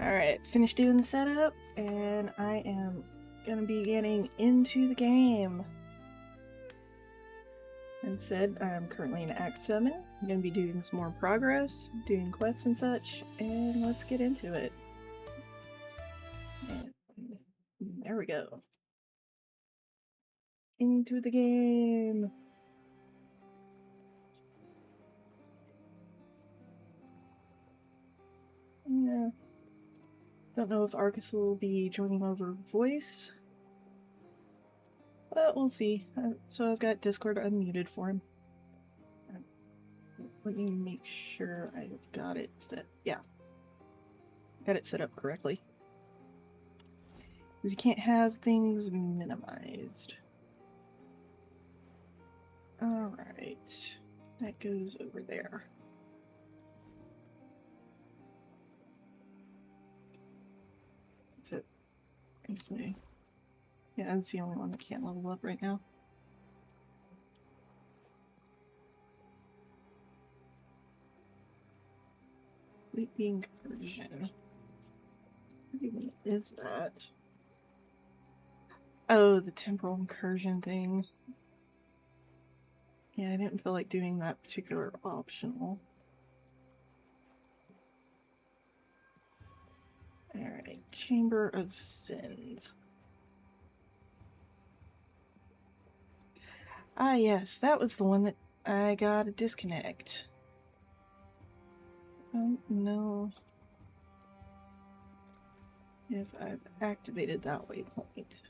Alright, finished doing the setup, and I am gonna be getting into the game. As said, I'm currently in Act 7. I'm gonna be doing some more progress, doing quests and such, and let's get into it. And there we go. Into the game. Yeah. Don't know if Arcus will be joining over voice, but we'll see. So I've got Discord unmuted for him. Let me make sure I've got it set. Yeah. Got it set up correctly. Because you can't have things minimized. Alright. That goes over there. That's it. Actually. Yeah, that's the only one that can't level up right now. Complete the incursion. What even is that? Oh, the temporal incursion thing. Yeah, I didn't feel like doing that particular optional. Alright, Chamber of Sins. Ah, yes, that was the one that I got a disconnect. I don't know if I've activated that waypoint.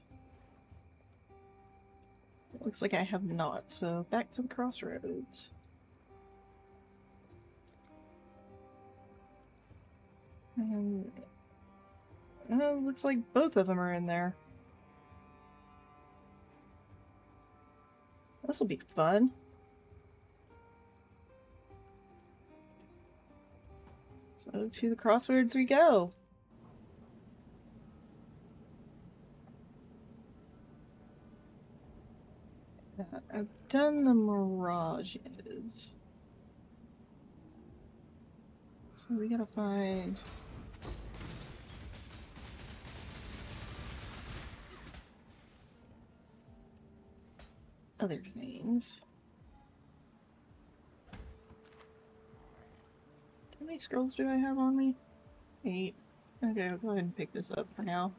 It looks like I have not, so back to the crossroads. And looks like both of them are in there. This will be fun. So to the crossroads we go. I've done the mirages. So we gotta find other things. How many scrolls do I have on me? 8. Okay, I'll go ahead and pick this up for now.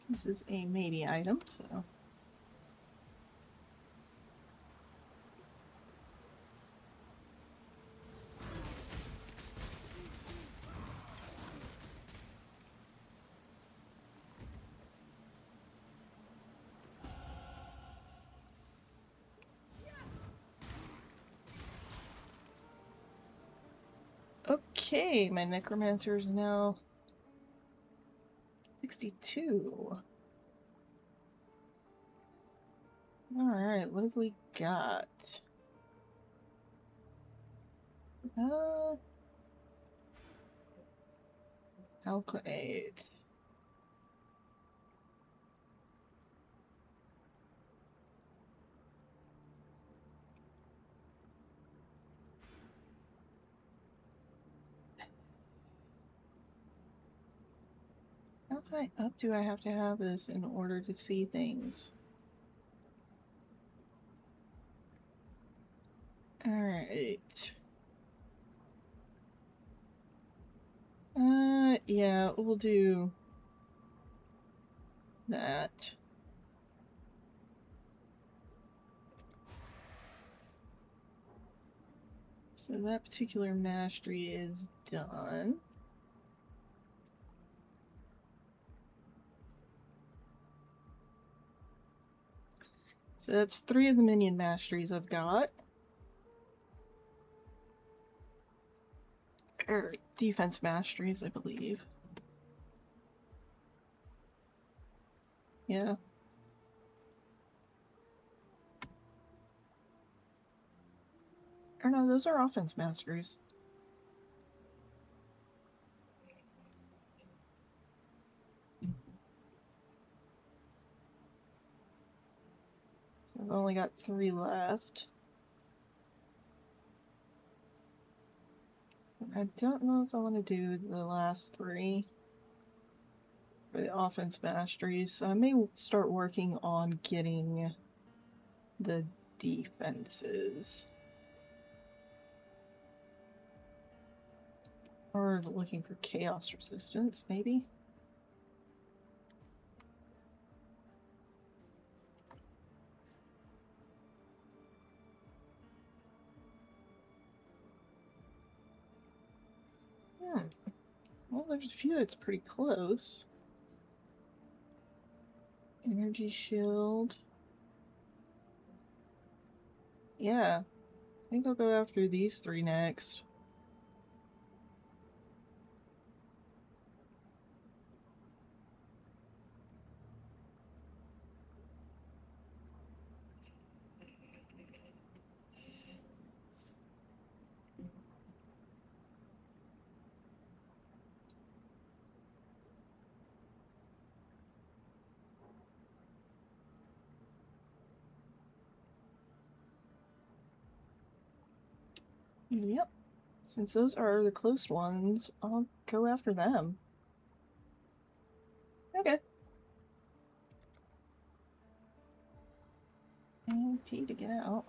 This is a maybe item, so. Okay, my necromancer is now 62. Alright, what have we got? Alkaloid. How high up do I have to have this in order to see things? Alright. Yeah, we'll do that. So that particular mastery is done. So that's 3 of the minion masteries I've got. Or defense masteries, I believe. Yeah. Or no, those are offense masteries. So I've only got 3 left. I don't know if I want to do the last 3 for the offense mastery, so I may start working on getting the defenses. Or looking for chaos resistance, maybe? Well, there's a few that's pretty close. Energy shield. Yeah. I think I'll go after these 3 next. Yep. Since those are the close ones, I'll go after them. Okay. And P to get out.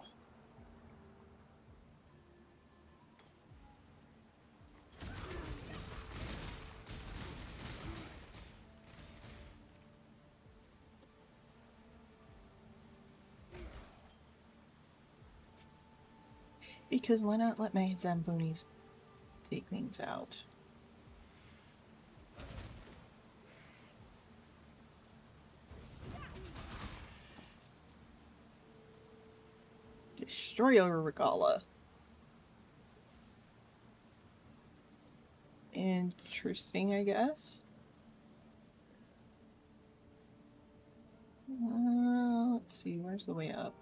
Because why not let my Zambonis take things out? Destroy your Regala. Interesting, I guess. Let's see, where's the way up?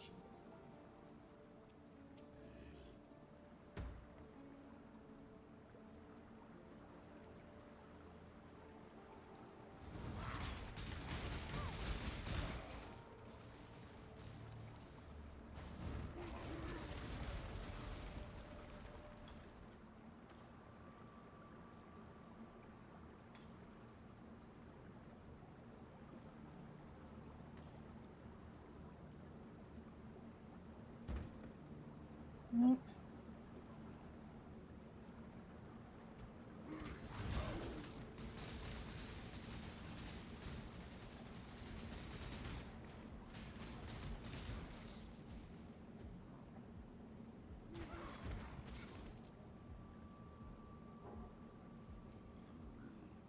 Nope.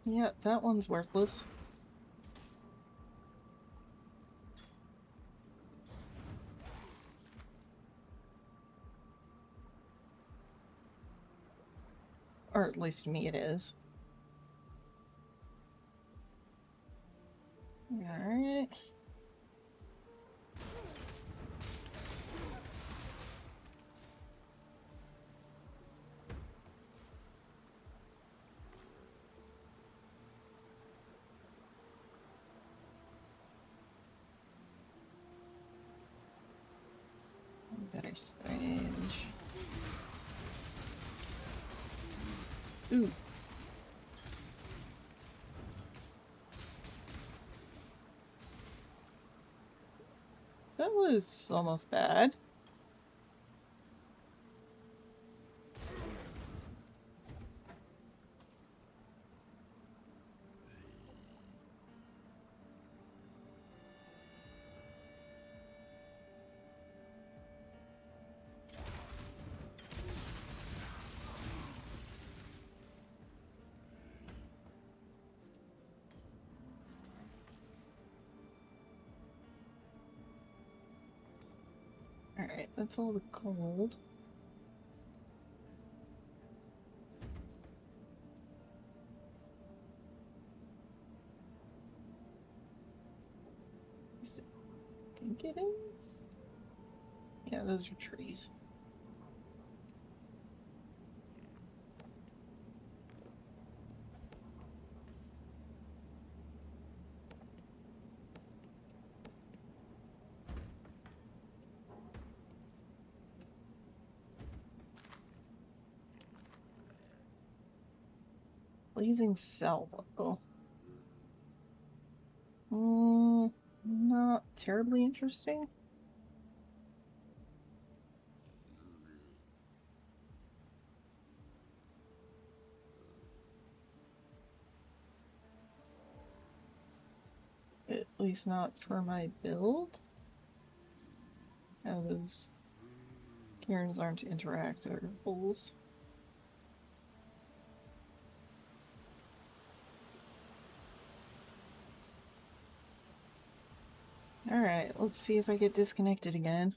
Yeah, that one's worthless. Or at least to me it is. Alright. Very strange. Ooh. That was almost bad. Alright, that's all the gold. I think it is? Yeah, those are trees. Blazing salvo. Not terribly interesting. At least not for my build. Oh, those cairns aren't interactables. Alright, let's see if I get disconnected again.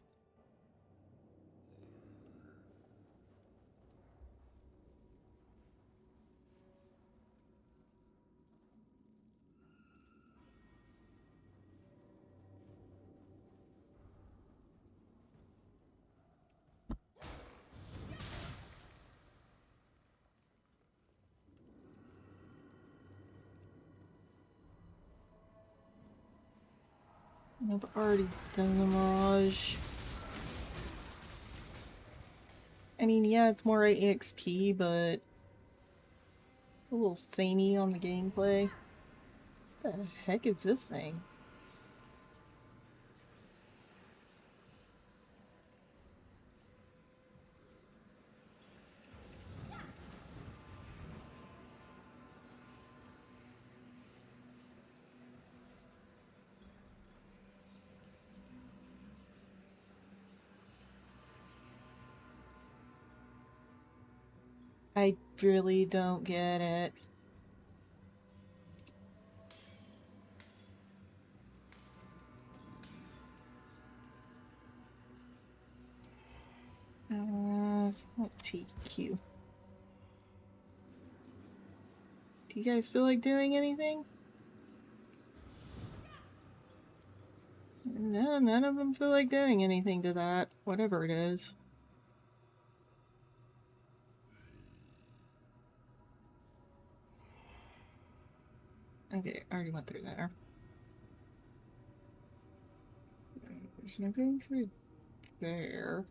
I've already done the Mirage. I mean, yeah, it's more EXP, but it's a little samey on the gameplay. What the heck is this thing? I really don't get it. What TQ? Do you guys feel like doing anything? No, none of them feel like doing anything to that, whatever it is. Okay, I already went through there. There's no going through there.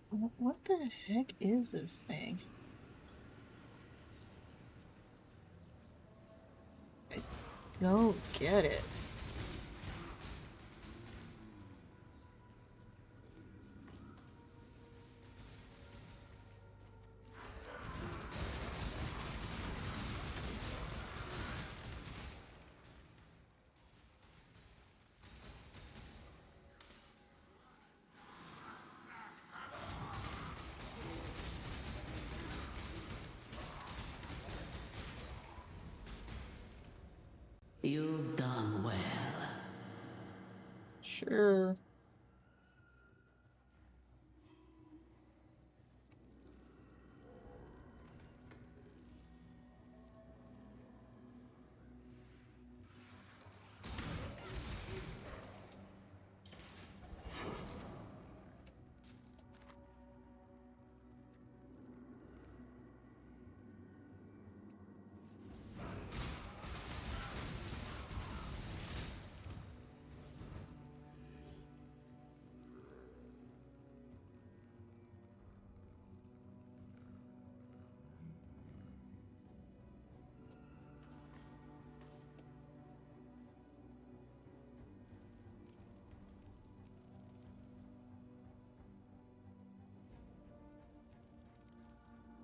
What the heck is this thing? I don't get it. You've done well. Sure.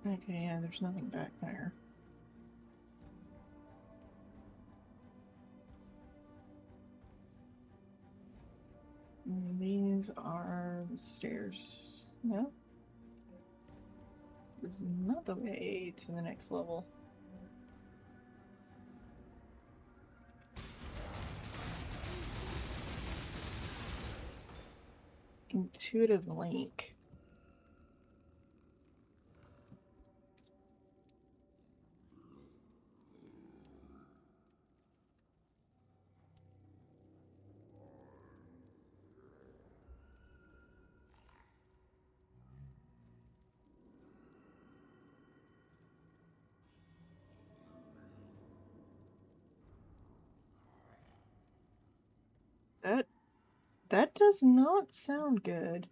Okay, yeah, there's nothing back there. These are the stairs. No? This is not the way to the next level. Intuitive link. That does not sound good.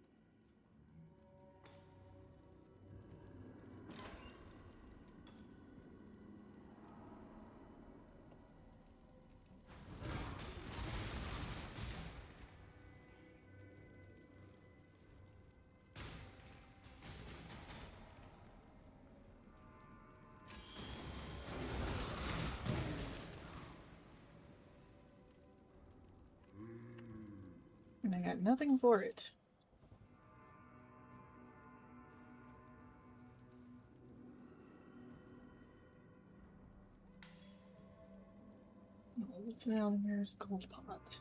And I got nothing for it. What's down here is gold pot.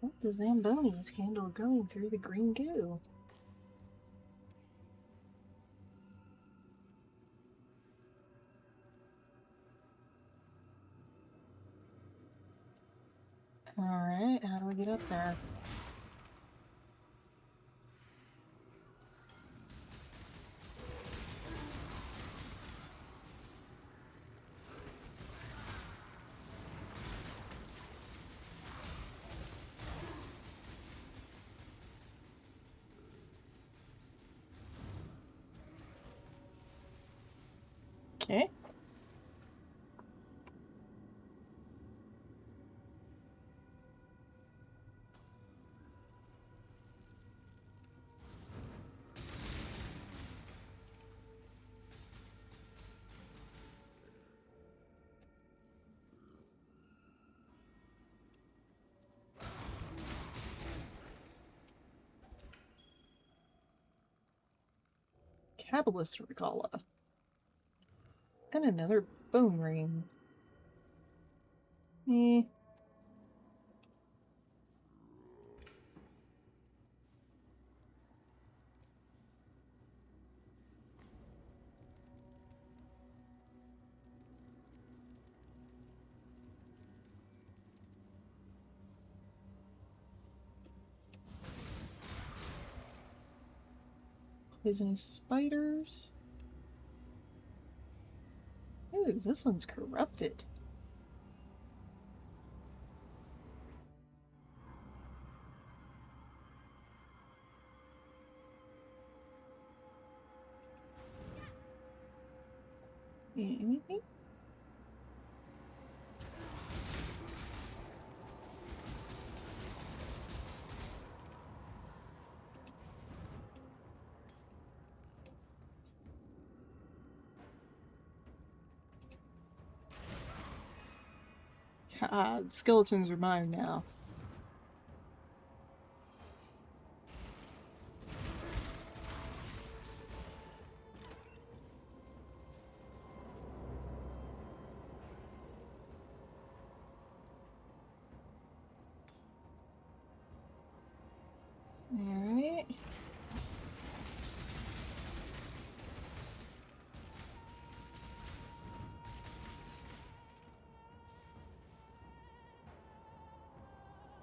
What the Zambonis handle going through the green goo? Alright, how do we get up there? Okay. Cabalist Regala. And another bone ring. Eh. Poisonous spiders. Ooh, this one's corrupted. Anything? Ah, the skeletons are mine now. Alright.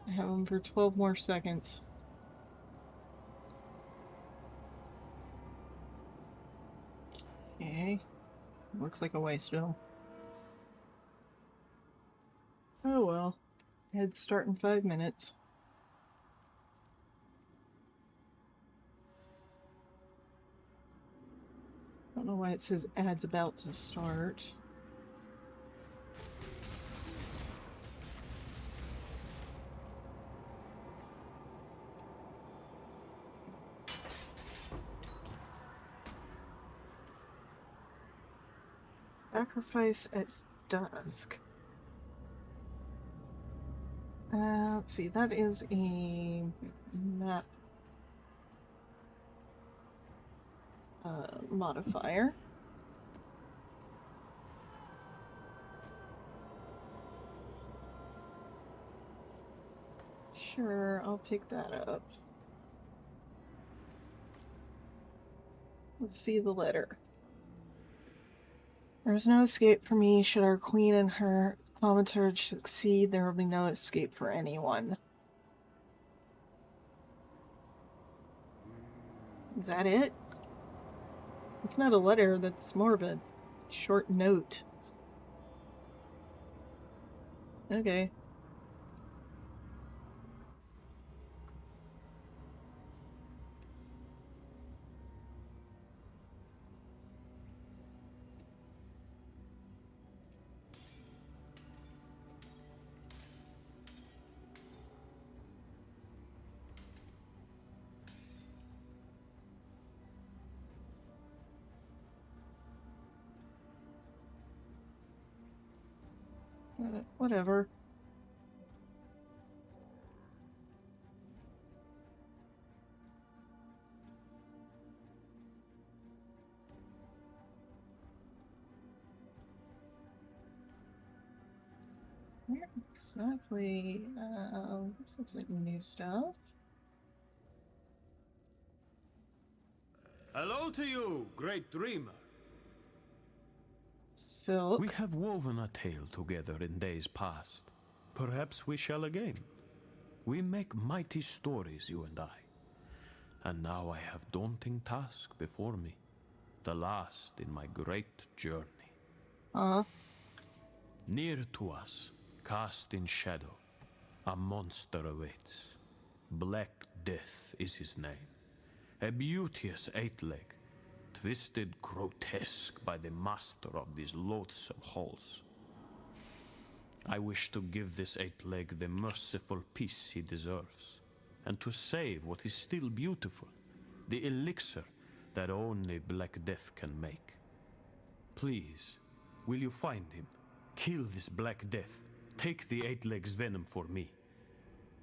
I have them for 12 more seconds. Okay. Looks like a waste of them. Oh well. Head start in 5 minutes. Don't know why it says ad's about to start. Sacrifice at dusk. Let's see, that is a map modifier. Sure, I'll pick that up. Let's see the letter. There is no escape for me. Should our queen and her thaumaturge succeed, there will be no escape for anyone. Is that it? It's not a letter, that's more of a short note. Okay. Whatever. Where exactly? This looks like new stuff. Hello to you, great dreamer. Silk. We have woven a tale together in days past. Perhaps we shall again. We make mighty stories, you and I. And now I have daunting task before me, the last in my great journey. Near to us, cast in shadow, a monster awaits. Black Death is his name. A beauteous eight-leg, twisted grotesque by the master of these loathsome halls. I wish to give this eight-leg the merciful peace he deserves, and to save what is still beautiful, the elixir that only Black Death can make. Please, will you find him? Kill this Black Death. Take the eight-leg's venom for me.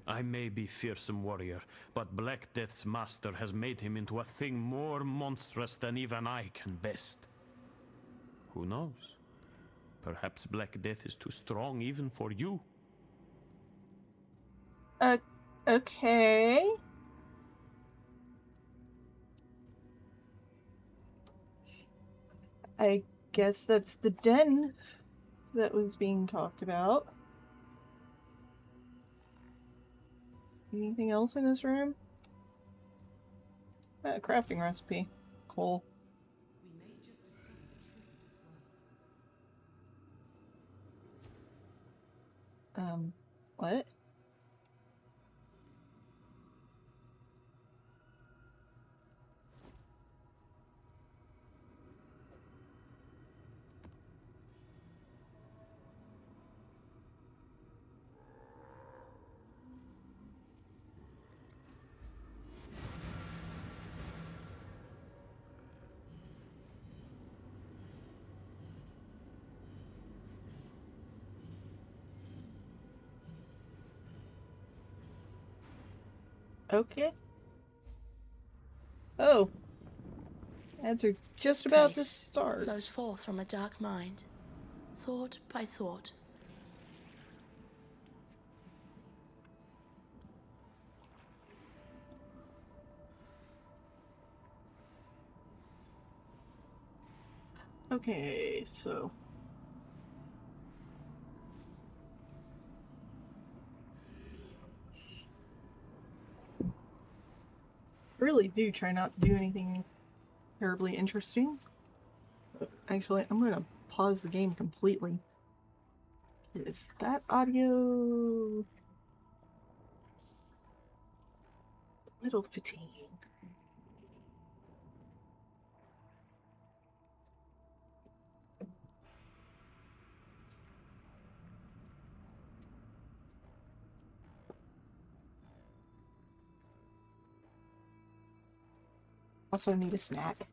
I may be fearsome warrior, but Black Death's master has made him into a thing more monstrous than even I can best. Who knows? Perhaps Black Death is too strong even for you. Okay. I guess that's the den that was being talked about. Anything else in this room? Crafting recipe. Cool. We may just discover the truth of this world. What? Okay. Oh. Ads are just about to start. Flows forth from a dark mind, thought by thought. Okay, so really do try not to do anything terribly interesting. Actually, I'm gonna pause the game completely. Is that audio a little fatiguing? Also need a snack.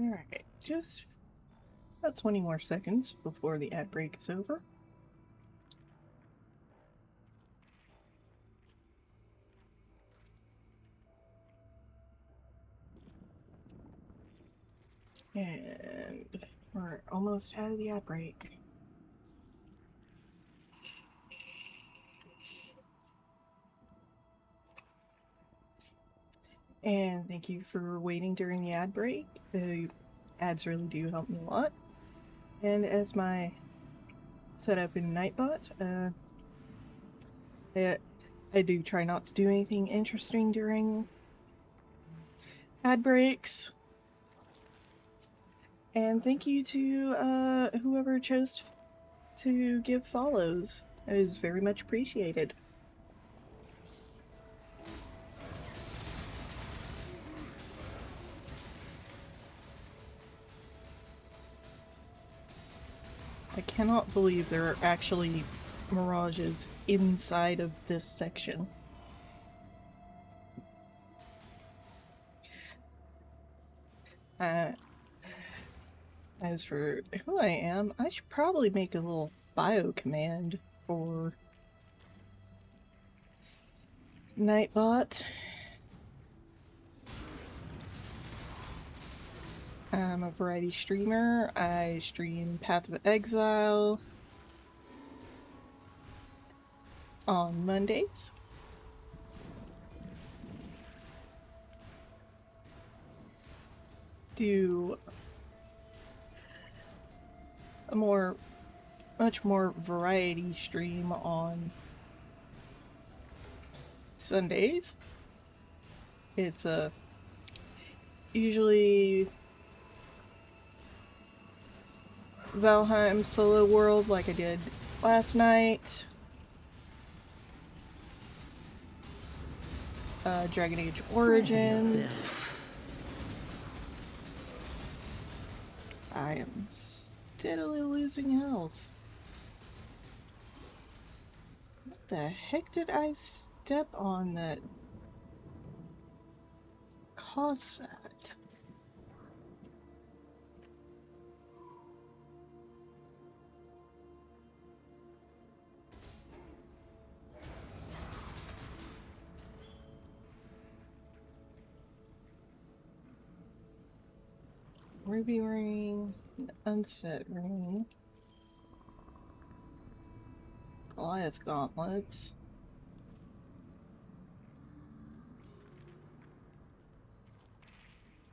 Alright, just about 20 more seconds before the ad break is over. And we're almost out of the ad break. And thank you for waiting during the ad break. The ads really do help me a lot. And as my setup in Nightbot, I do try not to do anything interesting during ad breaks. And thank you to whoever chose to give follows. It is very much appreciated. I cannot believe there are actually mirages inside of this section. As for who I am, I should probably make a little bio command for Nightbot. I'm a variety streamer. I stream Path of Exile on Mondays. Do a much more variety stream on Sundays. It's usually Valheim solo world like I did last night. Dragon Age Origins. I am steadily losing health. What the heck did I step on that caused that? Ruby ring, unset ring, Goliath gauntlets.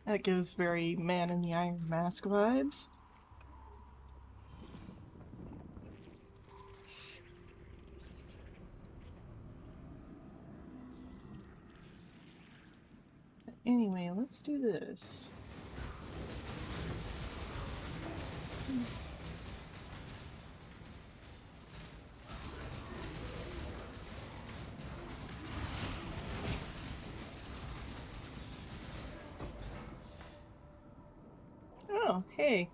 That gives very Man in the Iron Mask vibes. Anyway, let's do this. Oh, hey.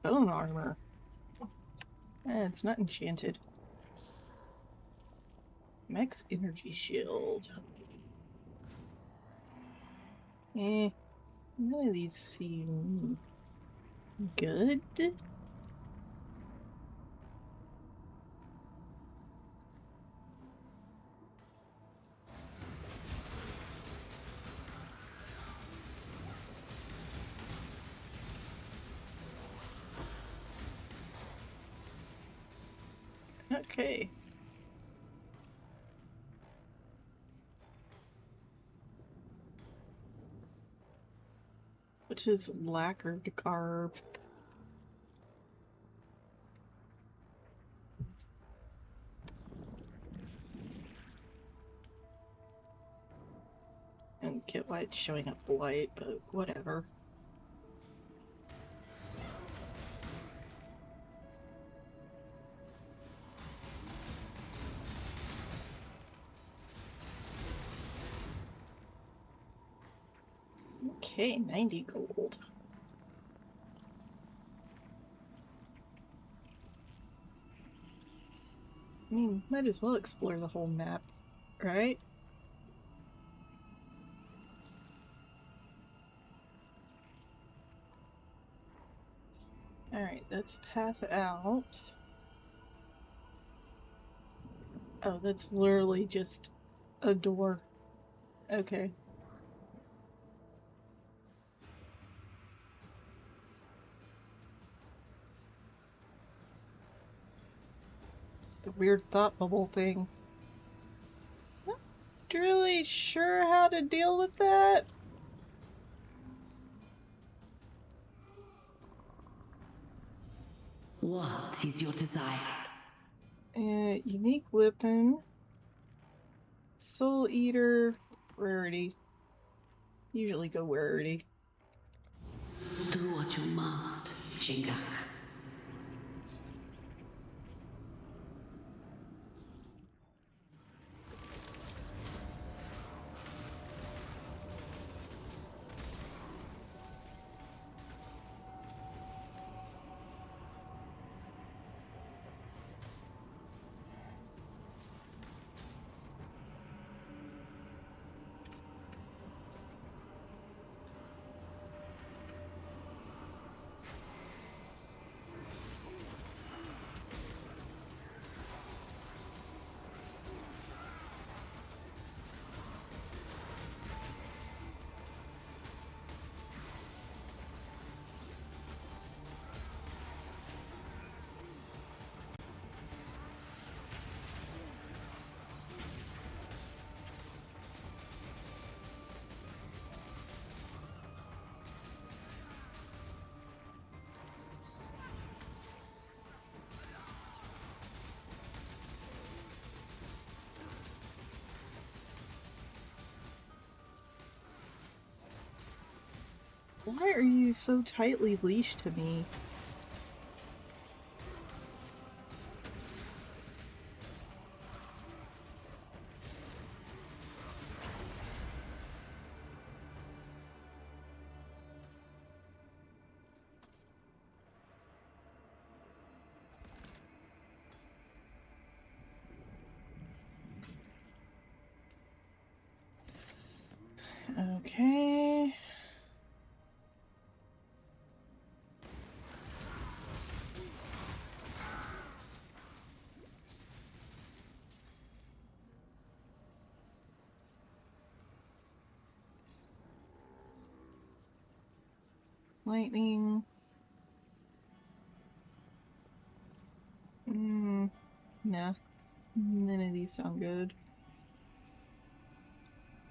Bone armor. It's not enchanted. Max energy shield. None of these seem good. Okay. Which is lacquered garb. I don't get why it's showing up white, but whatever. Okay, 90 gold. I mean, might as well explore the whole map, right? Alright, that's path out. Oh, that's literally just a door. Okay. The weird thought bubble thing. Not really sure how to deal with that. What is your desire? Unique weapon. Soul Eater. Rarity. Usually go rarity. Do what you must, Shingak. Why are you so tightly leashed to me? Okay. Lightning. Nah. None of these sound good.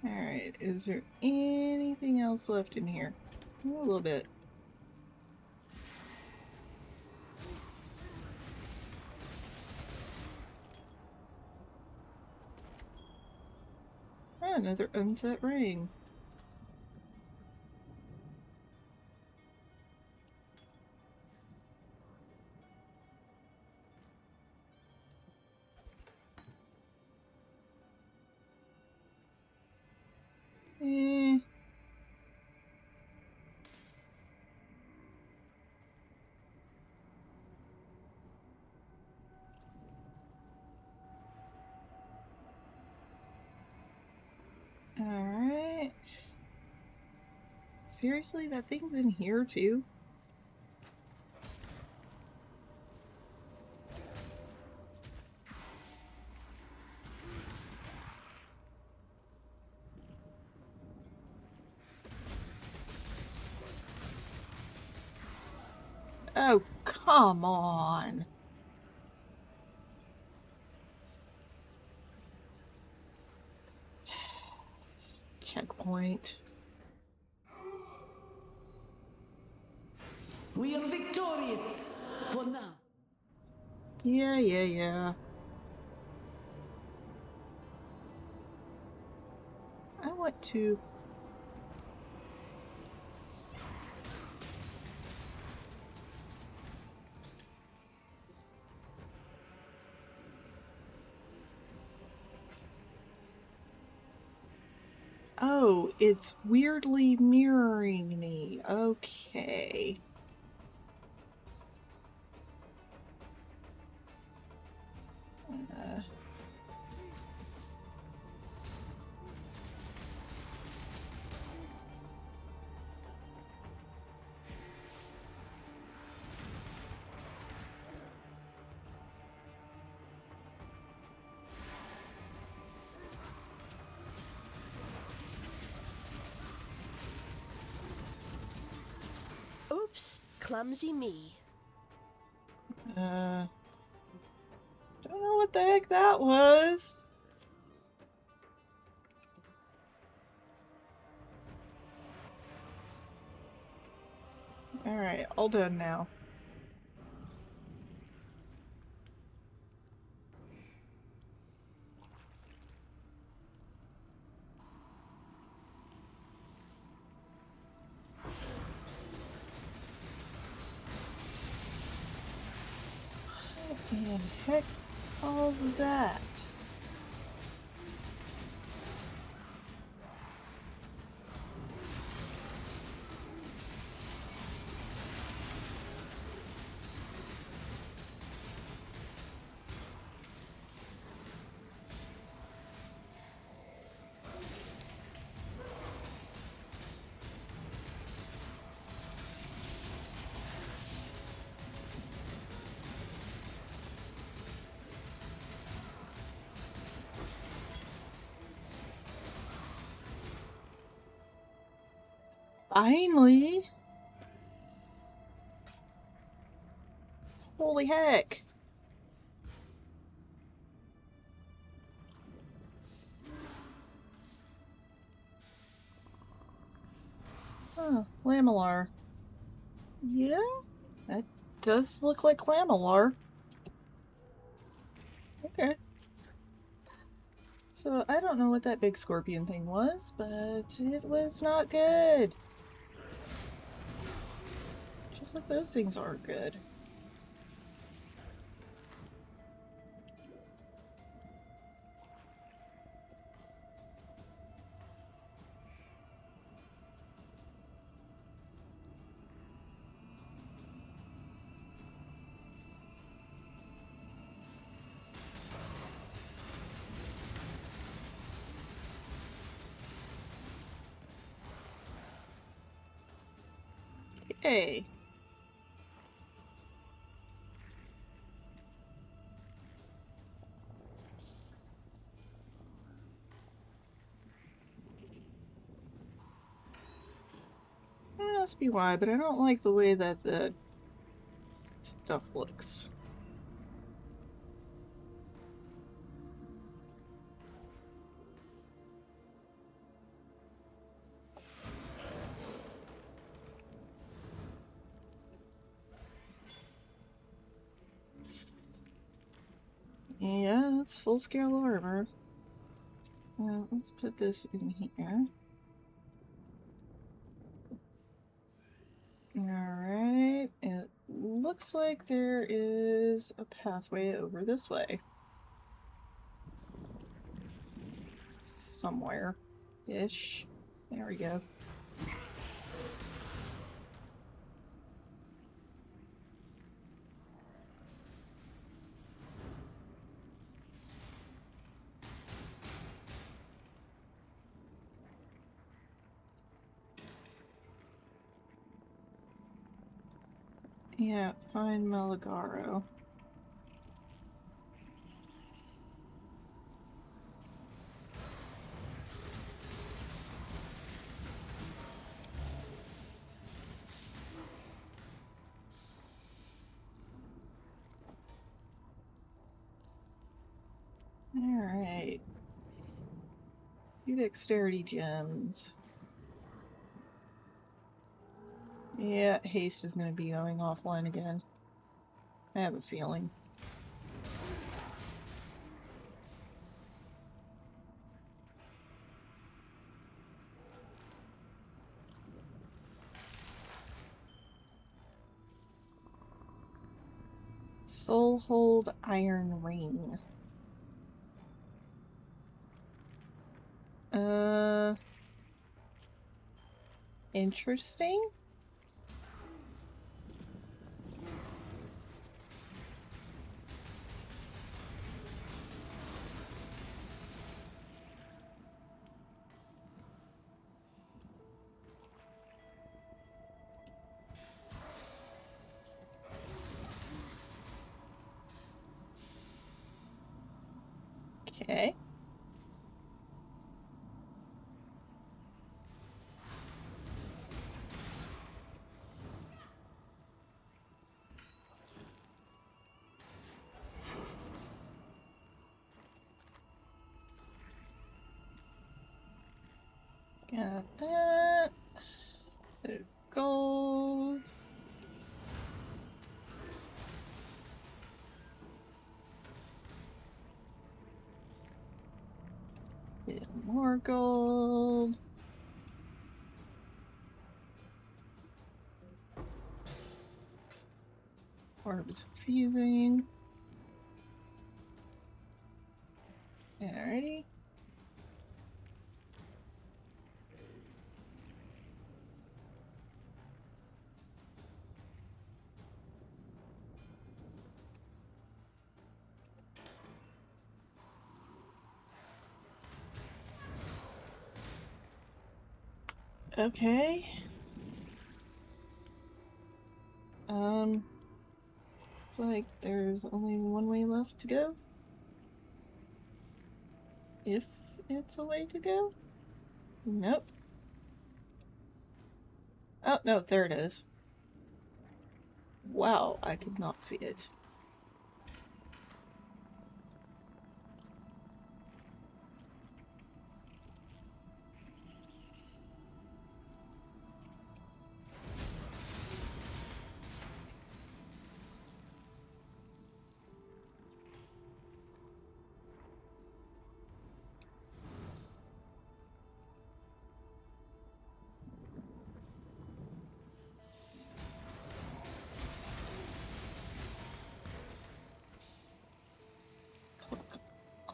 Alright, is there anything else left in here? A little bit. Oh, another unset ring. Eh. Alright. Seriously, that thing's in here too? Oh, come on. Checkpoint. We are victorious for now. Yeah. I want to... Oh, it's weirdly mirroring me. Okay. Clumsy me. Don't know what the heck that was. Alright, all done now. What the heck all that? Finally! Holy heck! Huh, Lamellar. Yeah, that does look like Lamellar. Okay. So, I don't know what that big scorpion thing was, but it was not good. Just like those things aren't good. Hey. That must be why, but I don't like the way that the stuff looks. Yeah, that's full-scale armor. Let's put this in here. Alright, it looks like there is a pathway over this way. Somewhere-ish. There we go. Yeah, find Meligaro. Alright. 2 dexterity gems. Yeah, haste is going to be going offline again. I have a feeling. Soulhold Iron Ring. Interesting. Okay. Got that. Bit of gold. Bit more gold. Orbs fusing. Alrighty. Okay. Looks like there's only one way left to go. If it's a way to go. Nope. Oh, no, there it is. Wow, I could not see it.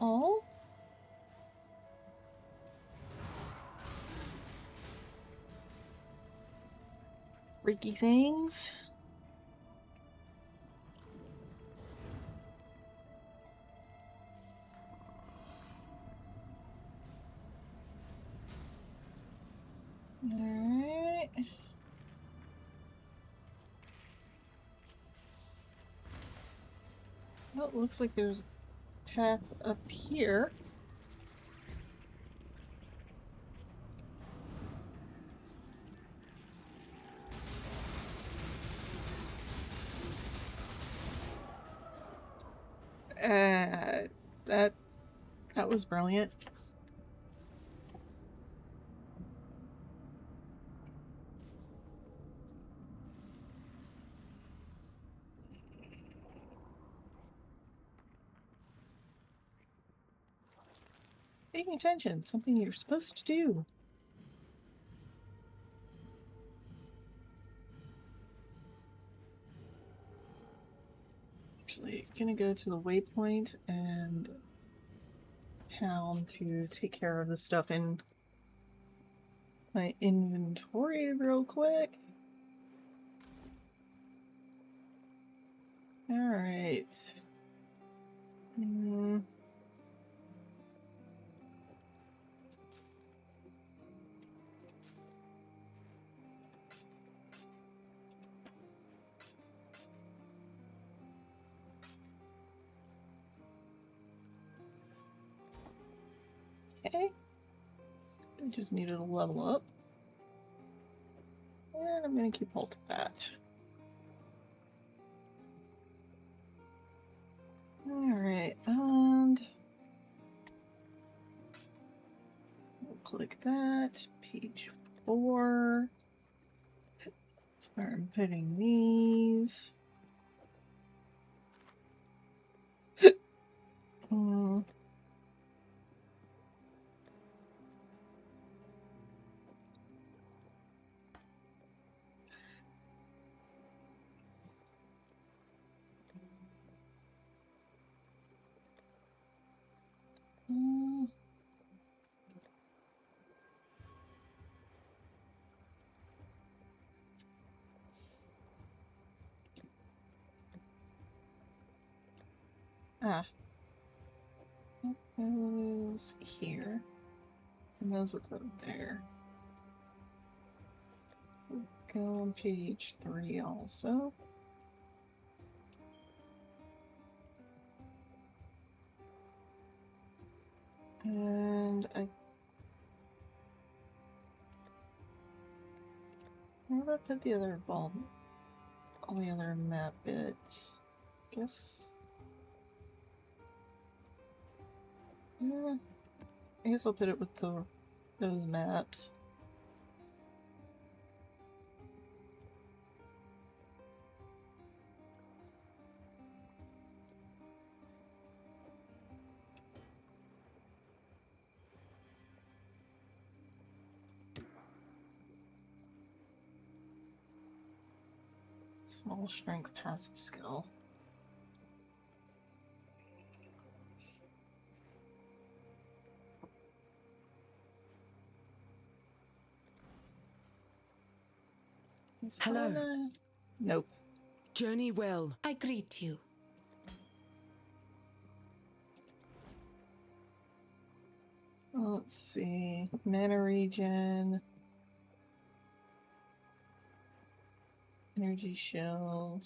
All? Freaky things. Alright. Well, it looks like there's a path up here. That was brilliant. Paying attention, something you're supposed to do. Actually, gonna go to the waypoint and town to take care of the stuff in my inventory real quick. Alright. Okay. I just needed a level up. And I'm gonna keep hold of that. Alright, and we'll click that. Page 4. That's where I'm putting these. That goes here. And those will go there. So go on page 3 also. And where did I put the other all the other map bits? I guess I'll put it with those maps. Small strength passive skill. Hello. Nope. Journey well. I greet you. Let's see. Mana regen. Energy shield.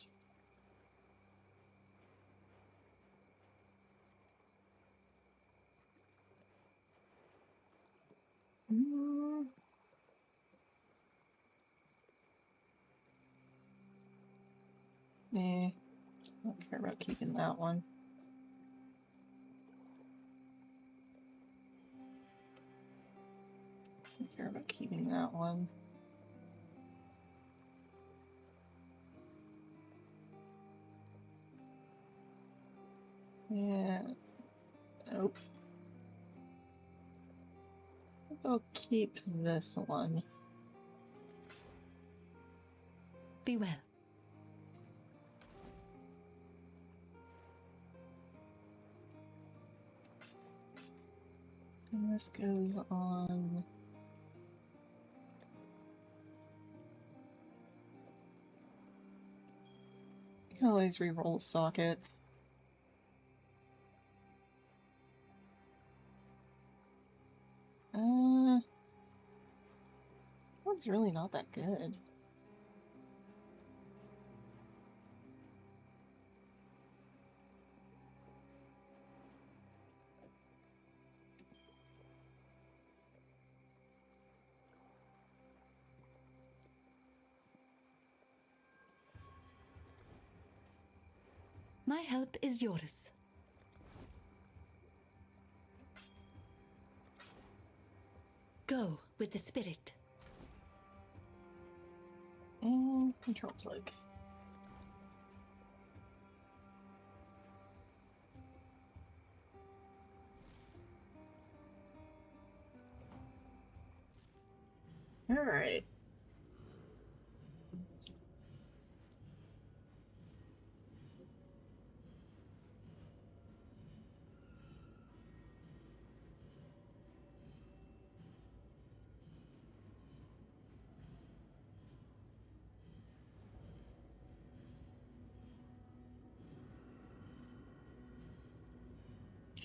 Yeah, don't care about keeping that one. Don't care about keeping that one. Yeah. Nope. I think I'll keep this one. Be well. And this goes on. You can always re-roll the sockets. One's really not that good. My help is yours. Go with the spirit. And control plug. Alright.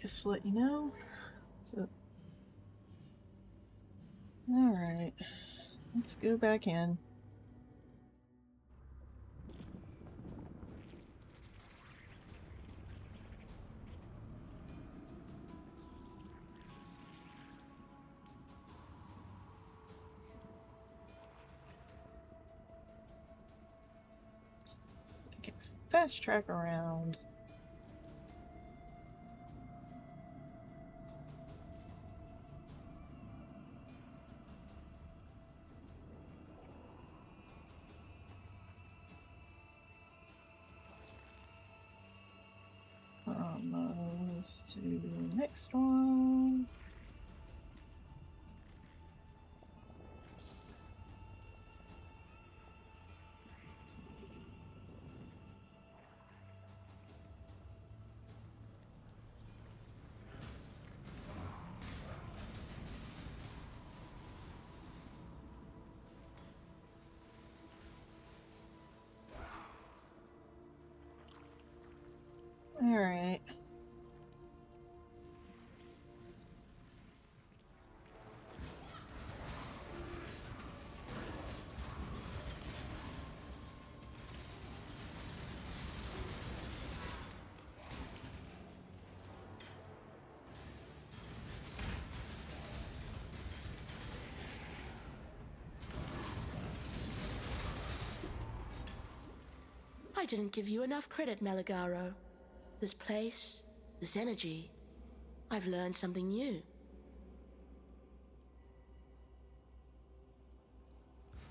Just to let you know. So, alright. Let's go back in. Okay, fast track around. Almost to the next one. Alright. I didn't give you enough credit, Malagaro. This place, this energy, I've learned something new.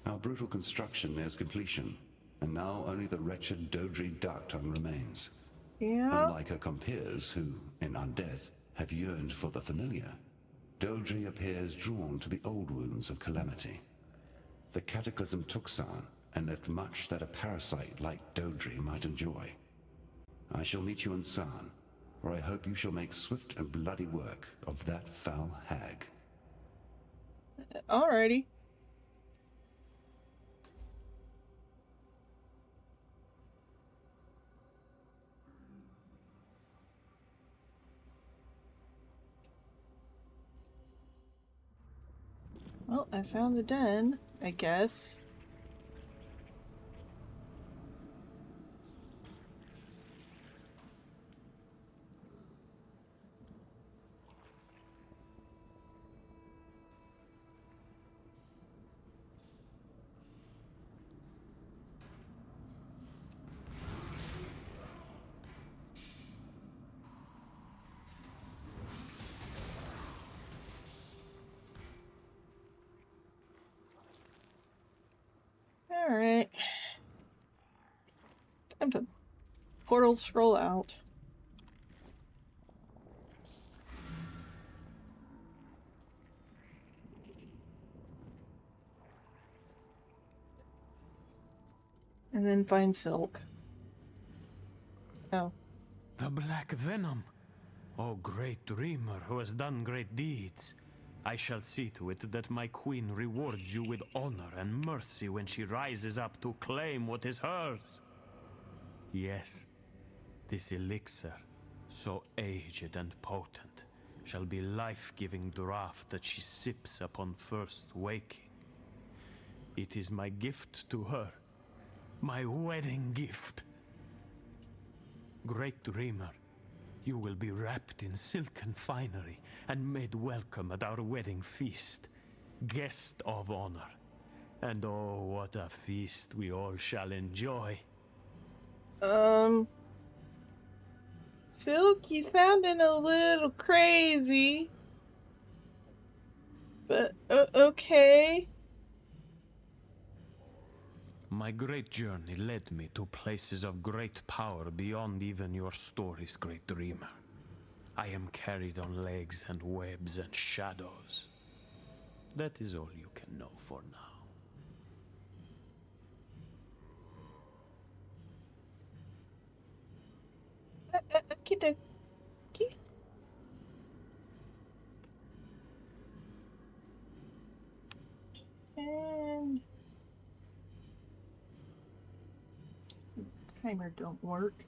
Our brutal construction nears completion, and now only the wretched Dodri Darktongue remains. Yeah. Unlike her compeers who, in undeath, have yearned for the familiar, Dodri appears drawn to the old wounds of calamity. The cataclysm took San and left much that a parasite like Dodri might enjoy. I shall meet you in San, where I hope you shall make swift and bloody work of that foul hag. Alrighty. Well, I found the den, I guess. Alright. Time to portal scroll out. And then find Silk. Oh. The Black Venom. O great dreamer who has done great deeds. I shall see to it that my queen rewards you with honor and mercy when she rises up to claim what is hers. Yes, this elixir, so aged and potent, shall be life-giving draught that she sips upon first waking. It is my gift to her, my wedding gift. Great dreamer, you will be wrapped in silken finery and made welcome at our wedding feast, guest of honor. And oh, what a feast we all shall enjoy. Silk, you sounding a little crazy. But, okay. My great journey led me to places of great power beyond even your stories, great dreamer. I am carried on legs and webs and shadows. That is all you can know for now. Okey-dokey. And this timer don't work.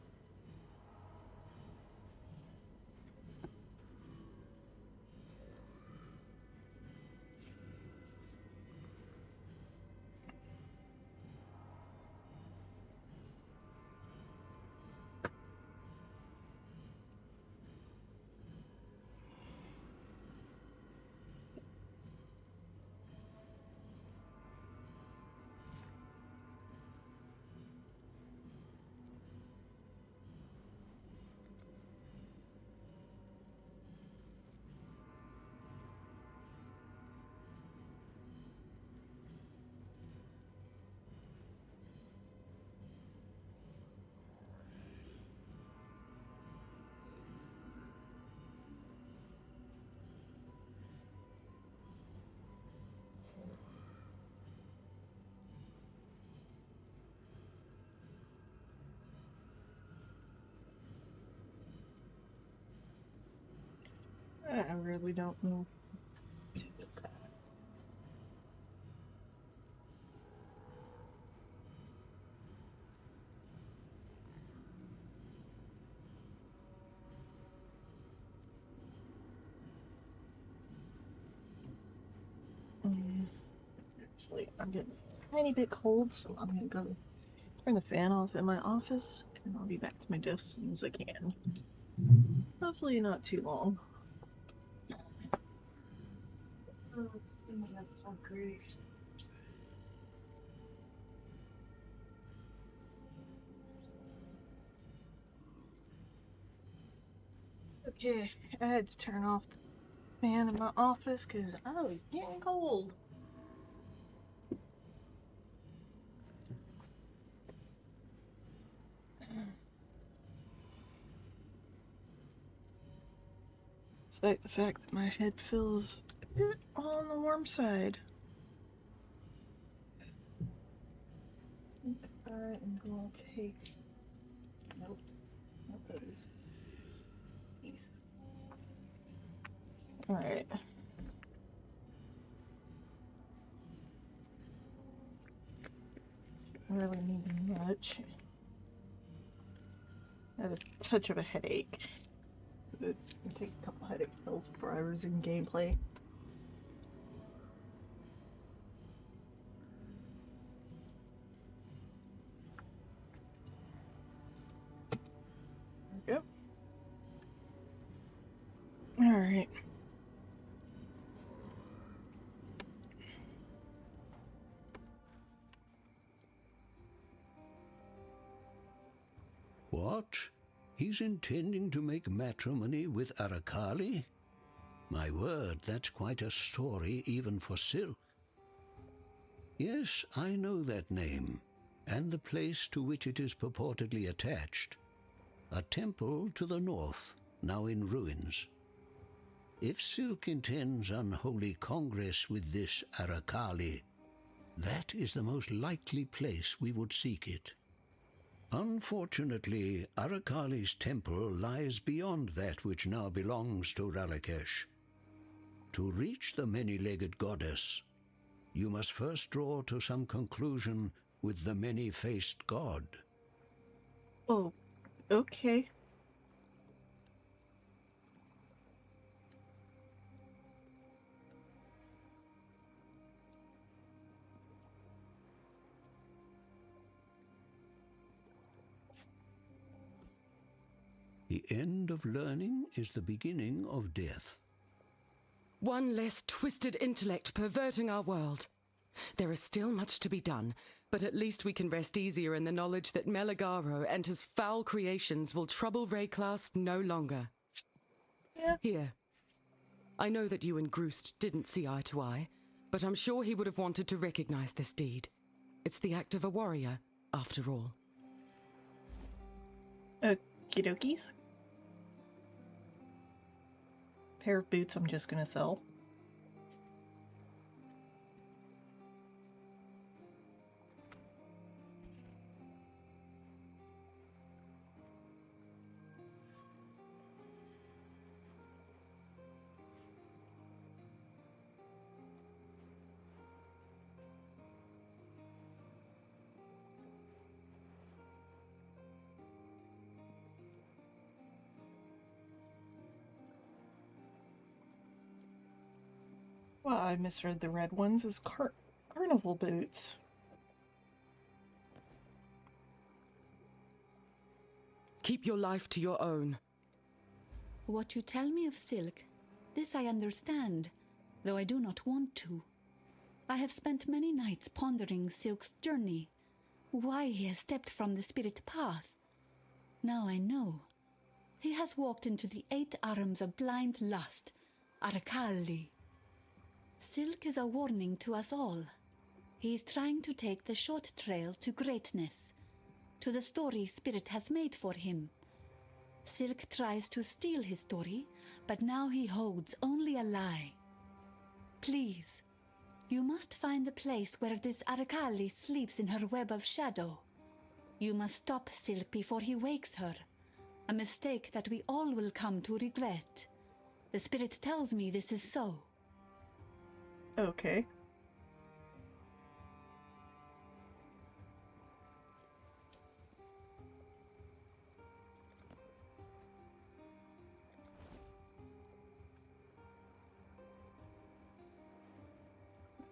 I really don't know. Actually, I'm getting a tiny bit cold, so I'm gonna go turn the fan off in my office, and I'll be back to my desk as soon as I can. Hopefully not too long. Oh, it's so great. Okay, I had to turn off the fan in my office because I was getting cold. Despite the fact that my head feels a bit on the warm side. Alright, I'm gonna take. Nope. Not those. These. Alright. Really need much. I had a touch of a headache. I'd take a couple headache pills before I resume gameplay. There we go. Alright. What? He's intending to make matrimony with Arakali? My word, that's quite a story even for Silk. Yes, I know that name, and the place to which it is purportedly attached. A temple to the north, now in ruins. If Silk intends unholy congress with this Arakali, that is the most likely place we would seek it. Unfortunately, Arakali's temple lies beyond that which now belongs to Ralakesh. To reach the many-legged goddess, you must first draw to some conclusion with the many-faced god. Oh, okay. The end of learning is the beginning of death. One less twisted intellect perverting our world. There is still much to be done, but at least we can rest easier in the knowledge that Meligaro and his foul creations will trouble Rayclast no longer. Yeah. Here. I know that you and Groost didn't see eye to eye, but I'm sure he would have wanted to recognize this deed. It's the act of a warrior, after all. Okie dokies. Pair of boots I'm just gonna sell. Well, I misread the red ones as carnival boots. Keep your life to your own. What you tell me of Silk, this I understand, though I do not want to. I have spent many nights pondering Silk's journey, why he has stepped from the spirit path. Now I know. He has walked into the 8 arms of blind lust, Arakali. Silk is a warning to us all. He is trying to take the short trail to greatness, to the story Spirit has made for him. Silk tries to steal his story, but now he holds only a lie. Please, you must find the place where this Arakali sleeps in her web of shadow. You must stop Silk before he wakes her, a mistake that we all will come to regret. The Spirit tells me this is so. Okay.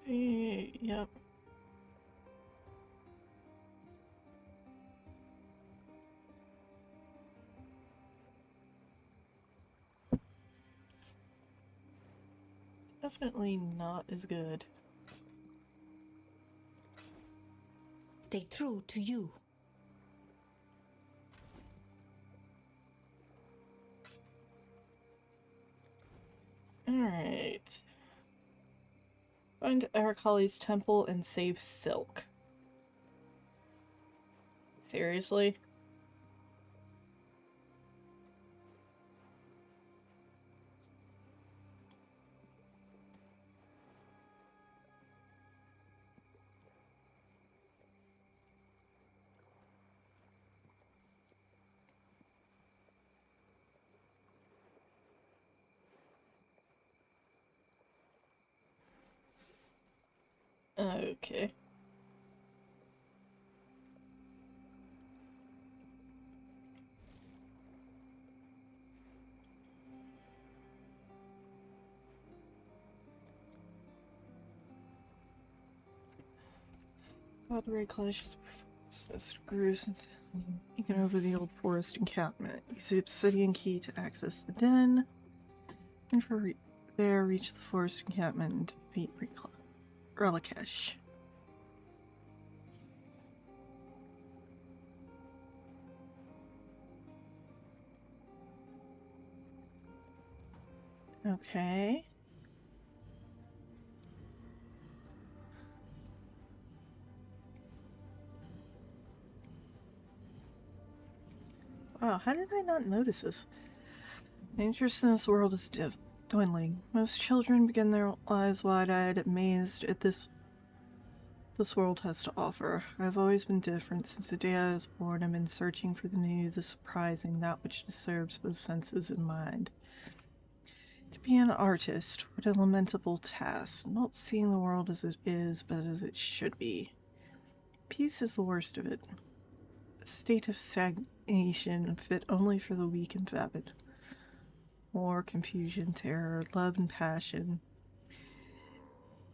Yep. Definitely not as good. Stay true to you. Alright. Find Arakali's temple and save Silk. Seriously? Okay. Cavalry clashes as Grooves taken over the old forest encampment. Use the obsidian key to access the den. And there, reach the forest encampment and defeat Relikesh. Okay. Wow, how did I not notice this? My interest in this world is dwindling. Most children begin their lives wide-eyed, amazed at this world has to offer. I've always been different. Since the day I was born, I've been searching for the new, the surprising, that which disturbs both senses and mind. To be an artist, what a lamentable task, not seeing the world as it is, but as it should be. Peace is the worst of it. A state of stagnation fit only for the weak and vapid. War, confusion, terror, love, and passion.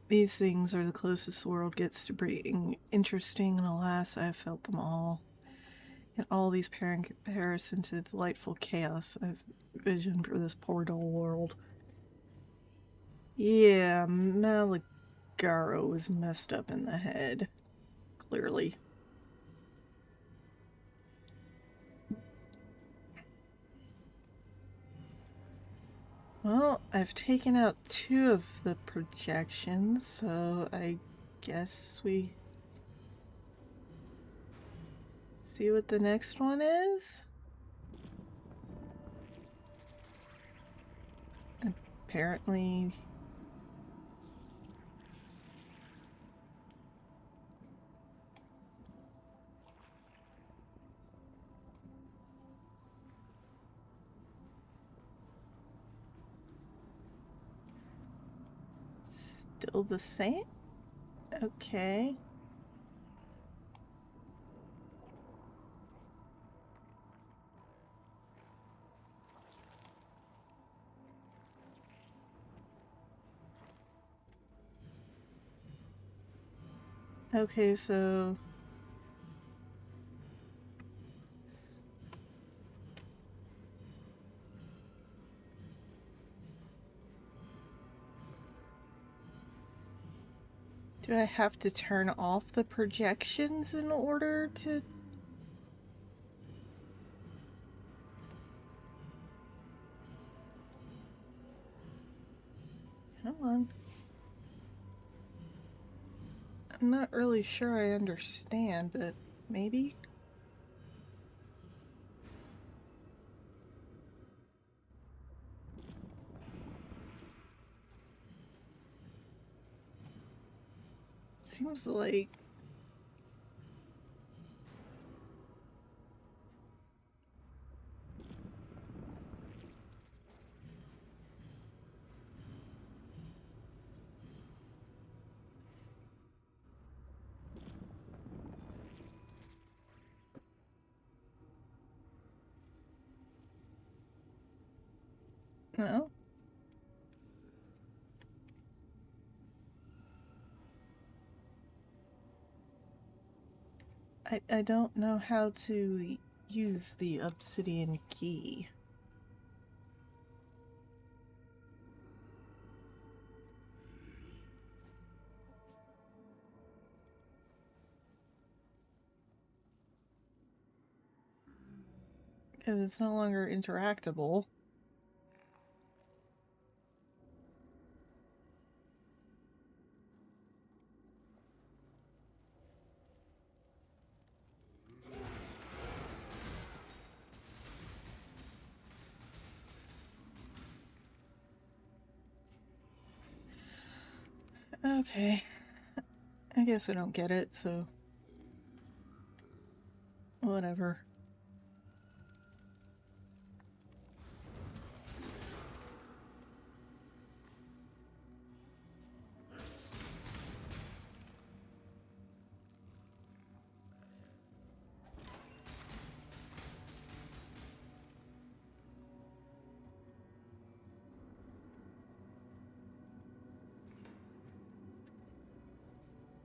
These things are the closest the world gets to being interesting, and alas, I have felt them all. In all these in comparison to delightful chaos I've visioned for this poor dull world. Yeah, Maligaro was messed up in the head. Clearly. Well, I've taken out 2 of the projections, so I guess we see what the next one is? Apparently... still the same? Okay. Okay, so... do I have to turn off the projections in order to... come on. I'm not really sure I understand, but maybe? Seems like... no? I don't know how to use the obsidian key. Because it's no longer interactable. Okay. I guess I don't get it, so... whatever.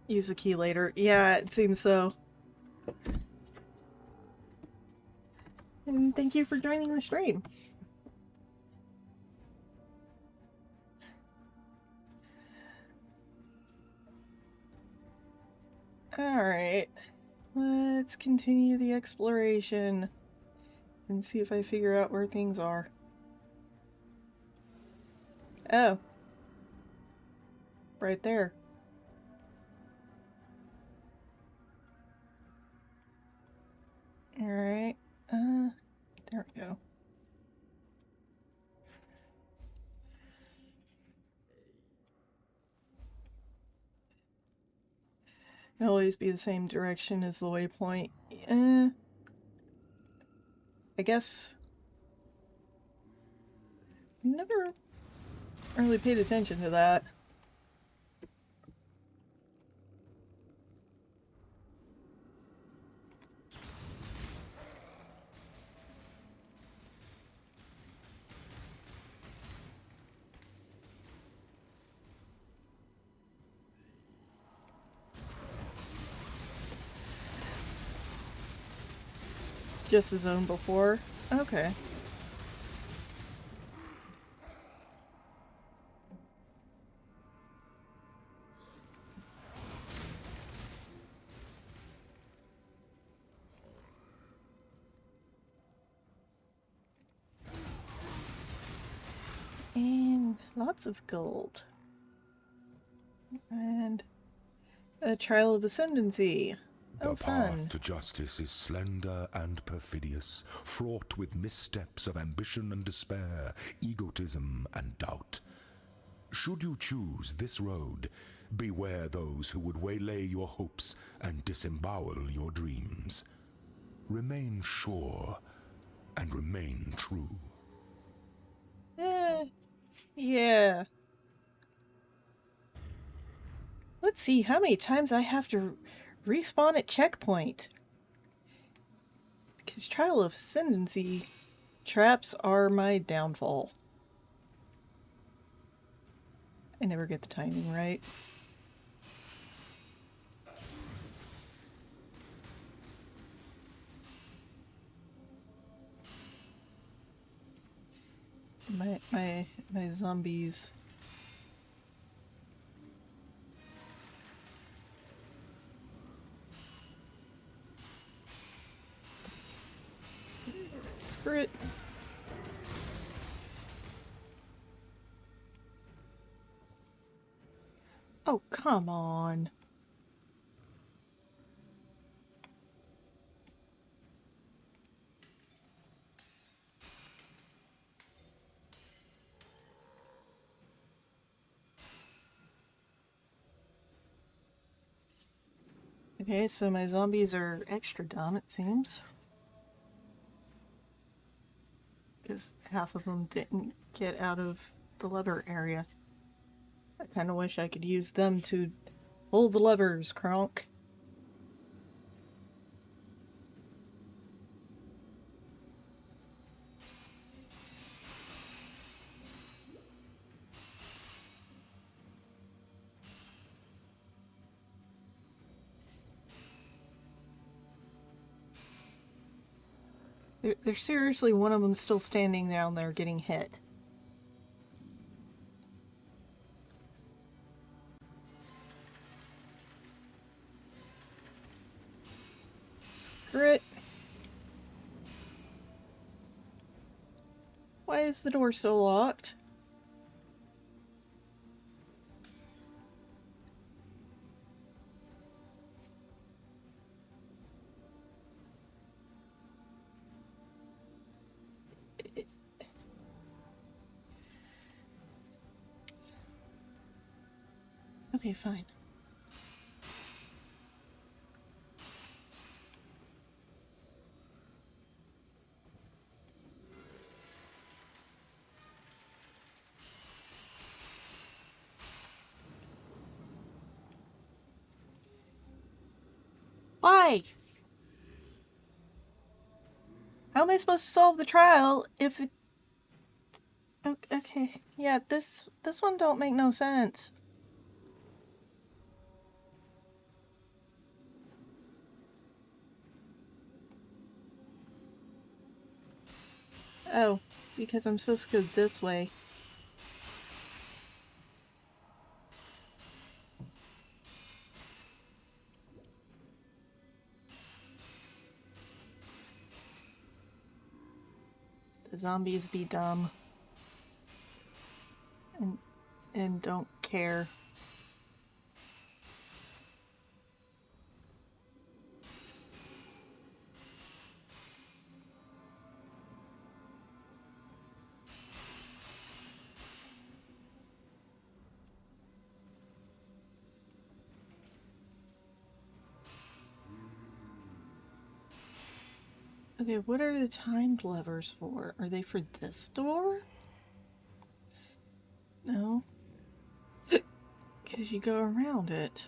use the key later. Yeah, it seems so. And thank you for joining the stream. Alright. Let's continue the exploration and see if I figure out where things are. Oh. Right there. Alright. There we go. It'll always be the same direction as the waypoint. I guess... Never really paid attention to that. Just the zone before? Okay. And lots of gold. And a Trial of Ascendancy. The fun. path to justice is slender and perfidious, fraught with missteps of ambition and despair, egotism and doubt. Should you choose this road, beware those who would waylay your hopes and disembowel your dreams. Remain sure and remain true. Yeah. Let's see how many times I have to respawn at checkpoint. Because Trial of Ascendancy traps are my downfall. I never get the timing right. My zombies. Screw it. Oh, come on. Okay, so my zombies are extra dumb, it seems. Because half of them didn't get out of the lever area. I kind of wish I could use them to pull the levers, Kronk. There's seriously one of them still standing down there getting hit. Screw it. Why is the door still locked? Okay, fine. Why? How am I supposed to solve the trial if it... Okay, yeah, this one don't make no sense. Oh, because I'm supposed to go this way. The zombies be dumb. And don't care. Okay, what are the timed levers for? Are they for this door? No. Because you go around it.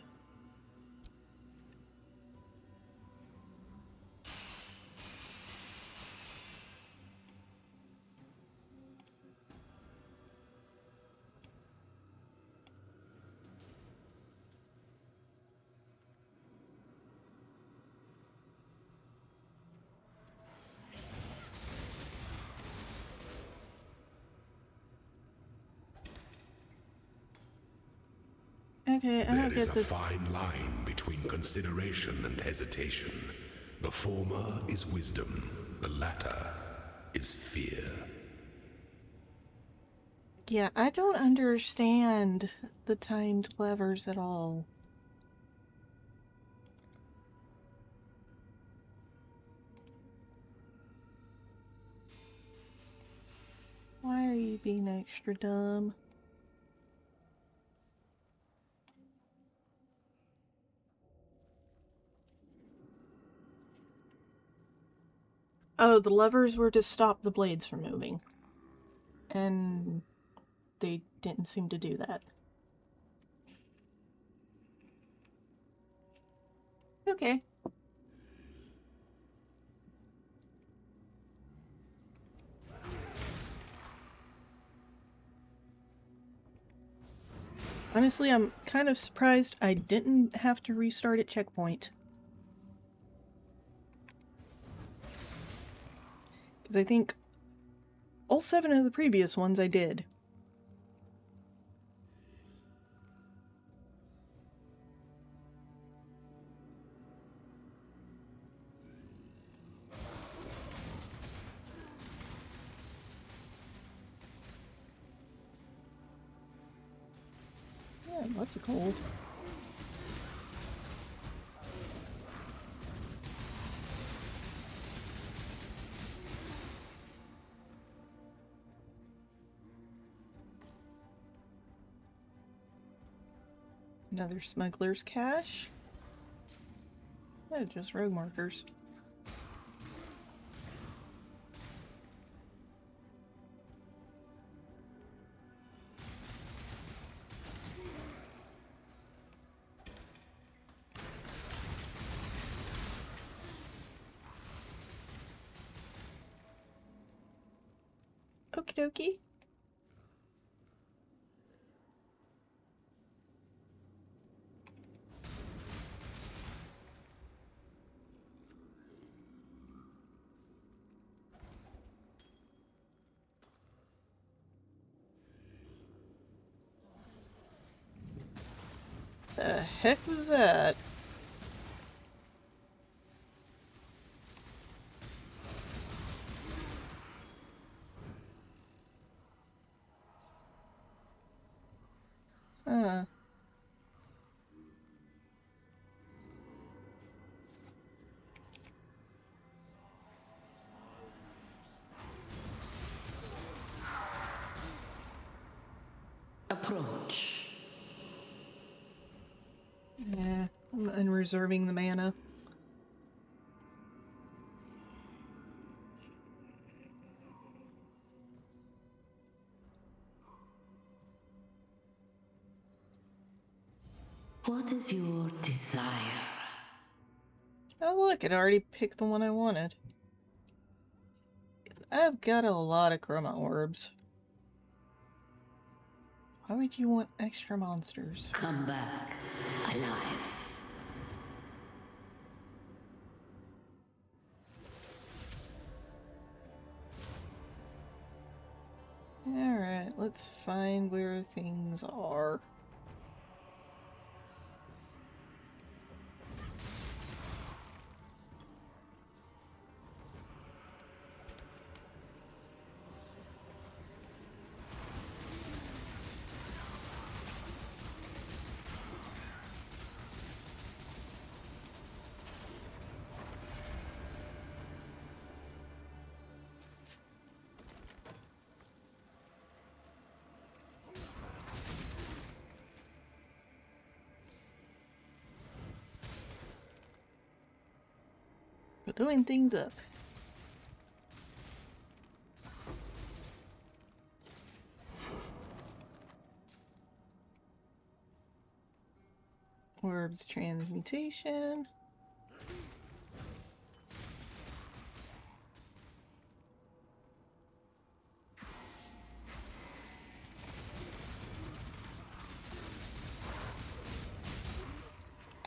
Okay, I don't There is get a the... fine line between consideration and hesitation. The former is wisdom, the latter is fear. Yeah, I don't understand the timed levers at all. Why are you being extra dumb? Oh, the levers were to stop the blades from moving. And they didn't seem to do that. Okay. Honestly, I'm kind of surprised I didn't have to restart at checkpoint. Because I think all 7 of the previous ones I did. Yeah, lots of gold. Another smuggler's cache. Yeah, just road markers. Okie dokie. The heck was that? Huh. Approach. Yeah, I'm unreserving the mana. What is your desire? Oh look, it already picked the one I wanted. I've got a lot of chroma orbs. Why would you want extra monsters? Come back alive. Alright, let's find where things are. Blowing things up. Orbs transmutation.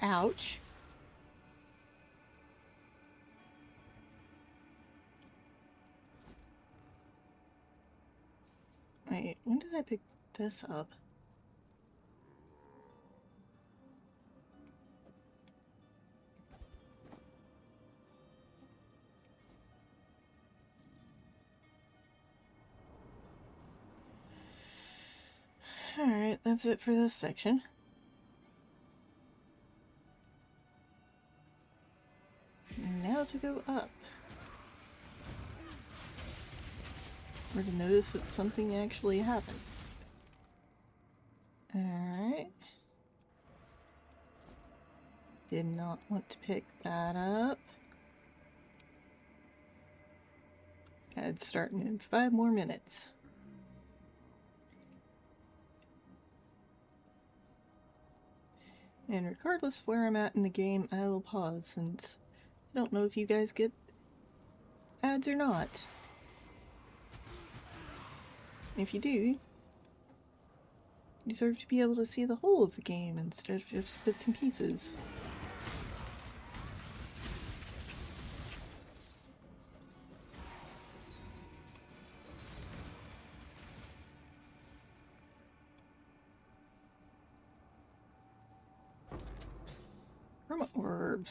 Ouch. Wait, when did I pick this up? Alright, that's it for this section. Now to go up. Or to notice that something actually happened. Alright. Did not want to pick that up. It's starting in 5 more minutes. And regardless of where I'm at in the game, I will pause since I don't know if you guys get ads or not. If you do, you deserve to be able to see the whole of the game instead of just bits and pieces. Chroma orb.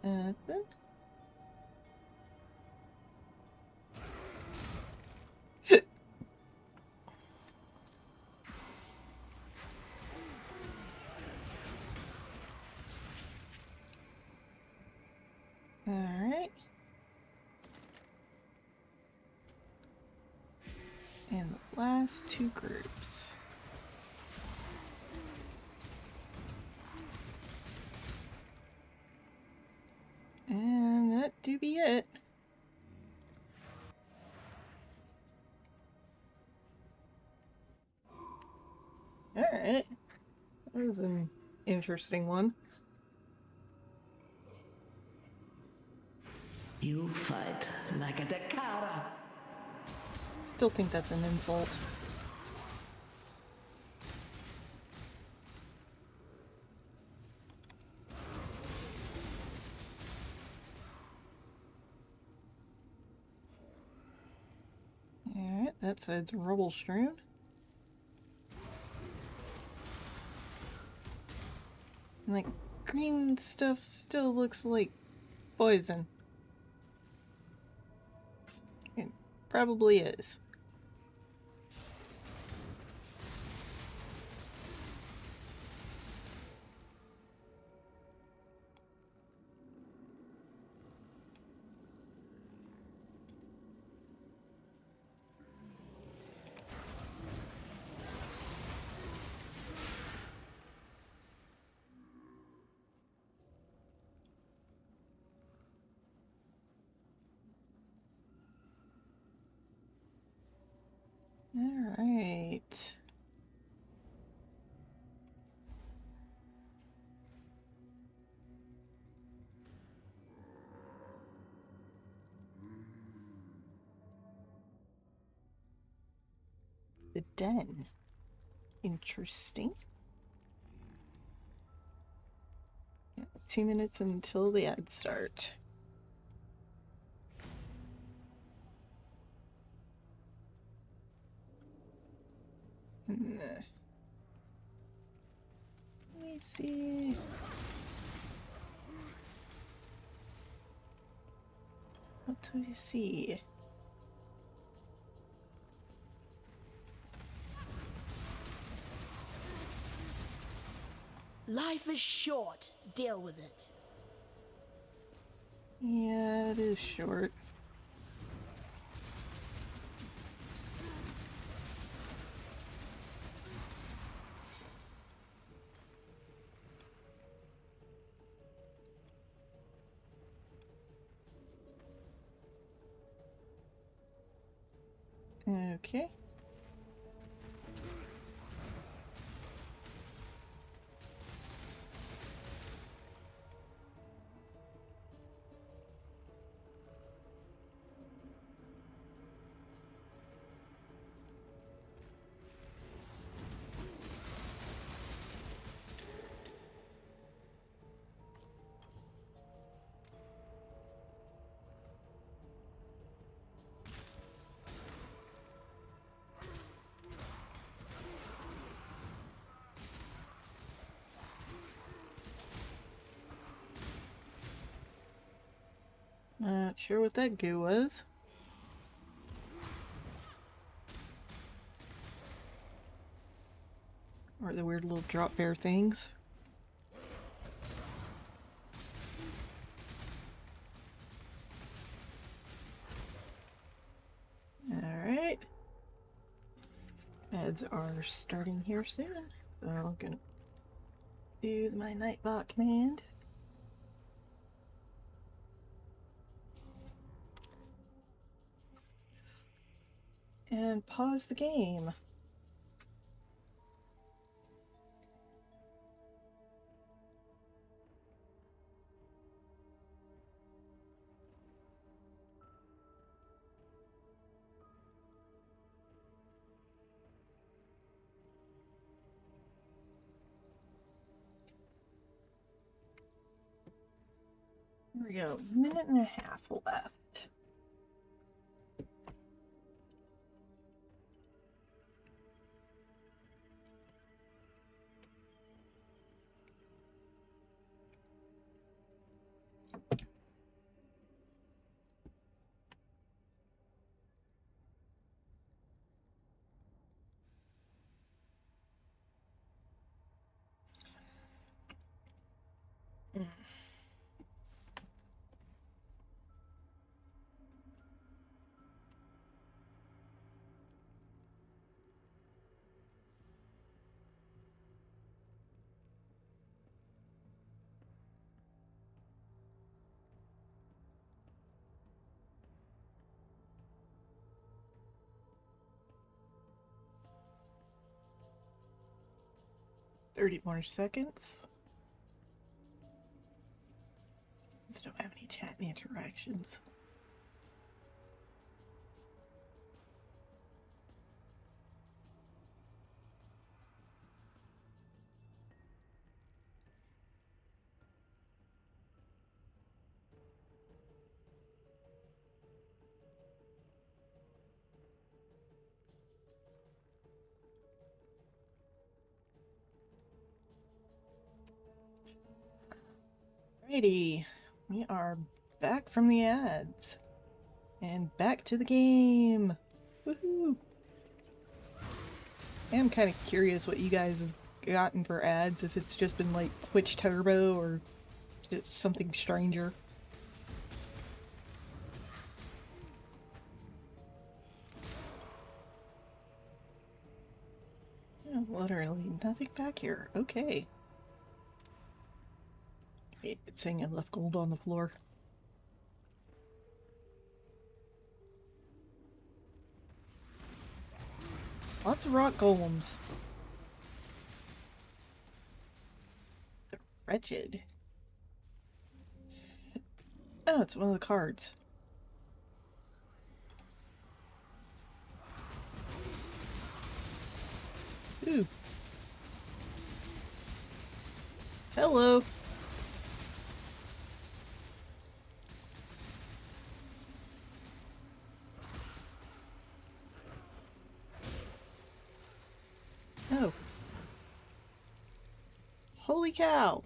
Then. Alright. And the last 2 groups. And that do be it. Alright. That was an interesting one. You fight like a Dakara. Still think that's an insult. Alright, that side's rubble strewn. And like green stuff still looks like poison. It probably is. Alright. The den. Interesting. 2 minutes until the ads start. Let me see. What do we see? Life is short. Deal with it. Yeah, it is short. Okay. Not sure what that goo was. Or the weird little drop bear things. Alright. Ads are starting here soon. So I'm gonna do my Nightbot command. And pause the game. Here we go. Minute and a half left. $30 more seconds. I don't have any chat and interactions. Alrighty, we are back from the ads and back to the game. Woohoo! I'm kind of curious what you guys have gotten for ads, if it's just been like Twitch Turbo or just something stranger. Yeah, literally nothing back here. Okay. Wait, it's saying I left gold on the floor. Lots of rock golems. The Wretched. Oh, it's one of the cards. Ooh. Hello. Holy cow!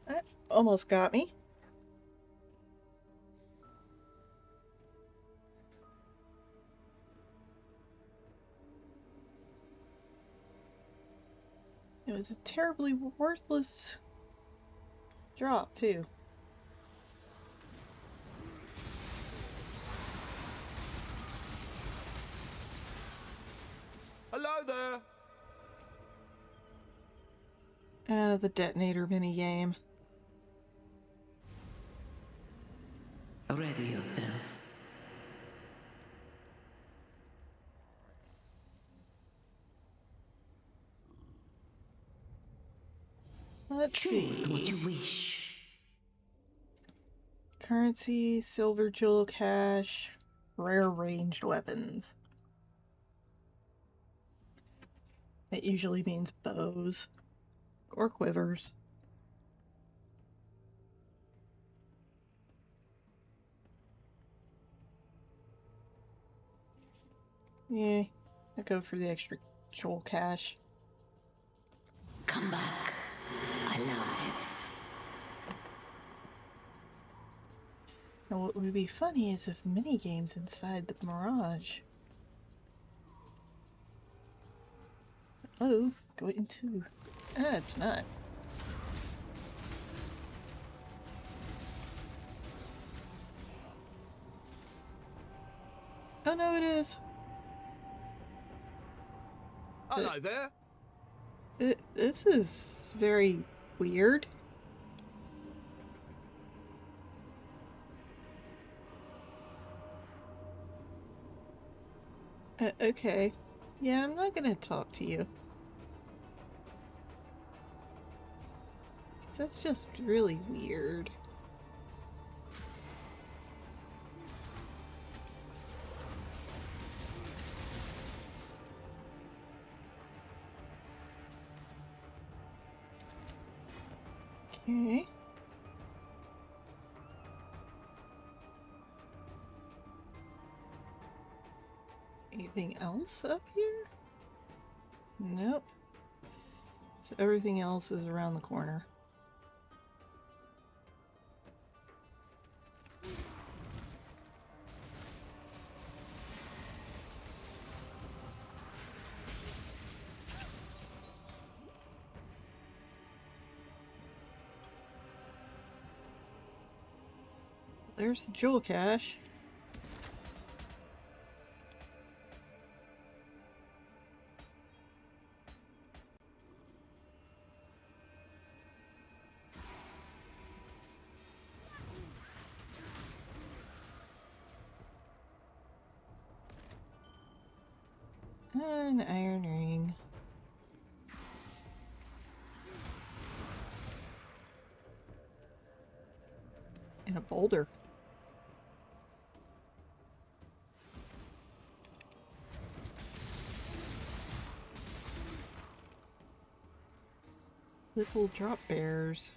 That almost got me. It was a terribly worthless drop, too. Hello there! The detonator minigame. Ready yourself. Let's Choose see. what you wish. Currency, silver jewel cache, rare ranged weapons. It usually means bows or quivers. Yeah, I'll go for the extra jewel cache. Come back alive. Now, what would be funny is if the minigame's inside the Mirage. Oh, going to. Ah, it's not. Oh no, it is. Hello there! This is very weird. Okay. Yeah, I'm not gonna talk to you. 'Cause that's just really weird. Okay. Anything else up here? Nope. So everything else is around the corner. There's the jewel cache. An iron ring. And a boulder. Little drop bears.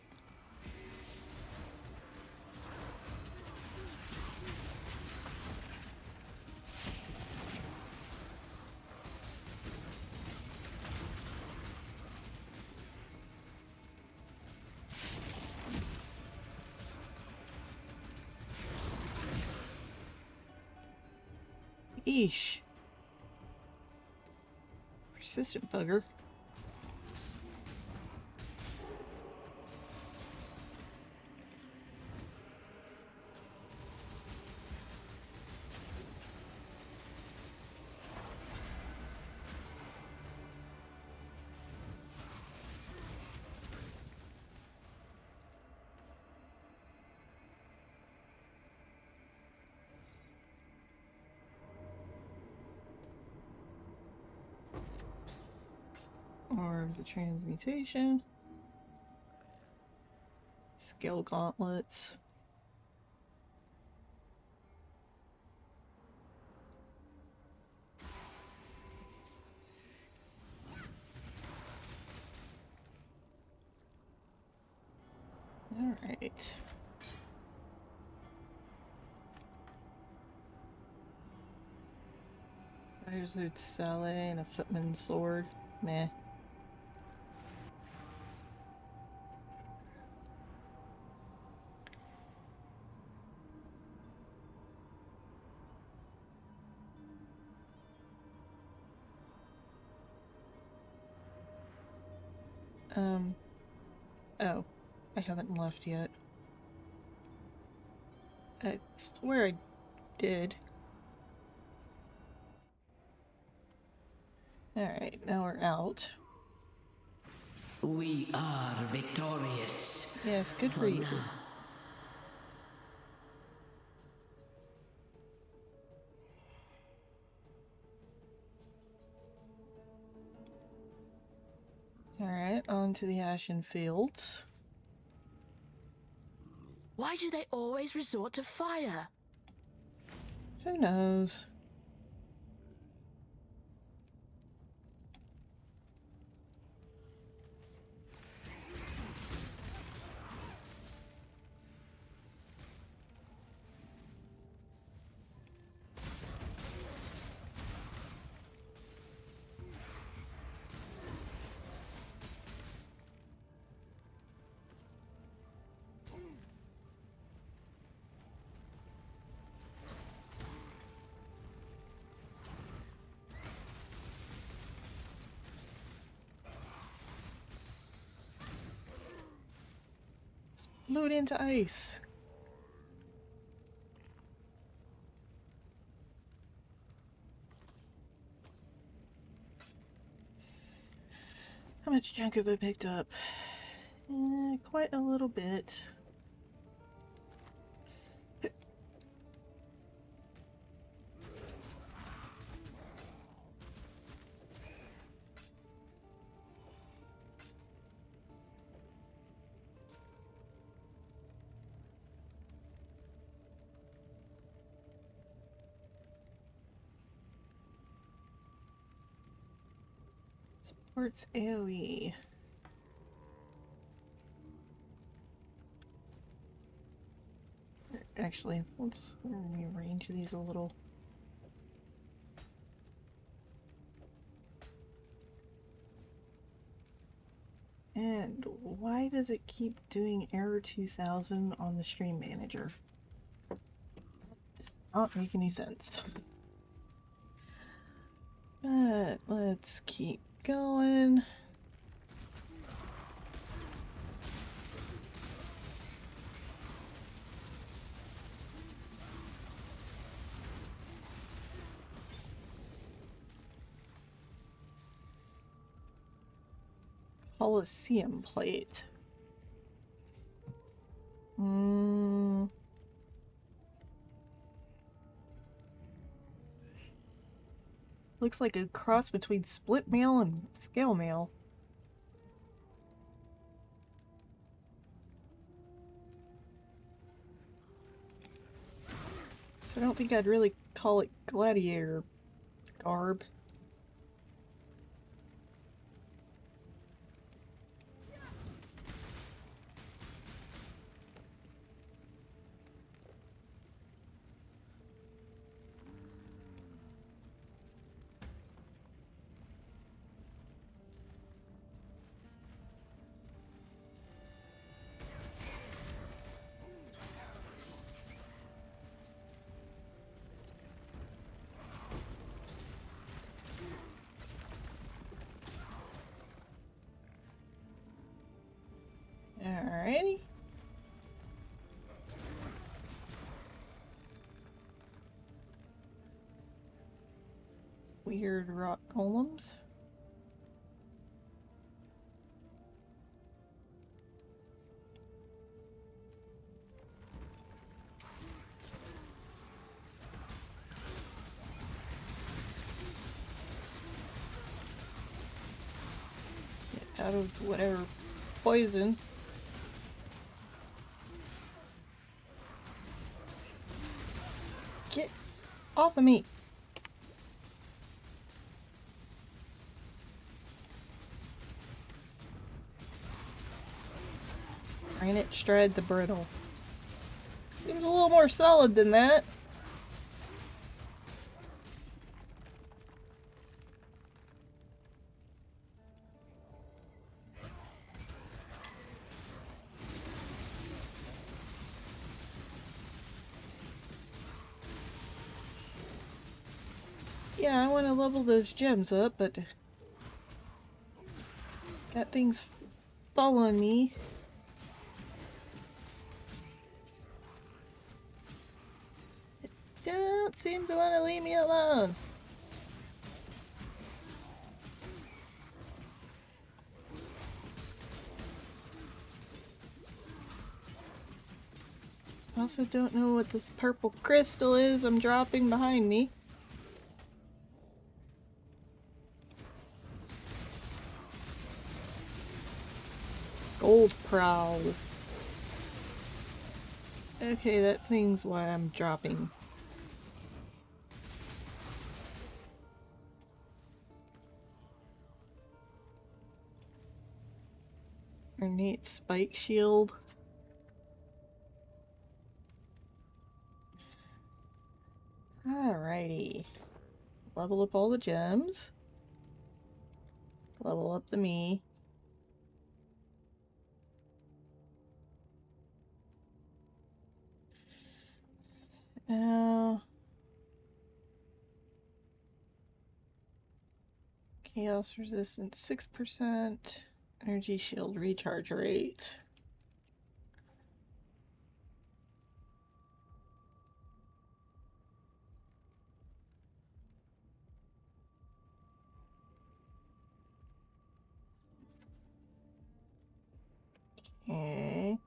Eesh. Persistent bugger. Or the transmutation. Skill gauntlets. Alright. Spider's Sale and a footman's sword. Meh. Oh. I haven't left yet. I swear I did. Alright, now we're out. We are victorious. Yes, good for you. Alright, on to the Ashen Fields. Why do they always resort to fire? Who knows? Blew it into ice. How much junk have I picked up? Quite a little bit. Supports AoE. Actually, let's rearrange these a little. And why does it keep doing error 2000 on the stream manager? Does not make any sense. But let's keep going. Coliseum plate. Looks like a cross between split mail and scale mail. So I don't think I'd really call it gladiator garb. Alrighty. Weird rock golems. Get out of whatever poison. Get off of me! Granite Stride the Brittle. Seems a little more solid than that. Yeah, I want to level those gems up, but got things following me. Don't seem to want to leave me alone. Also don't know what this purple crystal is I'm dropping behind me. Gold prowl. Okay, that thing's why I'm dropping. Ornate spike shield. Alrighty. Level up all the gems. Level up the me. Chaos resistance 6%. Energy shield recharge rate. Okay.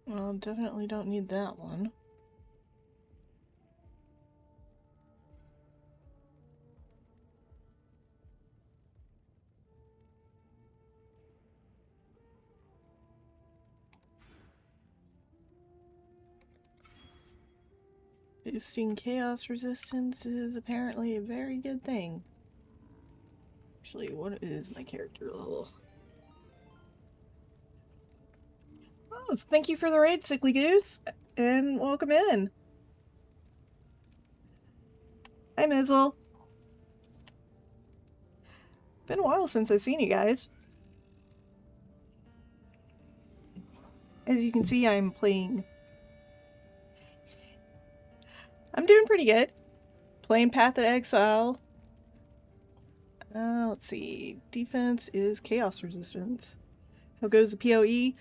Well, definitely don't need that one. Boosting chaos resistance is apparently a very good thing. Actually, what is my character level? Oh, thank you for the raid, Sickly Goose, and welcome in. Hi, Mizzle. Been a while since I've seen you guys. As you can see, I'm playing... I'm doing pretty good. Playing Path of Exile. Let's see. Defense is chaos resistance. How goes the PoE?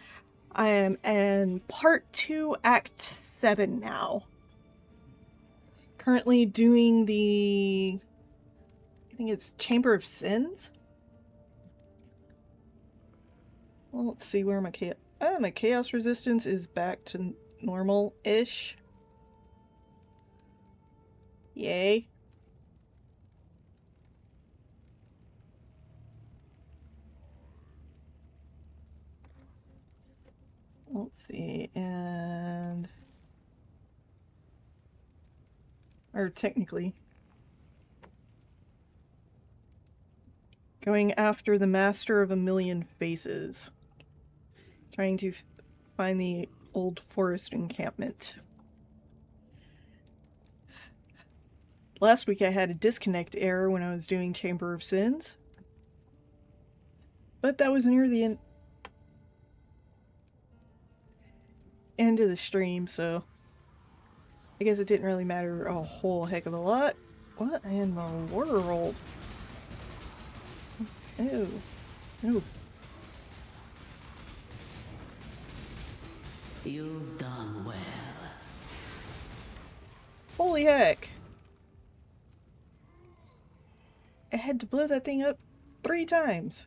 I am in part 2, act 7 now. Currently doing the... I think it's Chamber of Sins? Well, let's see where my chaos... Oh, my chaos resistance is back to normal-ish. Yay. Let's see, and... Or technically... Going after the Master of a Million Faces. Trying to find the old forest encampment. Last week I had a disconnect error when I was doing Chamber of Sins. But that was near the end of the stream, so I guess it didn't really matter a whole heck of a lot. What in the world? Ew. Ew. You've done well. Holy heck. I had to blow that thing up 3 times.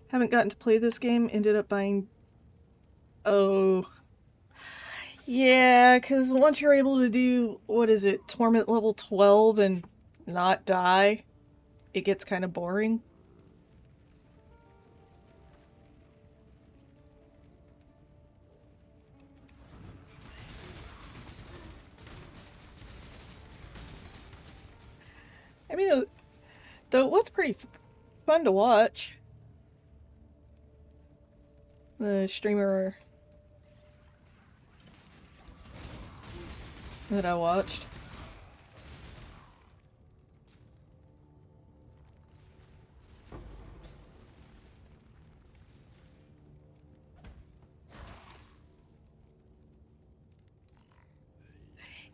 Haven't gotten to play this game, ended up buying... Oh. Yeah, because once you're able to do, what is it, Torment level 12 and not die, it gets kind of boring. I mean, though it was pretty fun to watch. The streamer that I watched.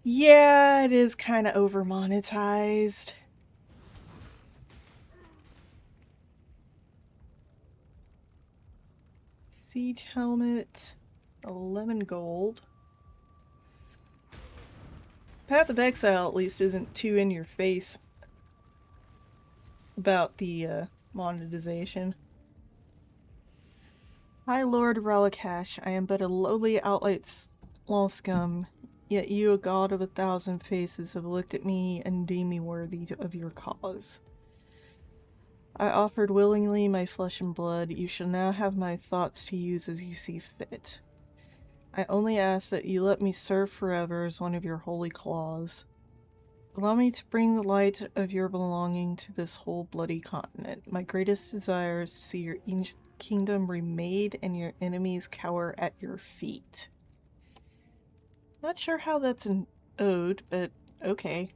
Yeah, it is kind of over monetized. Siege helmet, 11 gold. Path of Exile at least isn't too in your face about the monetization. Hi, Lord Relikash. I am but a lowly outright small scum, yet you, a god of 1,000 faces, have looked at me and deemed me worthy of your cause. I offered willingly my flesh and blood. You shall now have my thoughts to use as you see fit. I only ask that you let me serve forever as one of your holy claws. Allow me to bring the light of your belonging to this whole bloody continent. My greatest desire is to see your ancient kingdom remade and your enemies cower at your feet. Not sure how that's an ode, but okay.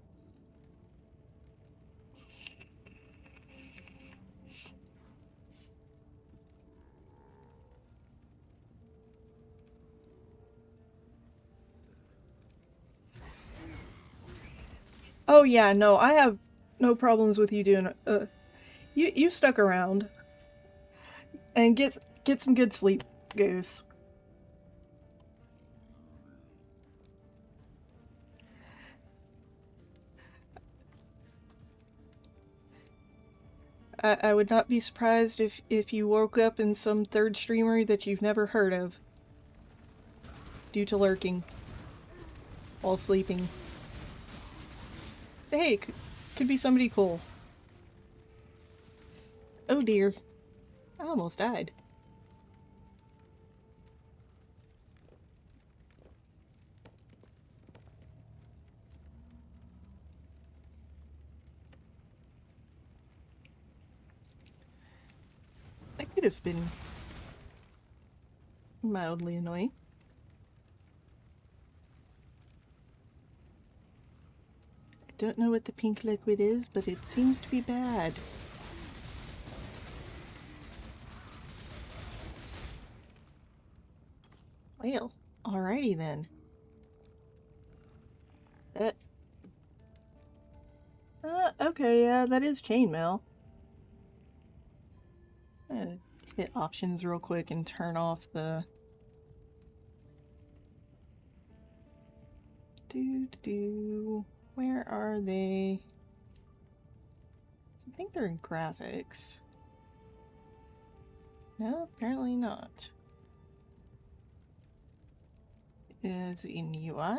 Oh yeah, no, I have no problems with you doing you stuck around. And get some good sleep, Goose. I would not be surprised if you woke up in some third streamer that you've never heard of. Due to lurking. While sleeping. Hey, could be somebody cool. Oh dear. I almost died. That could have been mildly annoying. I don't know what the pink liquid is, but it seems to be bad. Well, alrighty then. That... okay, yeah, that is chainmail. Hit options real quick and turn off the... Where are they? I think they're in graphics. No, apparently not. Is it in UI?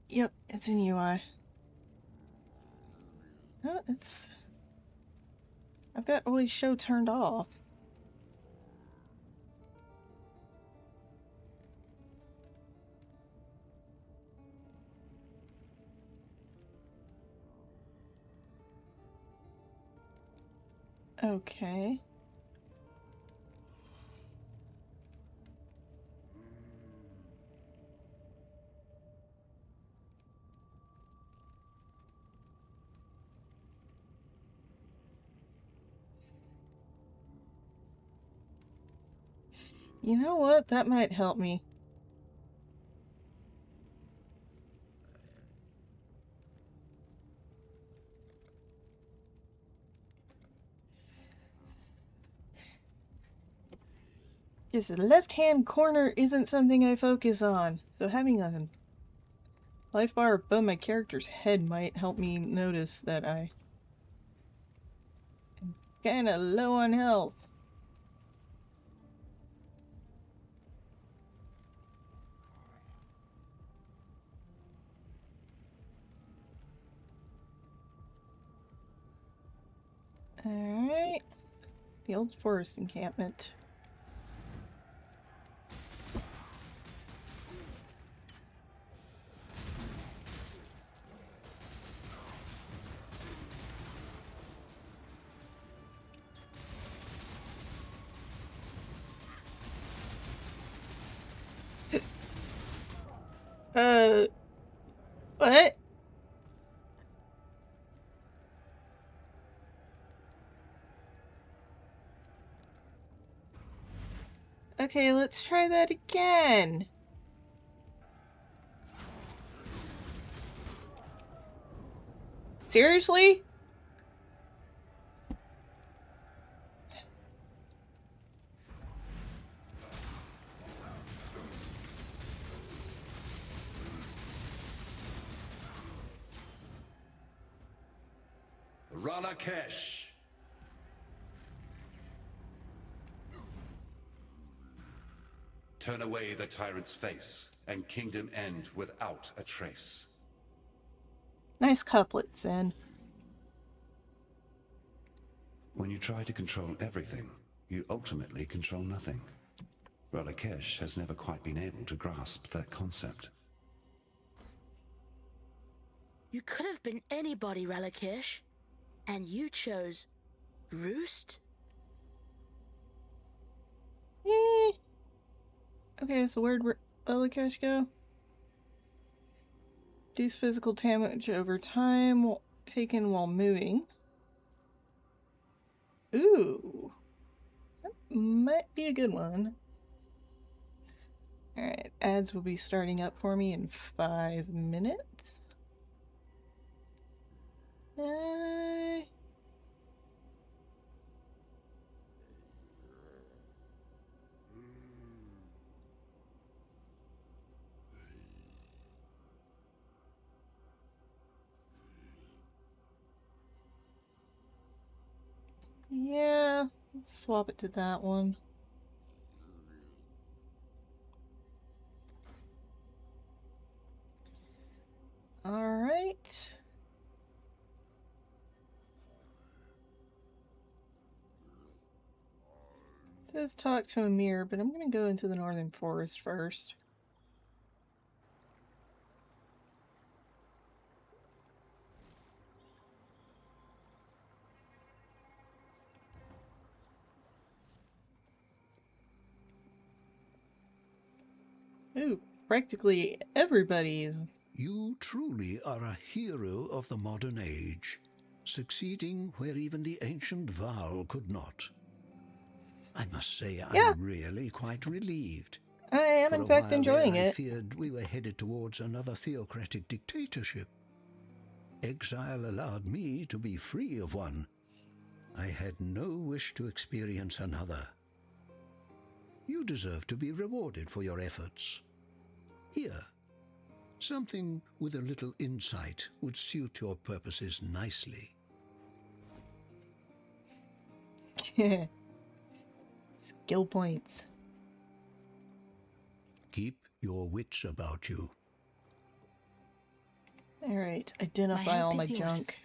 Yep, it's in UI. No, it's... I've got always show turned off. Okay. You know what? That might help me. Because the left-hand corner isn't something I focus on, so having a life bar above my character's head might help me notice that I am kinda low on health. Alright. The old forest encampment. What? Okay, let's try that again. Seriously? Ralakesh! Turn away the tyrant's face, and kingdom end without a trace. Nice couplet, Zen. When you try to control everything, you ultimately control nothing. Ralakesh has never quite been able to grasp that concept. You could have been anybody, Ralakesh. And you chose Roost? Okay, so where'd Elikash go? Reduce physical damage over time taken while moving. Ooh. That might be a good one. Alright, ads will be starting up for me in 5 minutes. Yeah, let's swap it to that one. Alright. It says talk to a mirror, but I'm gonna go into the northern forest first. Ooh, practically everybody's. You truly are a hero of the modern age, succeeding where even the ancient Val could not. I must say I'm really quite relieved. I am in fact enjoying it. I feared we were headed towards another theocratic dictatorship. Exile allowed me to be free of one. I had no wish to experience another. You deserve to be rewarded for your efforts. Here, something with a little insight would suit your purposes nicely. Skill points. Keep your wits about you. Alright, identify all my junk.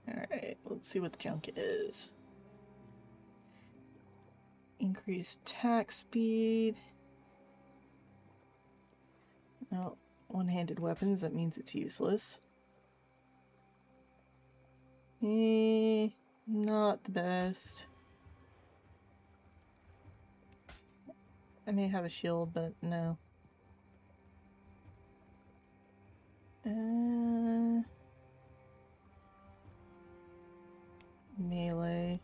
Alright, let's see what the junk is. Increased attack speed. Well, one-handed weapons, that means it's useless. Not the best. I may have a shield, but no. Melee.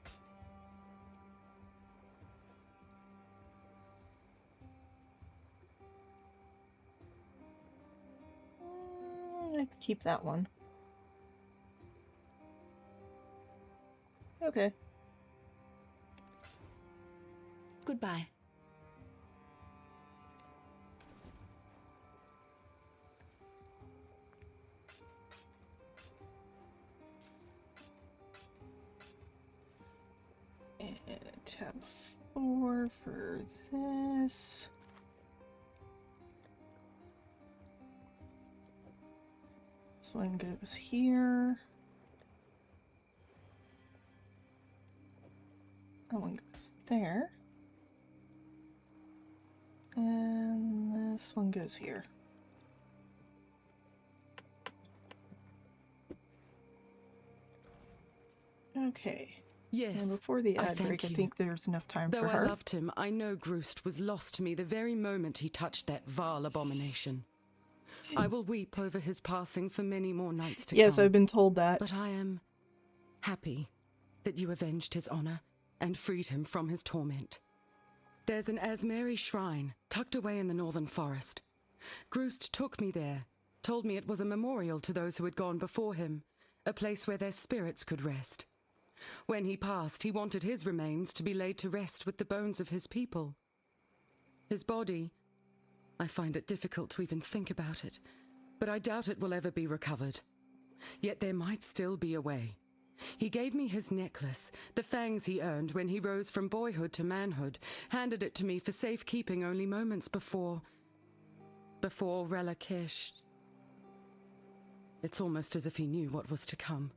I can keep that one. Okay. Goodbye. And tab 4 for this. This one goes here. That one goes there. And this one goes here. Okay. Yes. And before the ad break, I think there's enough time for her. Though I loved him, I know Groost was lost to me the very moment he touched that vile abomination. I will weep over his passing for many more nights to come. Yes, I've been told that. But I am happy that you avenged his honor and freed him from his torment. There's an Asmeri shrine tucked away in the northern forest. Groost took me there, told me it was a memorial to those who had gone before him, a place where their spirits could rest. When he passed, he wanted his remains to be laid to rest with the bones of his people. His body, I find it difficult to even think about it, but I doubt it will ever be recovered. Yet there might still be a way. He gave me his necklace, the fangs he earned when he rose from boyhood to manhood, handed it to me for safekeeping only moments before Relakesh. It's almost as if he knew what was to come.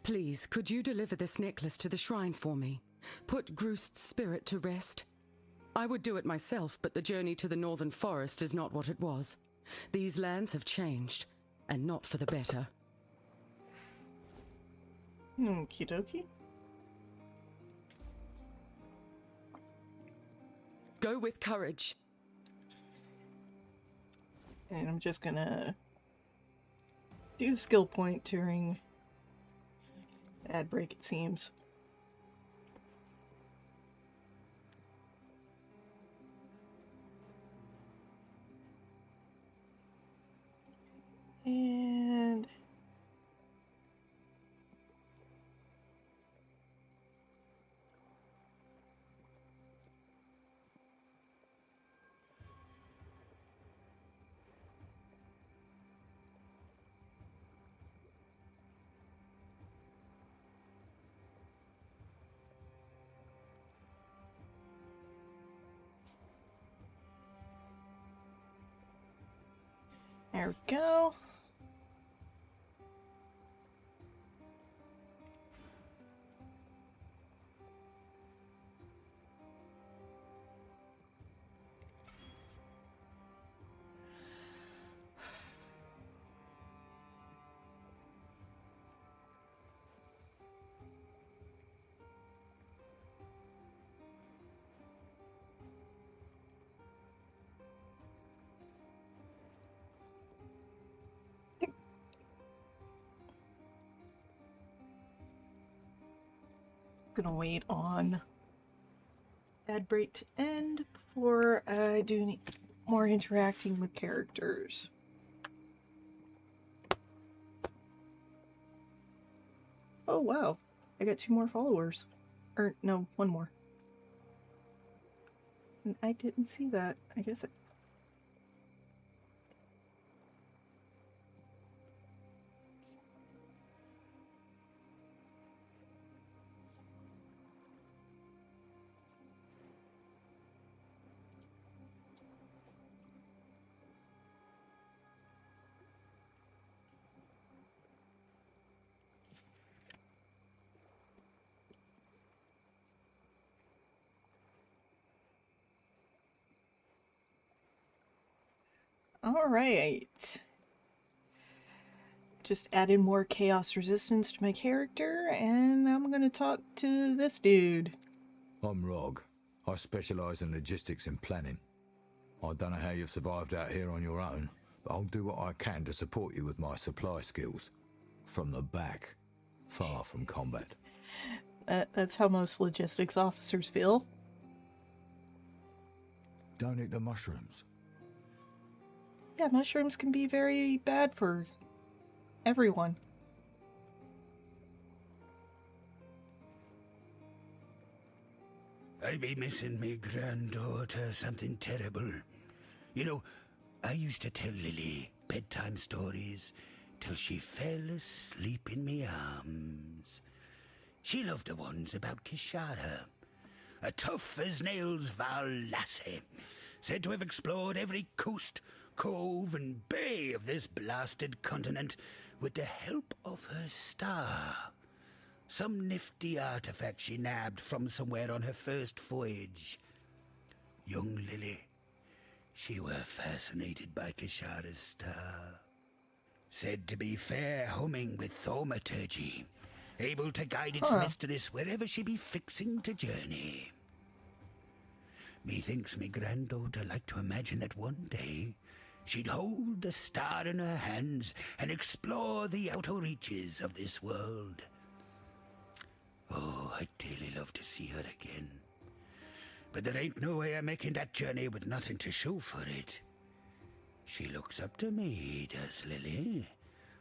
Please, could you deliver this necklace to the shrine for me? Put Groost's spirit to rest? I would do it myself, but the journey to the northern forest is not what it was. These lands have changed, and not for the better. Okie dokie. Go with courage. And I'm just gonna do the skill point during ad break, it seems. And there we go. Gonna wait on ad break to end before I do any more interacting with characters. Oh wow, I got 2 more followers. Or no, 1 more. And I didn't see that. I guess it... Alright. Just added more chaos resistance to my character, and I'm gonna talk to this dude. I'm Rog. I specialise in logistics and planning. I don't know how you've survived out here on your own, but I'll do what I can to support you with my supply skills. From the back, far from combat. That's how most logistics officers feel. Don't eat the mushrooms. Yeah, mushrooms can be very bad for everyone. I be missing me granddaughter something terrible. You know, I used to tell Lily bedtime stories till she fell asleep in me arms. She loved the ones about Kishara, a tough as nails Val lassie, said to have explored every coast, cove and bay of this blasted continent with the help of her star. Some nifty artifact she nabbed from somewhere on her first voyage. Young Lily, she were fascinated by Kishara's star. Said to be fair humming with thaumaturgy, able to guide its mistress wherever she be fixing to journey. Methinks me granddaughter liked to imagine that one day she'd hold the star in her hands and explore the outer reaches of this world. Oh, I'd dearly love to see her again. But there ain't no way I'm making that journey with nothing to show for it. She looks up to me, does Lily.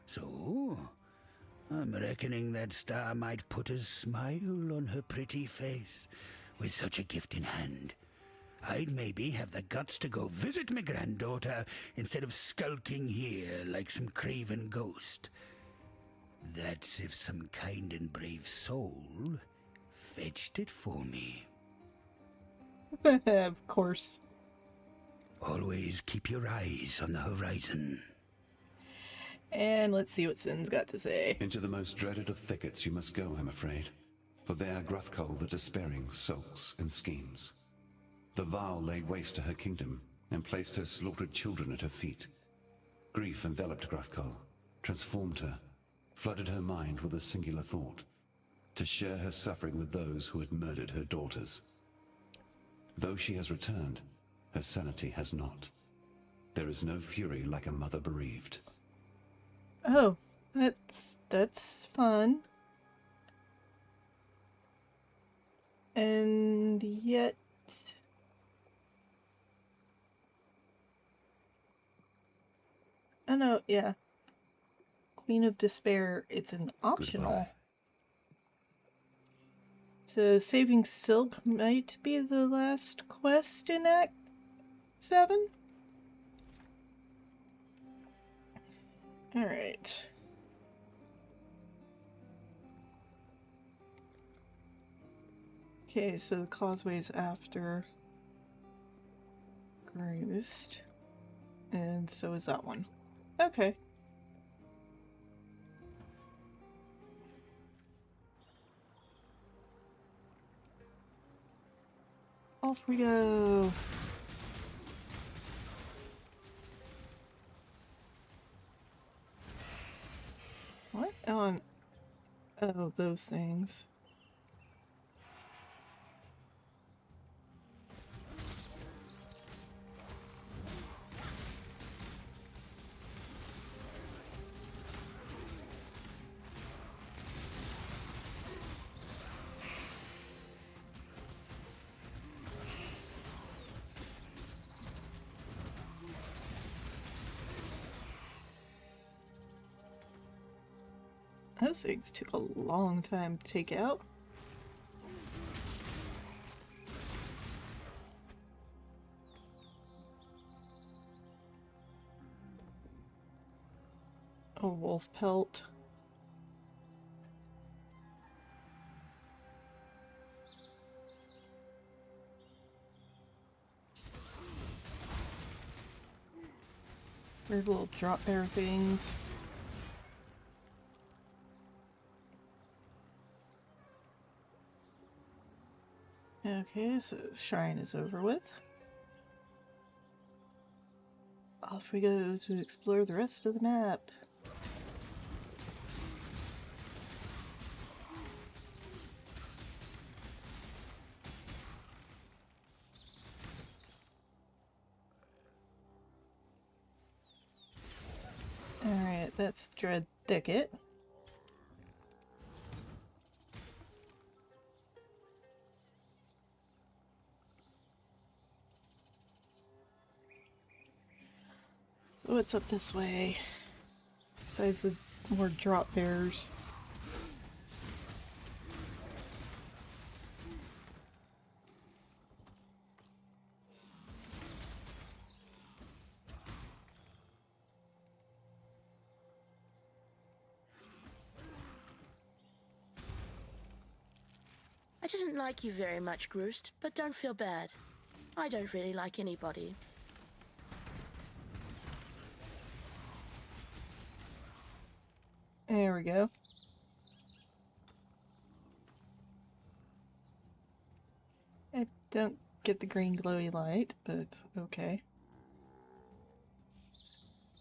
So, I'm reckoning that star might put a smile on her pretty face. With such a gift in hand, I'd maybe have the guts to go visit my granddaughter instead of skulking here like some craven ghost. That's if some kind and brave soul fetched it for me. Of course. Always keep your eyes on the horizon. And let's see what Sin's got to say. Into the most dreaded of thickets you must go, I'm afraid. For there Gruthkol the Despairing sulks and schemes. The Val laid waste to her kingdom, and placed her slaughtered children at her feet. Grief enveloped Gruthkol, transformed her, flooded her mind with a singular thought, to share her suffering with those who had murdered her daughters. Though she has returned, her sanity has not. There is no fury like a mother bereaved. Oh, that's fun. And yet... Oh no, yeah. Queen of Despair, it's an optional. Goodbye. So saving Silk might be the last quest in Act 7? Alright. Okay, so the causeway's after Groost. And so is that one. Okay. Off we go. What on? Oh, those things. Those things took a long time to take out. A wolf pelt. Weird little drop bear things. Okay, so shrine is over with. Off we go to explore the rest of the map. Alright, that's Dread Thicket. What's up this way? Besides the more drop bears. I didn't like you very much, Groost, but don't feel bad. I don't really like anybody. There we go. I don't get the green glowy light, but okay.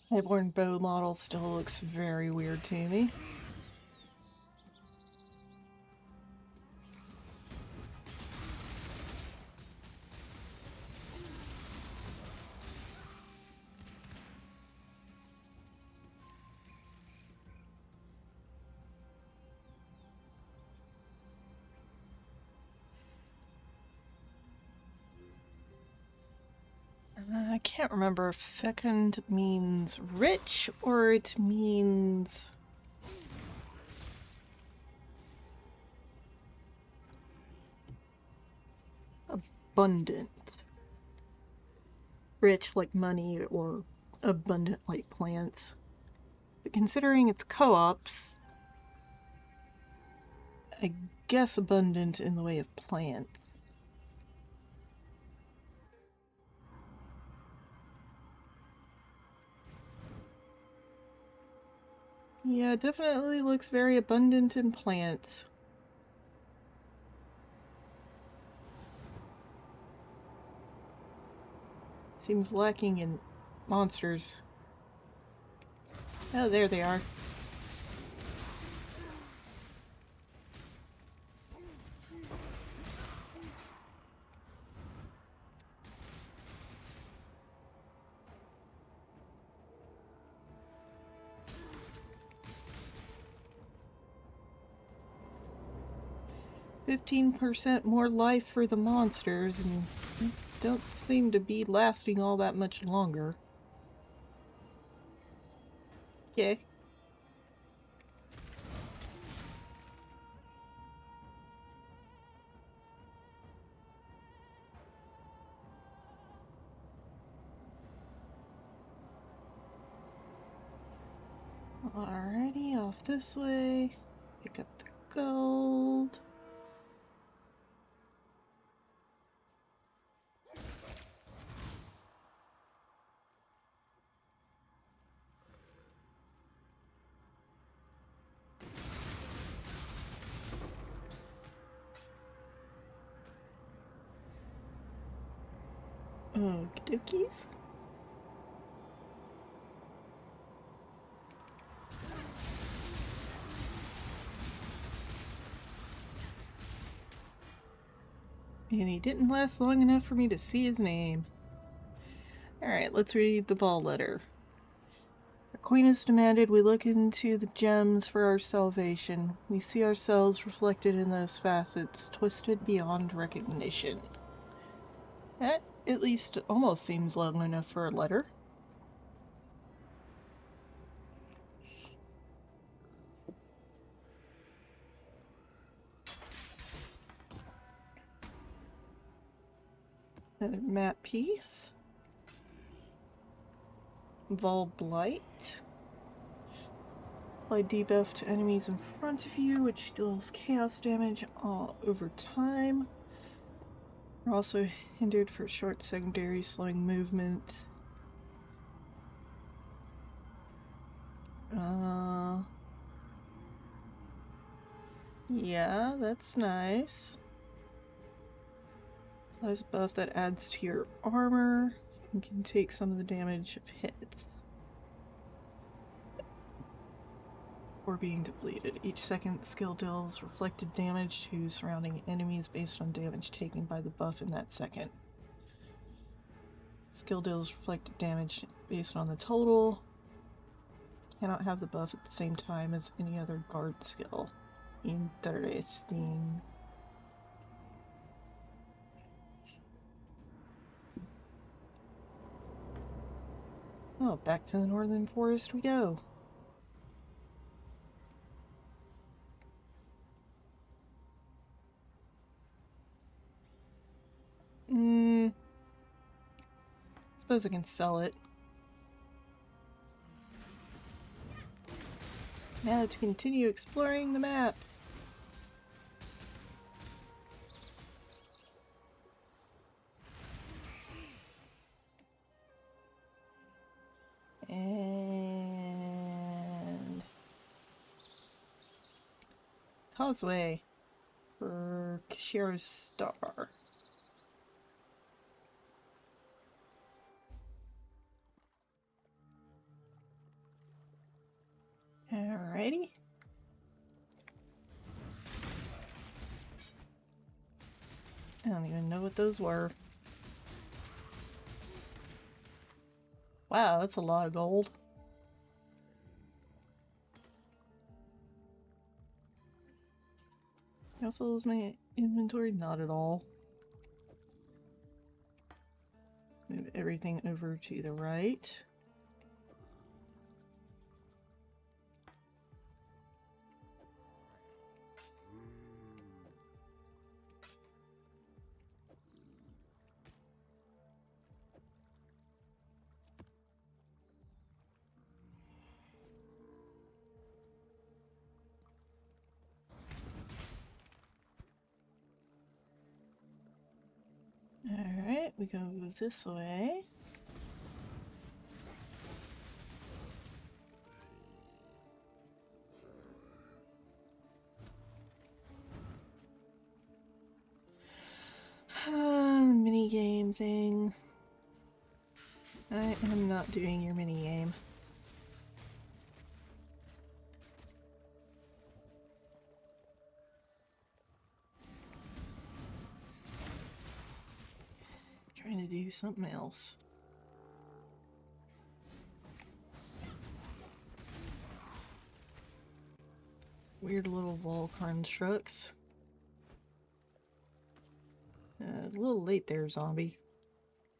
Highborn bow model still looks very weird to me. I can't remember if fecund means rich or it means abundant. Rich like money or abundant like plants. But considering it's co-ops, I guess abundant in the way of plants. Yeah, definitely looks very abundant in plants. Seems lacking in monsters. Oh, there they are. %15 more life for the monsters, and don't seem to be lasting all that much longer. Okay. Alrighty, off this way. Pick up the gold. Okie dokies. And he didn't last long enough for me to see his name. Alright, let's read the ball letter. Aquinas demanded we look into the gems for our salvation. We see ourselves reflected in those facets, twisted beyond recognition. That at least almost seems long enough for a letter. Another map piece. Vol Blight. Apply debuff to enemies in front of you, which deals chaos damage all over time. We're also hindered for short secondary, slowing movement. Yeah, that's nice. Applies a buff that adds to your armor and can take some of the damage of hits. Or being depleted. Each second skill deals reflected damage to surrounding enemies based on damage taken by the buff in that second. Skill deals reflected damage based on the total. Cannot have the buff at the same time as any other guard skill. Interesting. Oh, back to the northern forest we go. Suppose I can sell it. Now to continue exploring the map. And Causeway for Kashiro's Star. Alrighty. I don't even know what those were. Wow, that's a lot of gold. How full is my inventory? Not at all. Move everything over to the right. Alright, we go this way. Mini game thing. I am not doing your mini game. Trying to do something else. Weird little wall constructs. A little late there, zombie.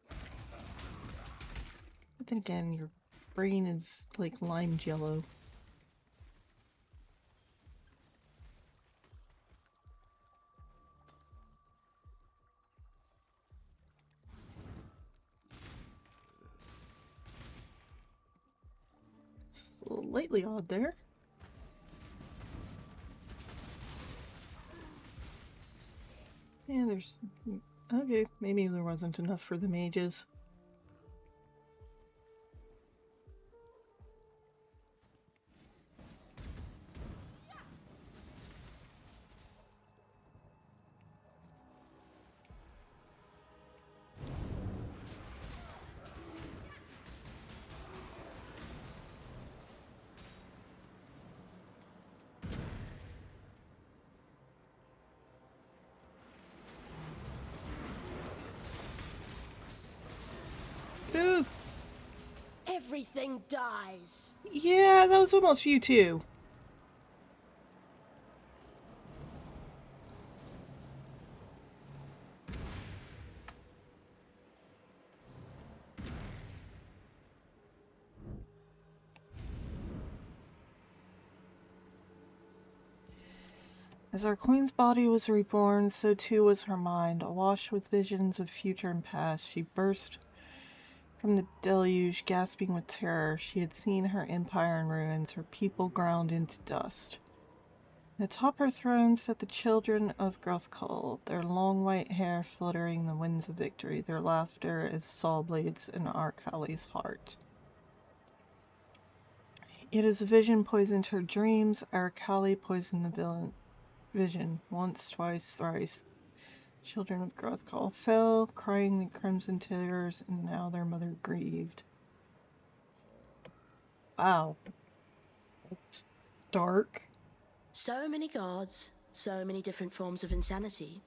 But then again, your brain is like lime jello. It's a little lately odd there. Yeah, there's... Okay, maybe there wasn't enough for the mages. Ooh. Everything dies. Yeah, that was almost you too. As our queen's body was reborn, so too was her mind. Awash with visions of future and past, she burst from the deluge, gasping with terror. She had seen her empire in ruins, her people ground into dust. Atop her throne sat the children of Grothkull, their long white hair fluttering the winds of victory, their laughter as saw blades in Arkali's heart. Yet as a vision poisoned her dreams, Arkali poisoned the vision. Once, twice, thrice. Children of Grothkull fell, crying the crimson tears, and now their mother grieved. Wow. That's dark. So many gods, so many different forms of insanity.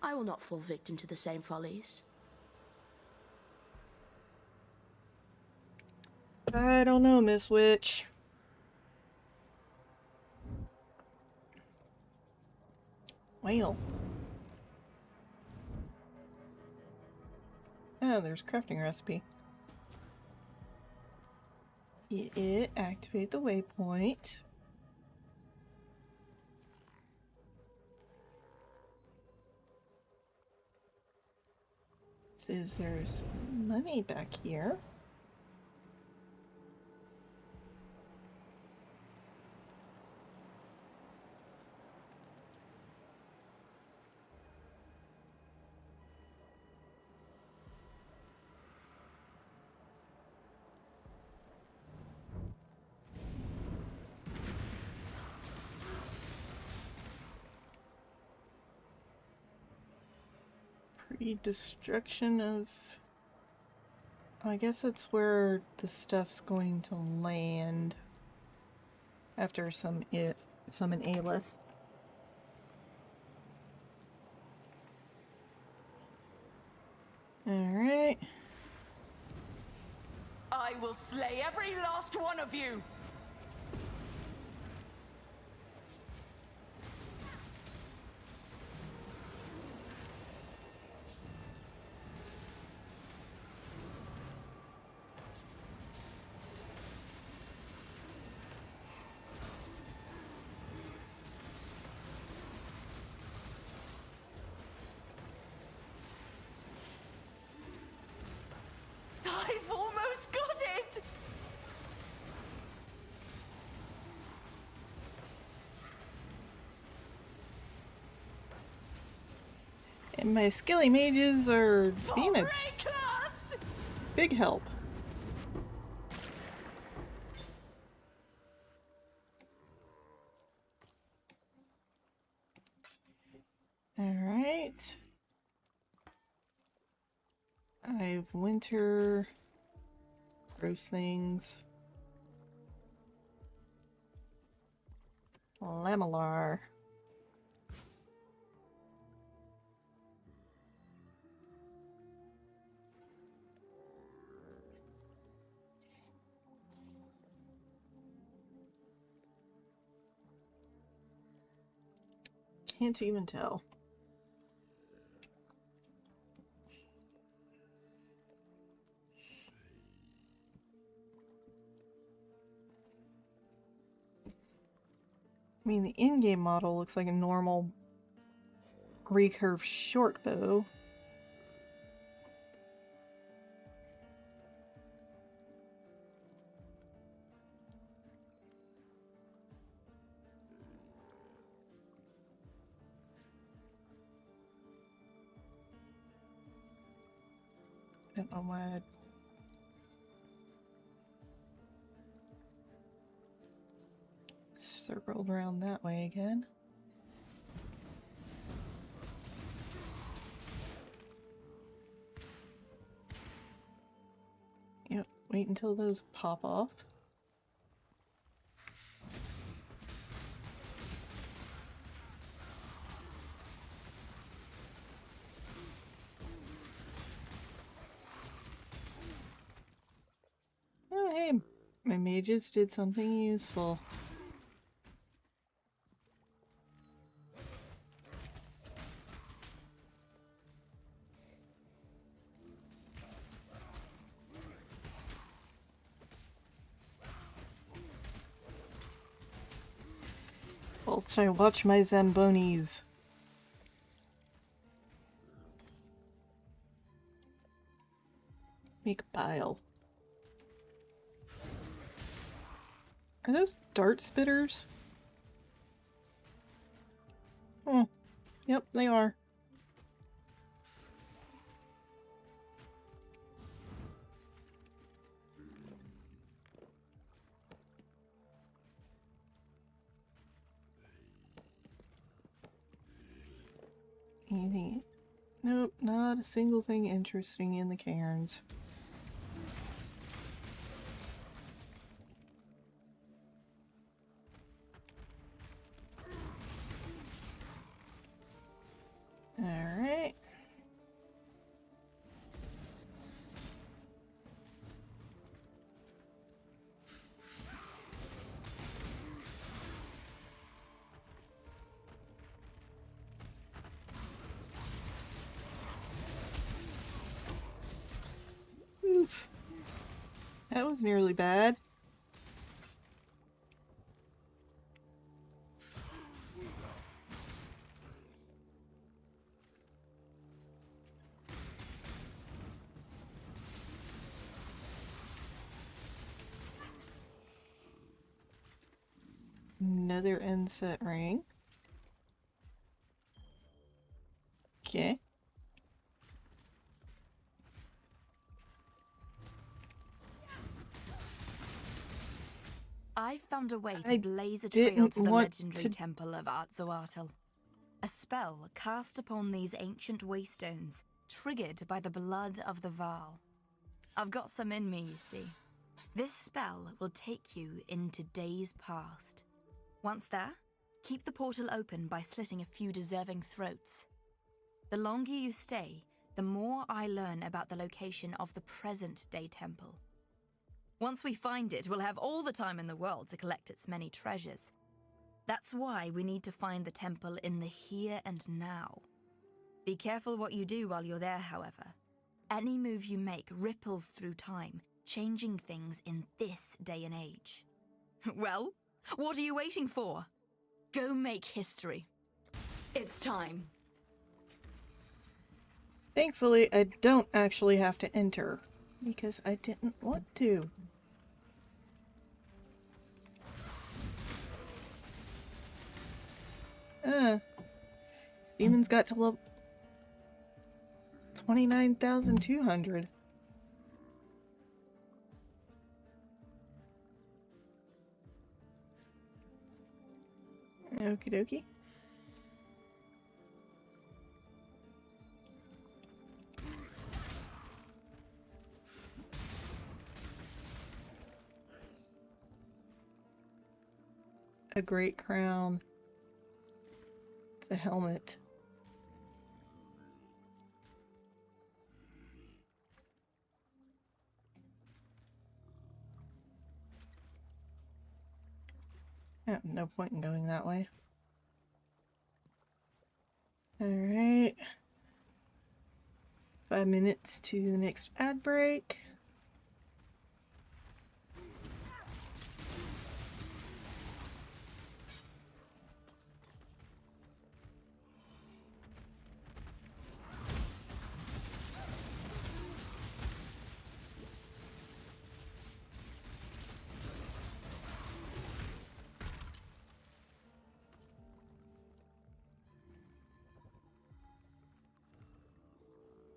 I will not fall victim to the same follies. I don't know, Miss Witch. Well. Oh, there's a crafting recipe. Get it, activate the waypoint. Says there's money back here. Pre-destruction of... I guess it's where the stuff's going to land after summon Aelith. Alright. I will slay every last one of you! My skilly mages are being a big help. Alright. I have winter. Gross things. Lamellar. Can't even tell. I mean, the in-game model looks like a normal recurve short bow. I don't know why I'd circled around that way again. Yep, wait until those pop off. Oh, hey, my mages did something useful. Whilst I watch my Zambonis. Make bile. Are those dart spitters? Oh, yep, they are. Anything? Nope, not a single thing interesting in the cairns. Alright. Oof. That was nearly bad. Another inset ring. Okay. I found a way to blaze a trail to the legendary temple of Arzoatl. A spell cast upon these ancient waystones, triggered by the blood of the Vaal. I've got some in me, you see. This spell will take you into days past. Once there, keep the portal open by slitting a few deserving throats. The longer you stay, the more I learn about the location of the present-day temple. Once we find it, we'll have all the time in the world to collect its many treasures. That's why we need to find the temple in the here and now. Be careful what you do while you're there, however. Any move you make ripples through time, changing things in this day and age. Well, what are you waiting for? Go make history. It's time. Thankfully, I don't actually have to enter, because I didn't want to. Steven's got to level... 29,200. Okie dokie. A great crown. The helmet. Oh, no point in going that way. Alright. 5 minutes to the next ad break.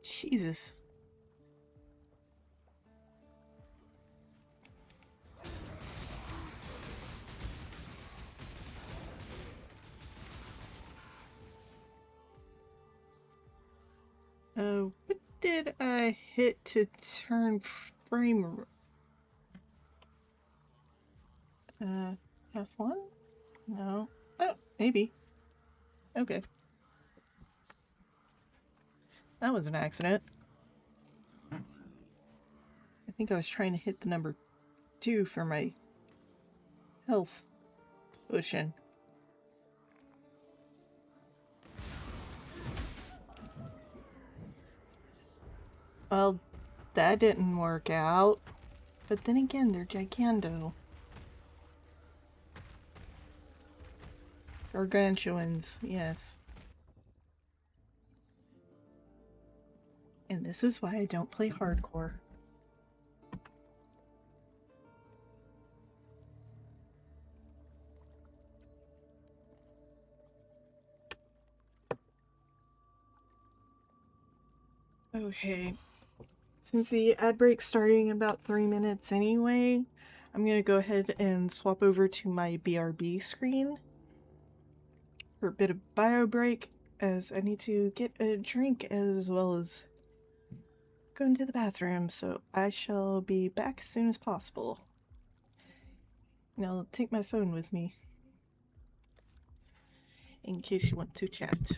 Jesus. What did I hit to turn frame? F1? No. Oh, maybe. Okay. That was an accident. I think I was trying to hit the number 2 for my health potion. Well, that didn't work out. But then again, they're gigando. Gargantuans, yes. And this is why I don't play hardcore. Okay. Since the ad break's starting in about 3 minutes anyway, I'm gonna go ahead and swap over to my BRB screen for a bit of bio break, as I need to get a drink as well as go into the bathroom, so I shall be back as soon as possible. And I'll take my phone with me in case you want to chat.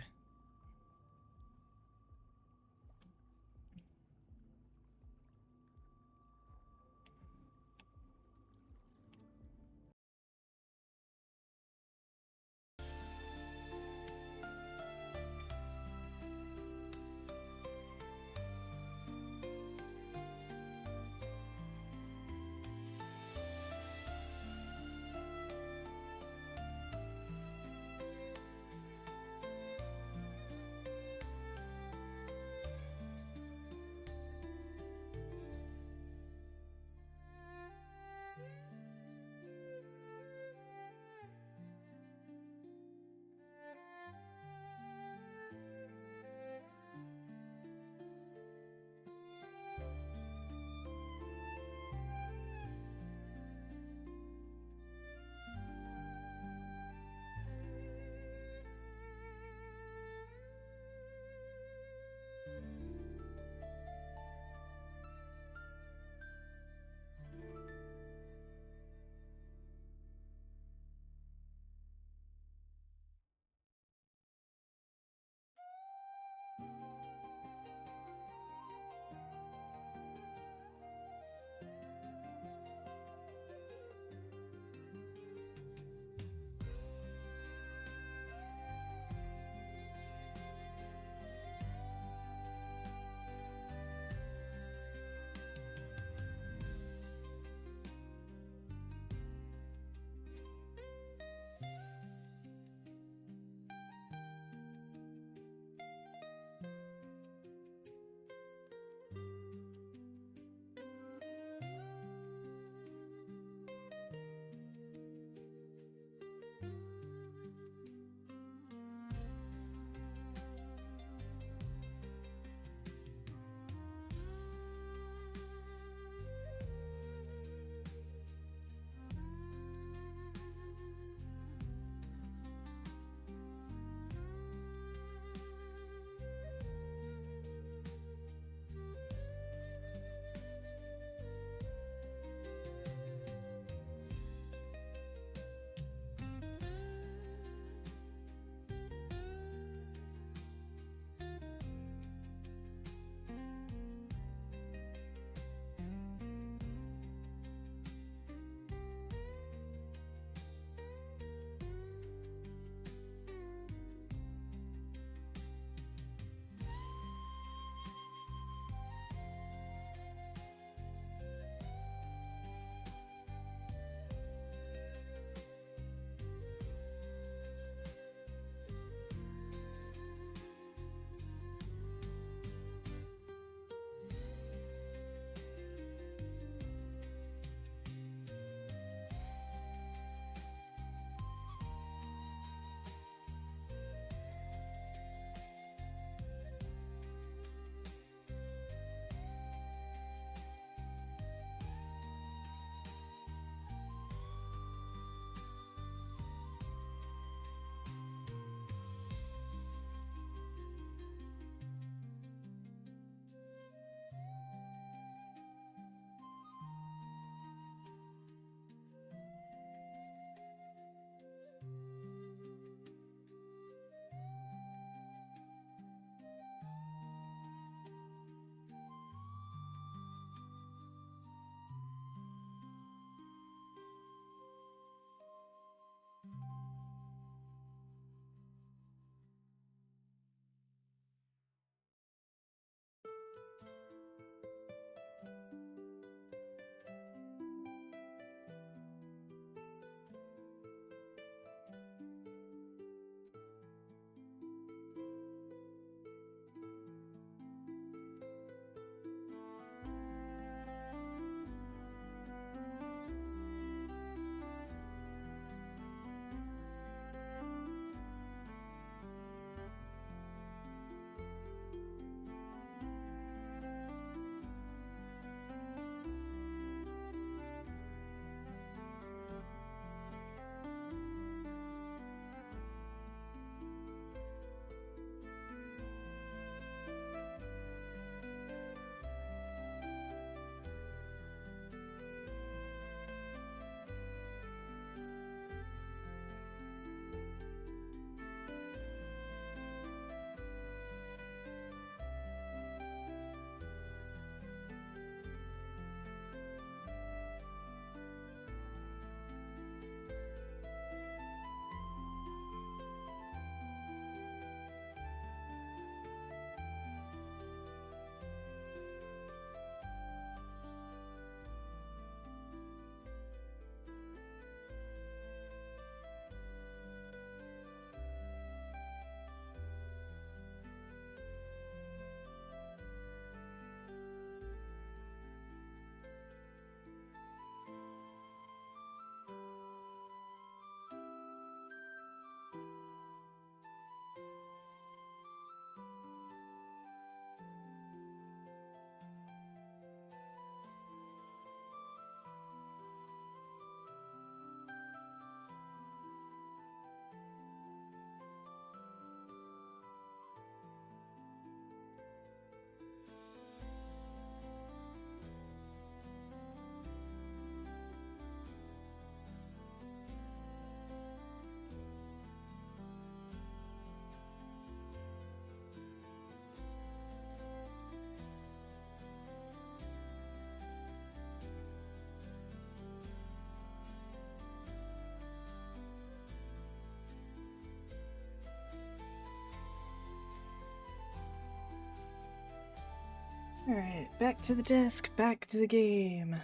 Alright, back to the desk, back to the game.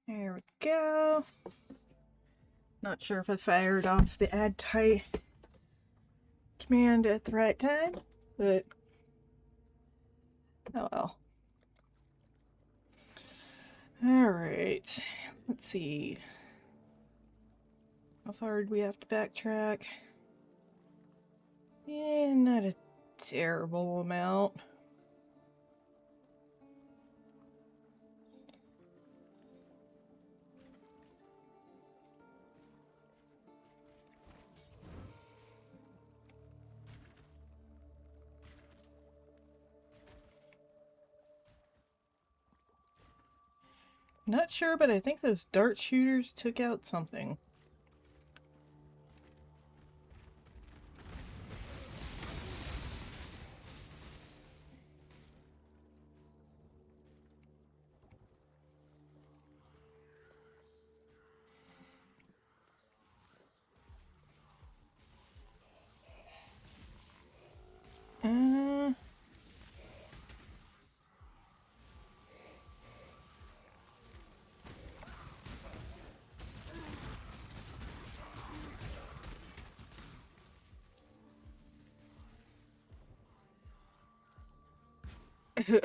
There we go. Not sure if I fired off the add type command at the right time, but oh well. Alright, let's see. How far do we have to backtrack? Yeah, not a terrible amount. Not sure, but I think those dart shooters took out something.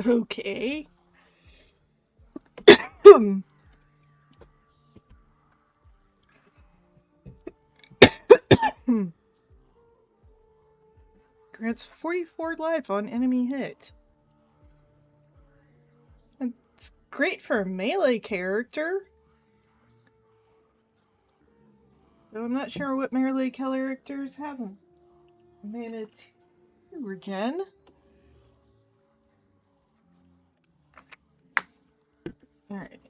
Okay. Grants 44 life on enemy hit. It's great for a melee character. Though I'm not sure what melee characters have a mana 2 regen. Alright.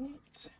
Right.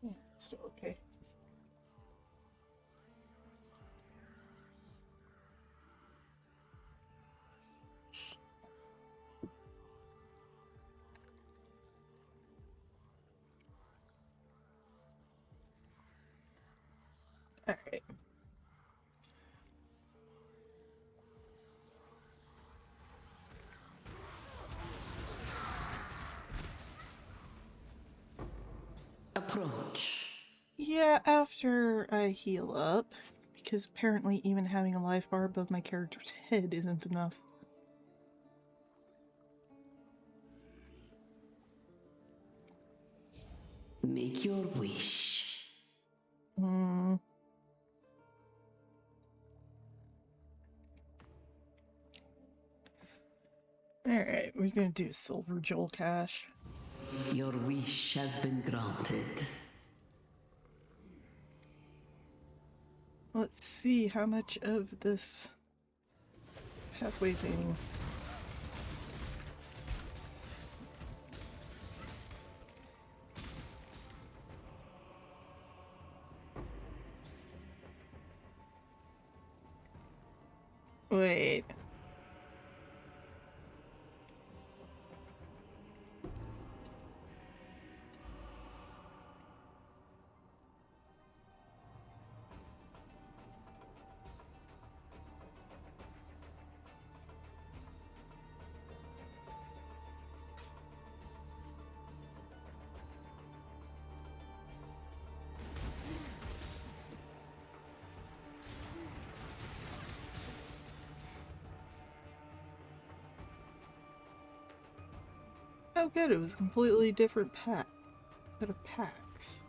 Yeah, it's still okay. Alright. Approach. Yeah, after I heal up, because apparently even having a life bar above my character's head isn't enough. Make your wish. Alright, we're gonna do Silver Jewel Cache. Your wish has been granted. Let's see how much of this halfway thing. Wait. Oh good, it was a completely different set of packs.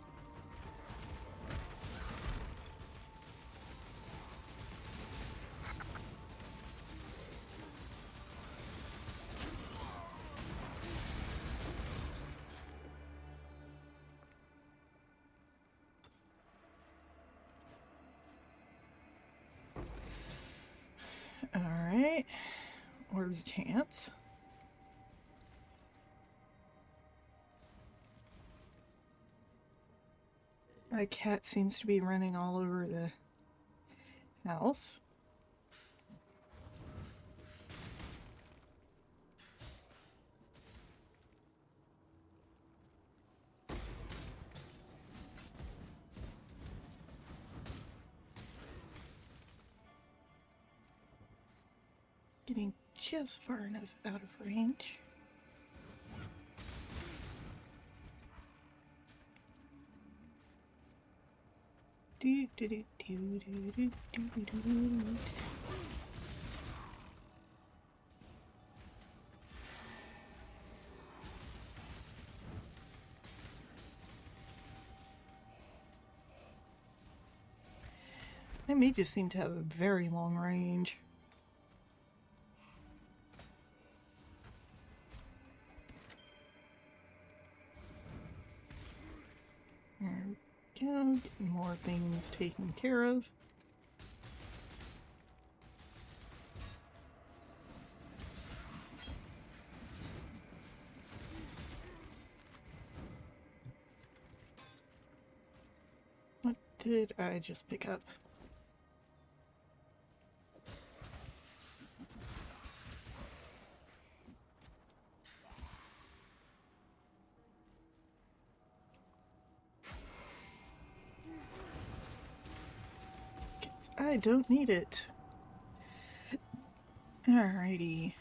Alright. Where's the chance? My cat seems to be running all over the house. Getting just far enough out of range. Do do do do do do do do do. They may just seem to have a very long range. There we go, getting more things taken care of. What did I just pick up? I don't need it. Alrighty.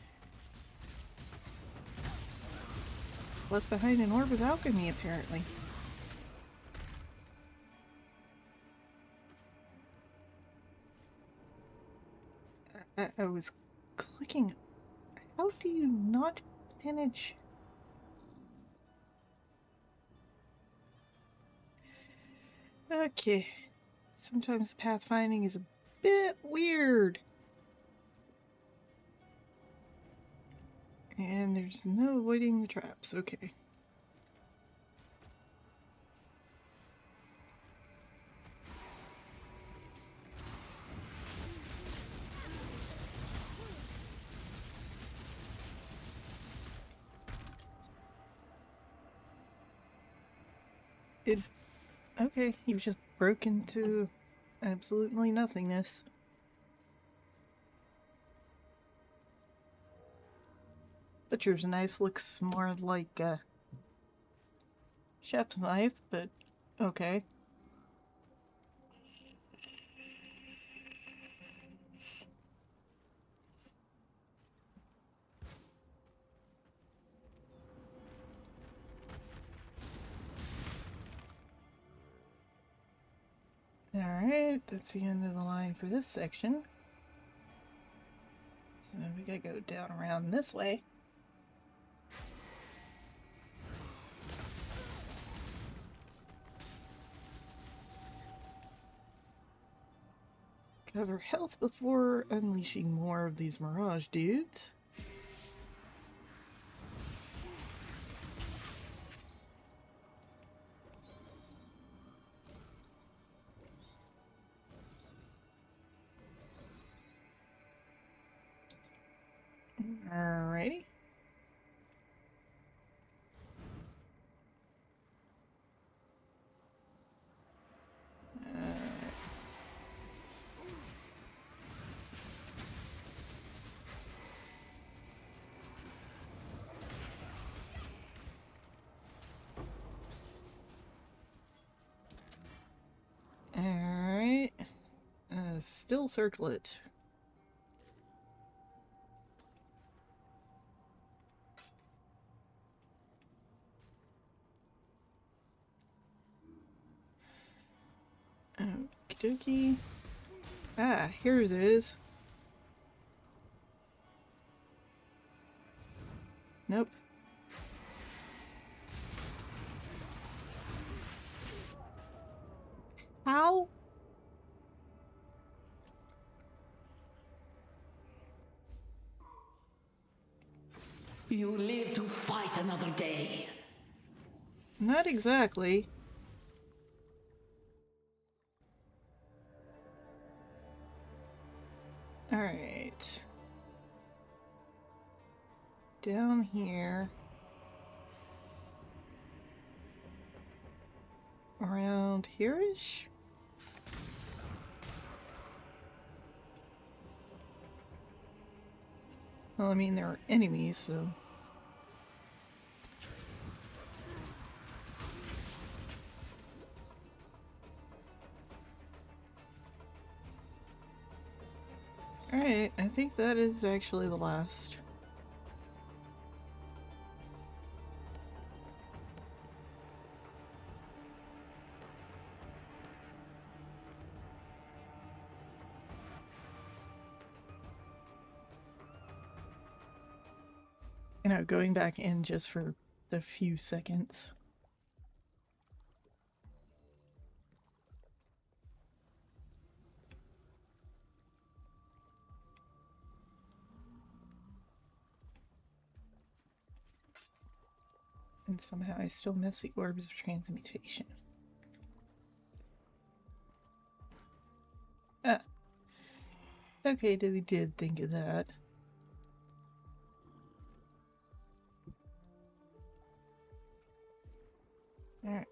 Left behind an orb of alchemy, apparently. I was clicking. How do you not manage? Okay. Sometimes pathfinding is a bit weird. And there's no avoiding the traps. Okay. Okay, you've just broken into absolutely nothingness. Butcher's knife looks more like a chef's knife, but okay. Alright, that's the end of the line for this section. So we gotta go down around this way. Cover health before unleashing more of these mirage dudes. Alrighty. Still circle it. Okie dokie. Ah, here it is. Nope. How? You live to fight another day. Not exactly. Alright. Down here. Around here-ish? Well, I mean, there are enemies, so... Alright, I think that is actually the last. You know, going back in just for the few seconds. And somehow I still miss the orbs of transmutation. Ah. Okay, they did think of that. Alright.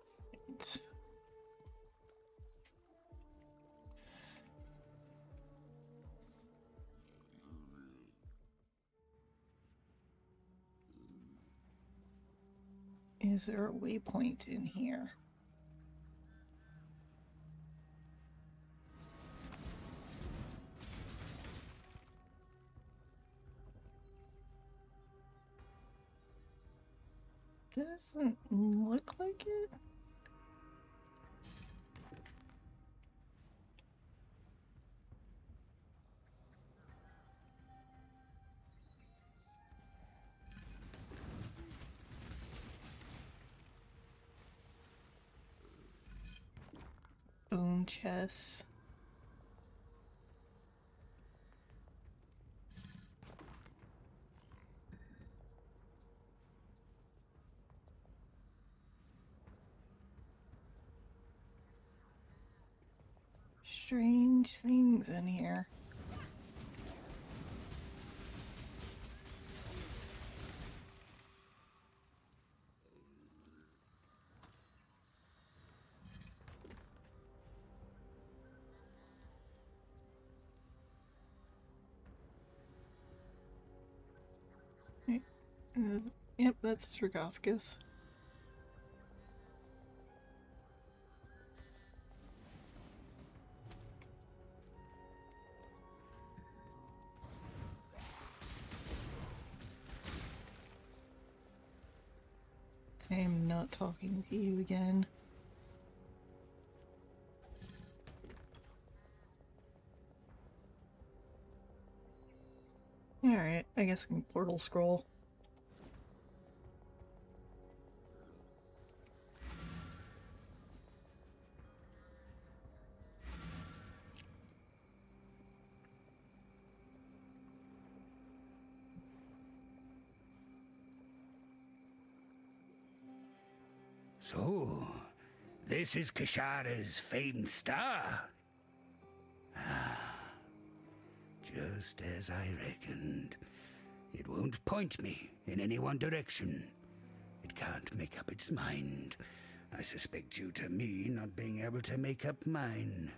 Is there a waypoint in here? Doesn't look like it. Bone chest. Strange things in here. Yep, that's a sarcophagus. I am not talking to you again. Alright, I guess I can portal scroll. So, this is Kishara's famed star. Ah, just as I reckoned. It won't point me in any one direction. It can't make up its mind. I suspect due to me not being able to make up mine.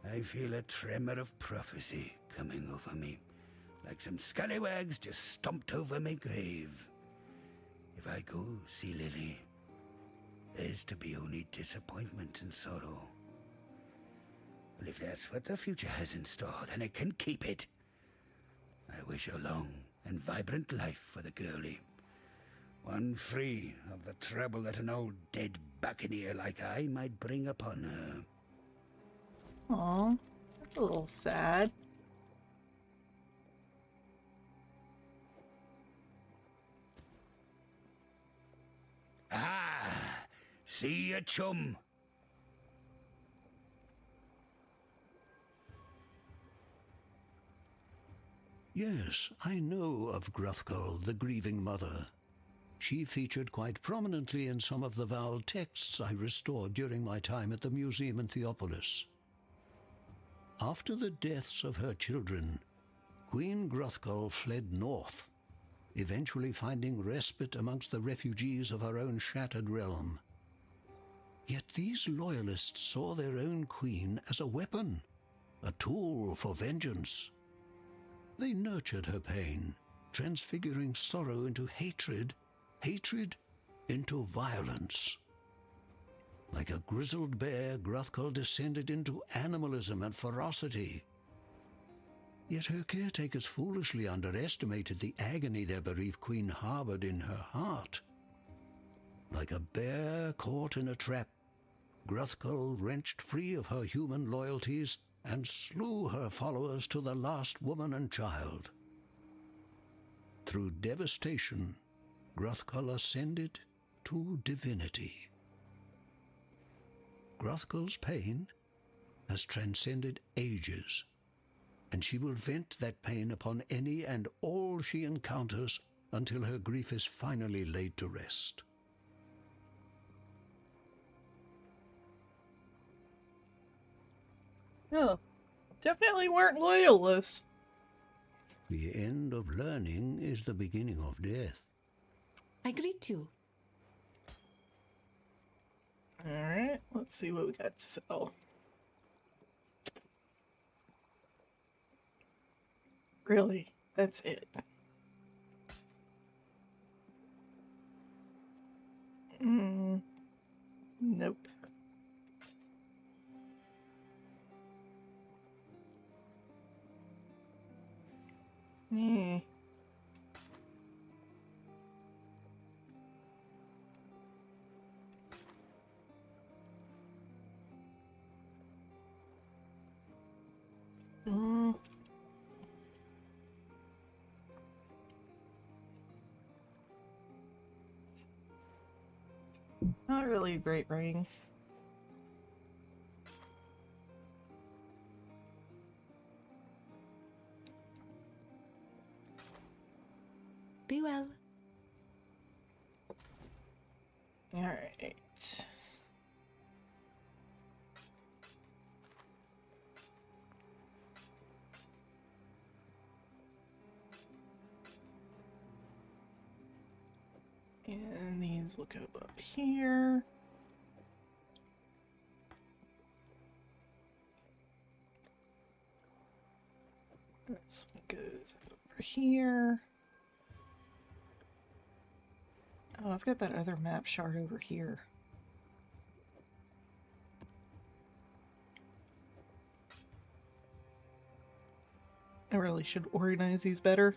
I feel a tremor of prophecy coming over me, like some scallywags just stomped over my grave. If I go see Lily, there's to be only disappointment and sorrow. Well, if that's what the future has in store, then it can keep it. I wish a long and vibrant life for the girlie. One free of the trouble that an old dead buccaneer like I might bring upon her. Aw, that's a little sad. Ah, see ya, chum. Yes, I know of Gruthkul, the grieving mother. She featured quite prominently in some of the Val texts I restored during my time at the museum in Theopolis. After the deaths of her children, Queen Gruthkul fled north, eventually finding respite amongst the refugees of her own shattered realm. Yet these loyalists saw their own queen as a weapon, a tool for vengeance. They nurtured her pain, transfiguring sorrow into hatred, hatred into violence. Like a grizzled bear, Gruthkul descended into animalism and ferocity. Yet her caretakers foolishly underestimated the agony their bereaved queen harbored in her heart. Like a bear caught in a trap, Gruthkul wrenched free of her human loyalties and slew her followers to the last woman and child. Through devastation, Gruthkul ascended to divinity. Gruthkul's pain has transcended ages, and she will vent that pain upon any and all she encounters until her grief is finally laid to rest. Oh, definitely weren't loyalists. The end of learning is the beginning of death. I greet you. Alright, let's see what we got to sell. Really? That's it? Nope. Not really a great ring. Be well. Alright. And these will go up here. This one goes over here. Oh, I've got that other map shard over here. I really should organize these better.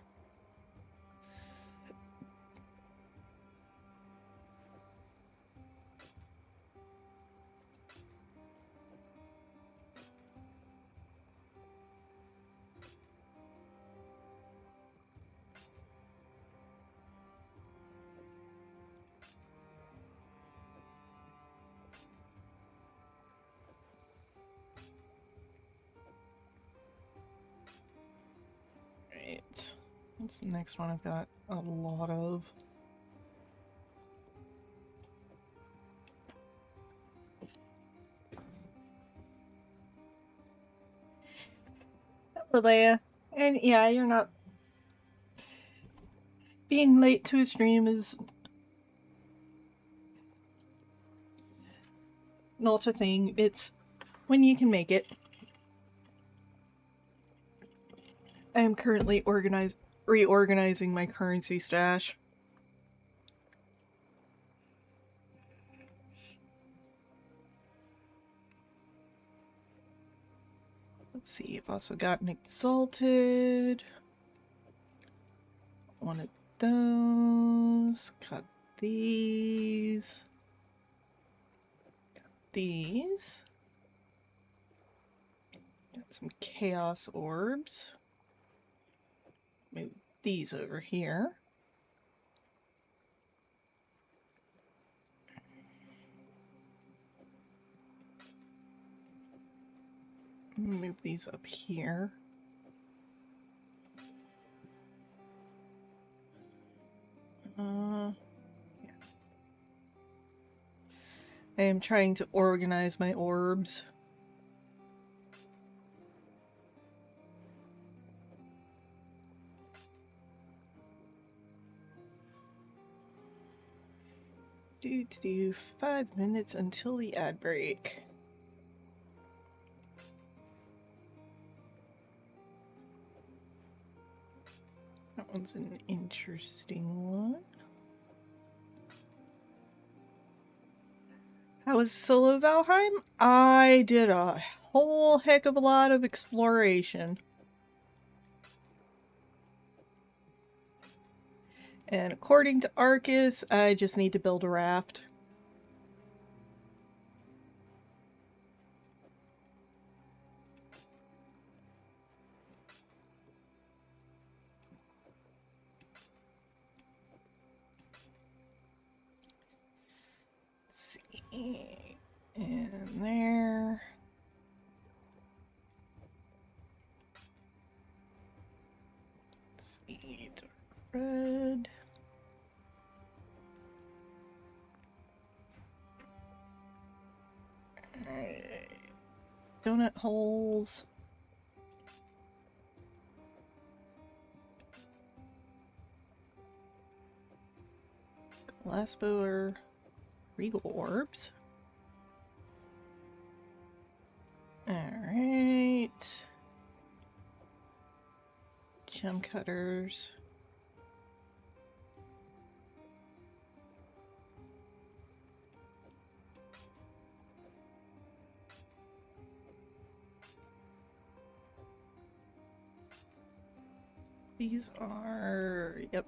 Right. What's the next one I've got a lot of? Hello, Leia. And yeah, you're not... Being late to a stream is not a thing. It's when you can make it. I am currently reorganizing my currency stash. Let's see, I've also gotten exalted. One of those. Got these. Got these. Got some chaos orbs. Move these over here. Move these up here. Yeah. I am trying to organize my orbs. Do 5 minutes until the ad break. That one's an interesting one. How was solo Valheim? I did a whole heck of a lot of exploration. And according to Arcus, I just need to build a raft. Let's see. In there. Let's see. Dark red. Donut holes. Glassbower. Regal orbs. Alright. Gem cutters. These are, yep.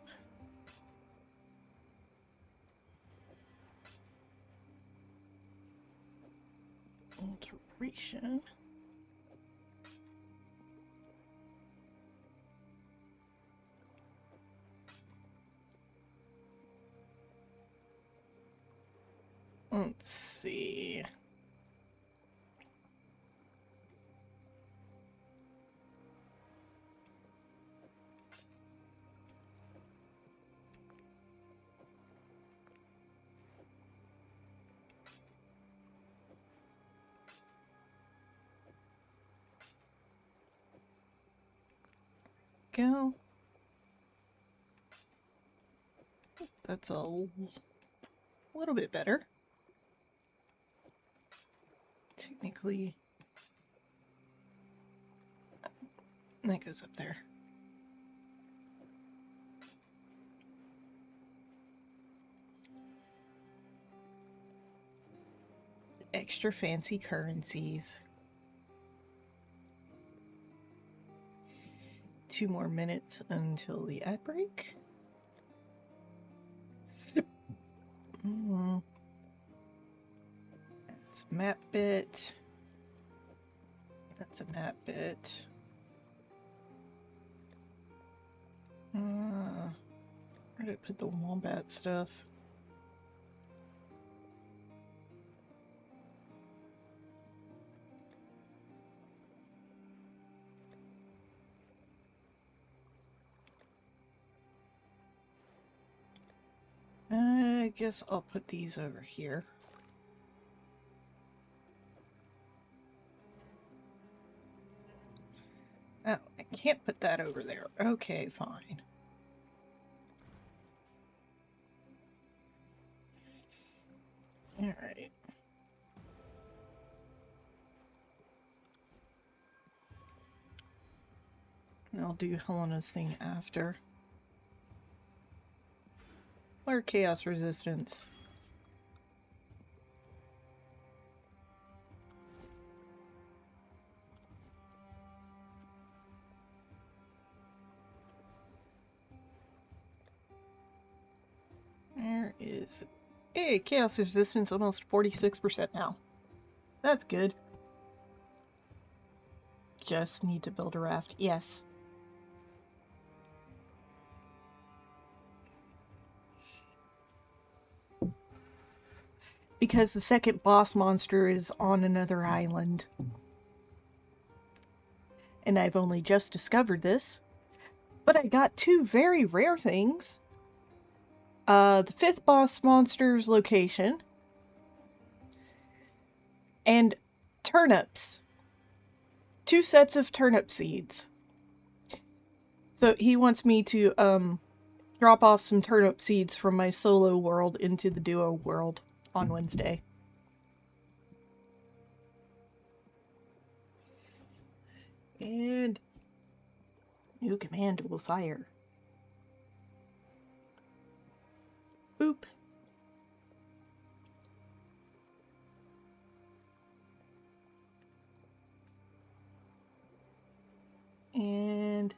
Alteration. Let's see. Go. That's a little bit better. Technically, that goes up there. Extra fancy currencies. 2 more minutes until the ad break. That's a map bit. That's a map bit. Where did I put the wombat stuff? I guess I'll put these over here. Oh, I can't put that over there. Okay, fine. Alright. I'll do Helena's thing after. Or chaos resistance. is... Hey, chaos resistance almost 46% now. That's good. Just need to build a raft. Yes. Because the second boss monster is on another island. And I've only just discovered this. But I got two very rare things. The fifth boss monster's location. And turnips. 2 sets of turnip seeds. So he wants me to drop off some turnip seeds from my solo world into the duo world on Wednesday. And new command will fire. Boop. And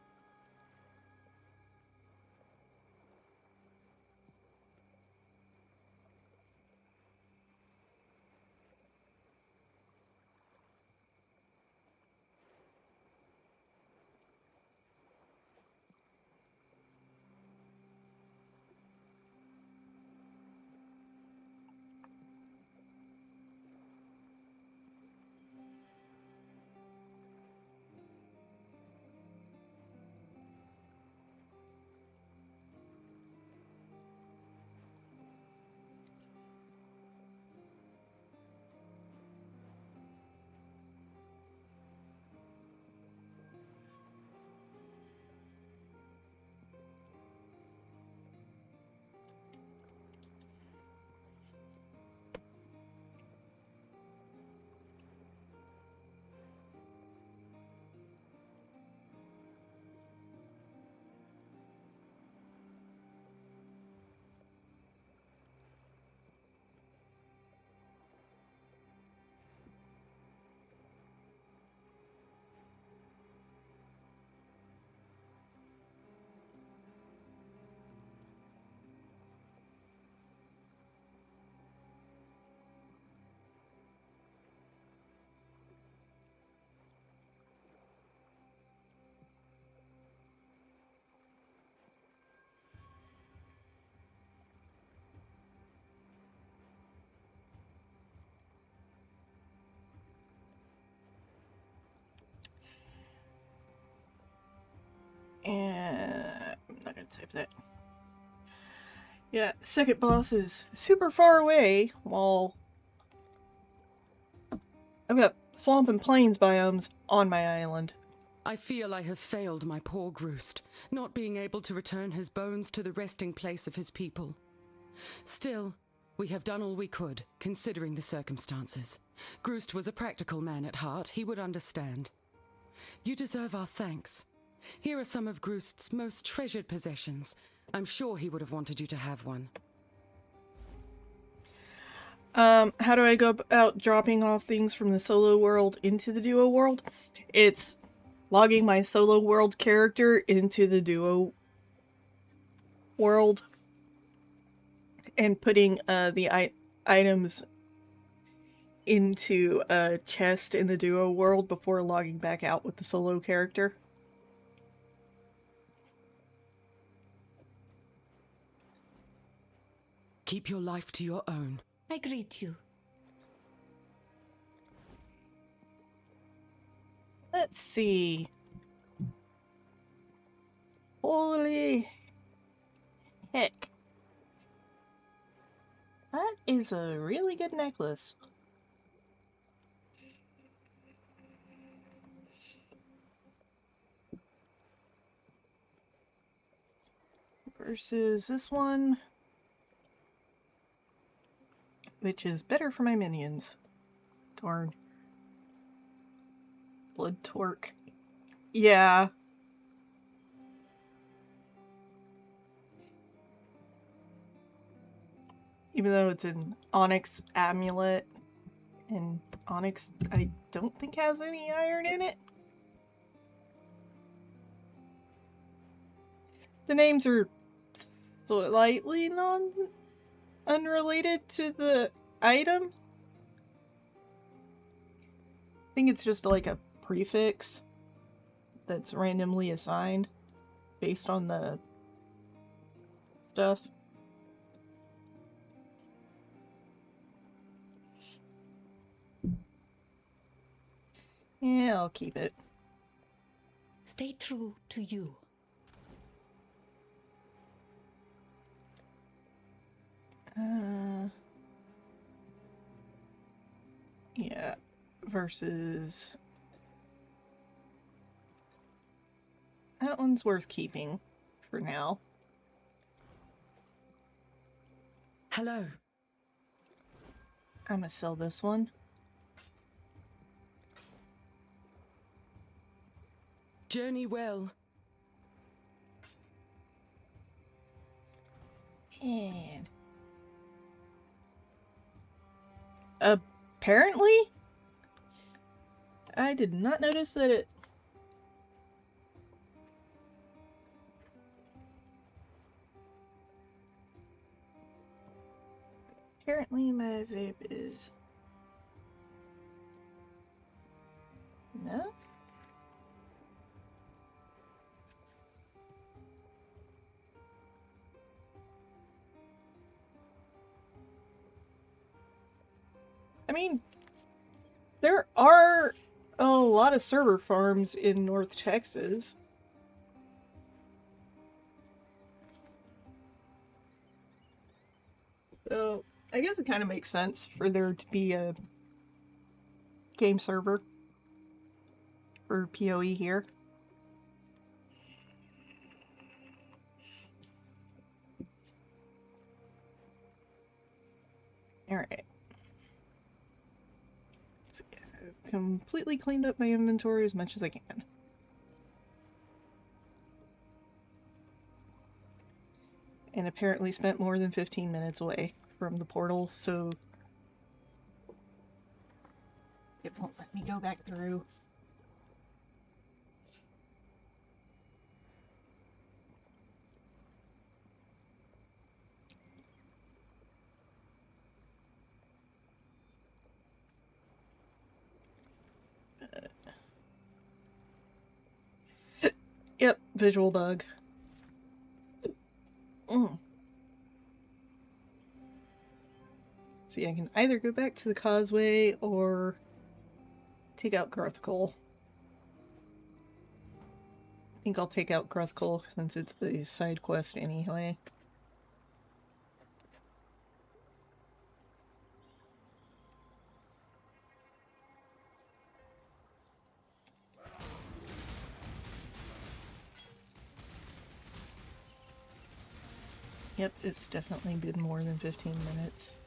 I'm not gonna type that. Yeah, second boss is super far away, while I've got swamp and plains biomes on my island. I feel I have failed my poor Groost, not being able to return his bones to the resting place of his people. Still, we have done all we could, considering the circumstances. Groost was a practical man at heart. He would understand. You deserve our thanks. Here are some of Groost's most treasured possessions. I'm sure he would have wanted you to have one. How do I go about dropping off things from the solo world into the duo world? It's logging my solo world character into the duo world and putting the items into a chest in the duo world before logging back out with the solo character. Keep your life to your own. I greet you. Let's see. Holy heck. That is a really good necklace. Versus this one, which is better for my minions. Darn. Blood torque. Yeah. Even though it's an onyx amulet, and onyx I don't think has any iron in it. The names are slightly unrelated to the item. I think it's just like a prefix that's randomly assigned based on the stuff. Yeah, I'll keep it. Stay true to you. Yeah, versus... That one's worth keeping for now. Hello. I'm gonna sell this one. Journey well. And... apparently? I did not notice that it... Apparently my vape is... No? I mean, there are a lot of server farms in North Texas. So, I guess it kind of makes sense for there to be a game server for PoE here. Alright. So, yeah, I've completely cleaned up my inventory as much as I can. And apparently spent more than 15 minutes away from the portal, so it won't let me go back through. Yep, visual bug. See, I can either go back to the causeway or take out Gruthcole. I think I'll take out Gruthcole since it's a side quest anyway. Yep, it's definitely been more than 15 minutes.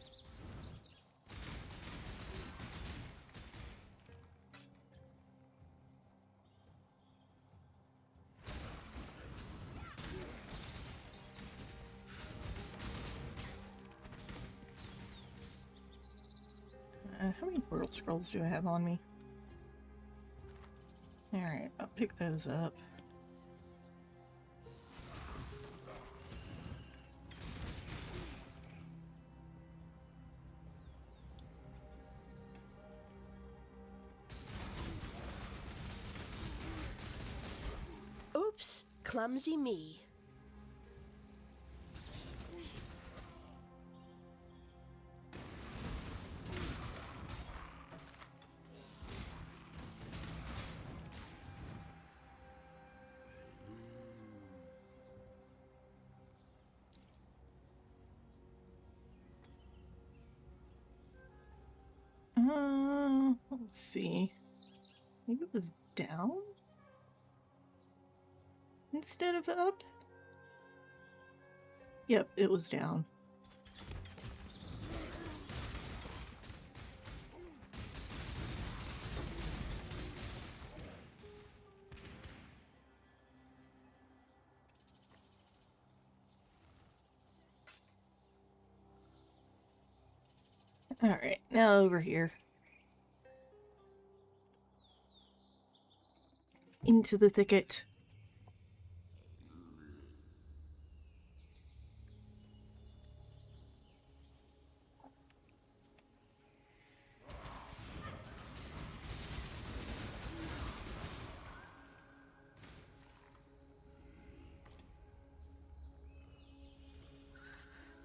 How many portal scrolls do I have on me? Alright, I'll pick those up. Oops, clumsy me. Let's see. Maybe it was down instead of up? Yep, it was down. Alright, now over here. Into the thicket.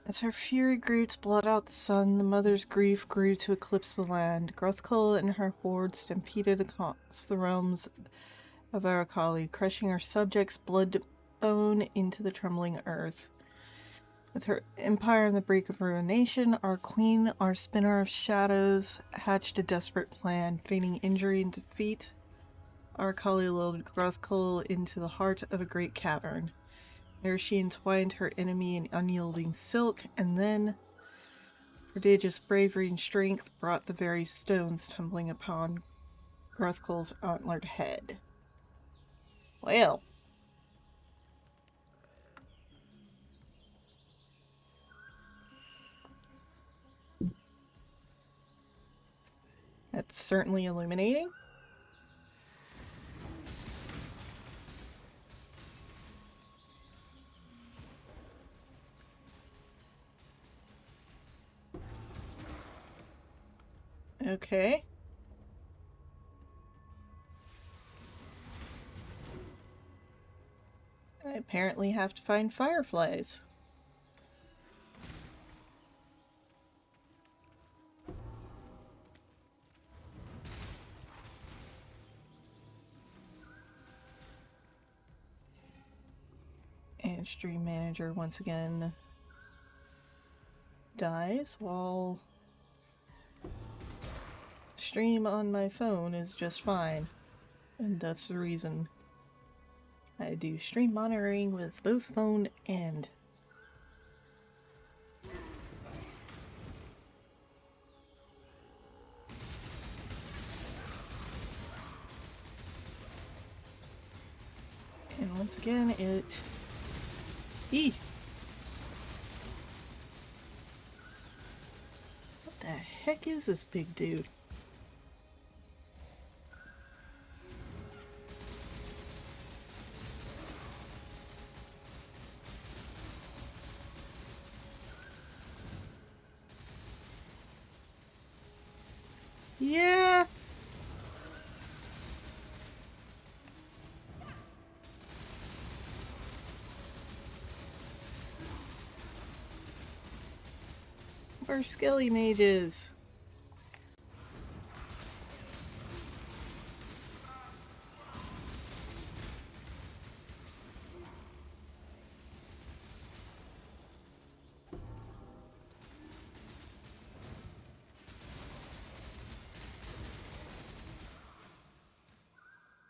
As her fury grew to blot out the sun, the mother's grief grew to eclipse the land. Gruthkull and her horde stampeded across the realms of Arakali, crushing her subjects' blood bone into the trembling earth. With her empire on the brink of ruination, our queen, our spinner of shadows, hatched a desperate plan. Feigning injury and defeat, Arakali lulled Gruthkull into the heart of a great cavern. There she entwined her enemy in unyielding silk, and then prodigious bravery and strength brought the very stones tumbling upon Gruthkull's antlered head. Well. That's certainly illuminating. Okay. I apparently have to find fireflies. And stream manager once again dies while stream on my phone is just fine. And that's the reason I do stream monitoring with both phone and once again it What the heck is this big dude? Yeah. We're skilly mages.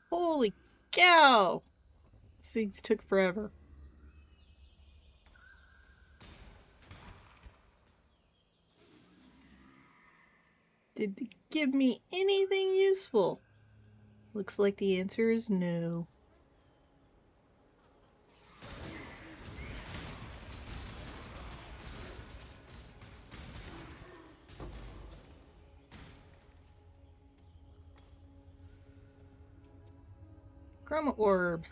Holy cow! These things took forever. Did it give me anything useful? Looks like the answer is no. Chroma orb.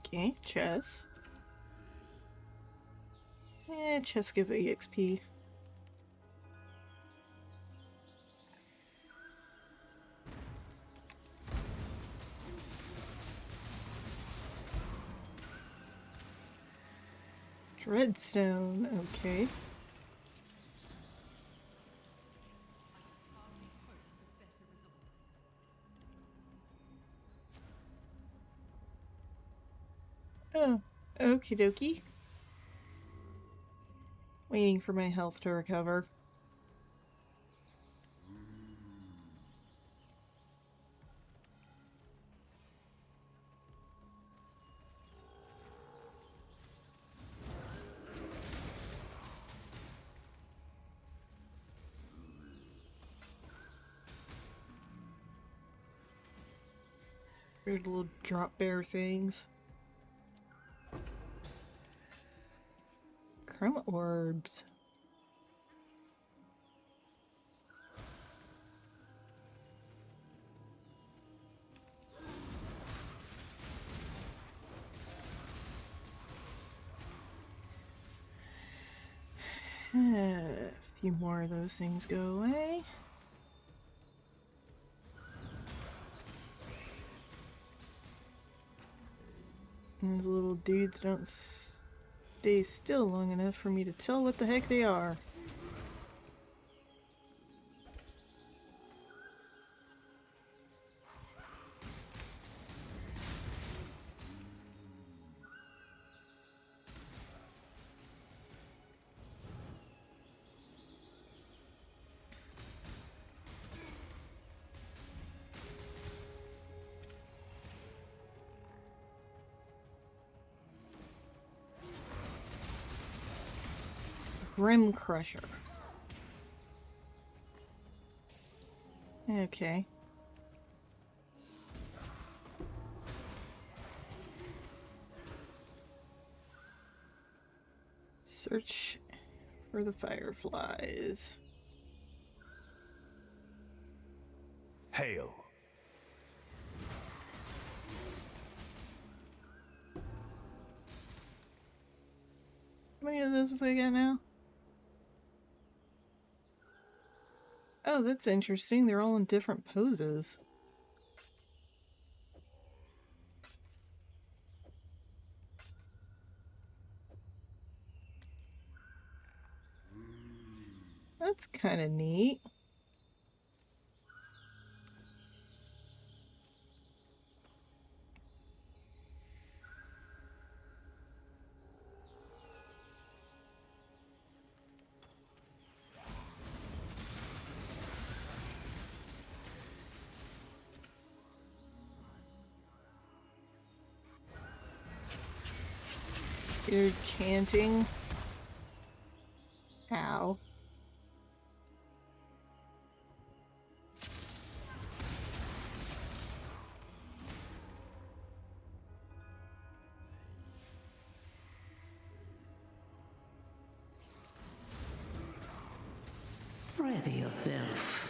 Okay, chess. Chess give EXP. Dreadstone, okay. Oh, okie dokie. Waiting for my health to recover. Weird little drop bear things. Chroma orbs. A few more of those things go away. Those little dudes don't stay still long enough for me to tell what the heck they are. Grim Crusher. Okay. Search for the fireflies. Hail. How many of those have I got now? Oh, that's interesting. They're all in different poses. That's kind of neat. You're chanting. Ow. Ready yourself.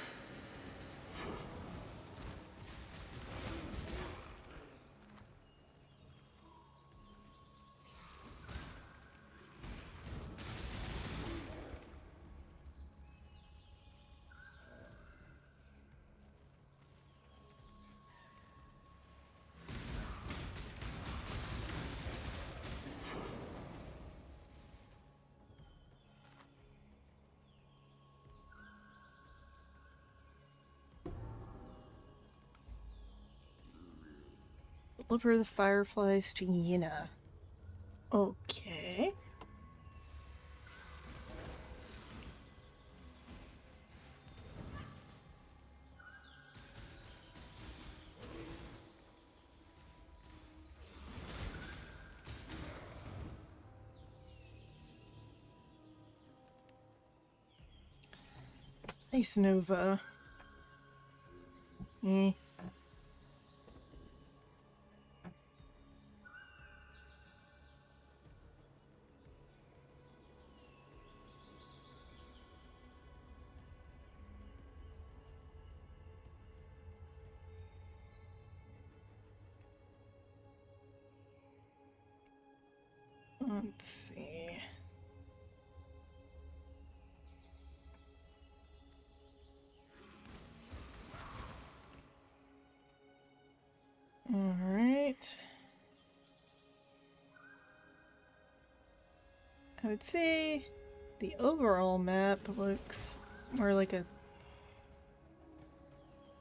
Deliver the fireflies to Yina. Okay. Nice, Nova. Let's see. All right. I would say the overall map looks more like a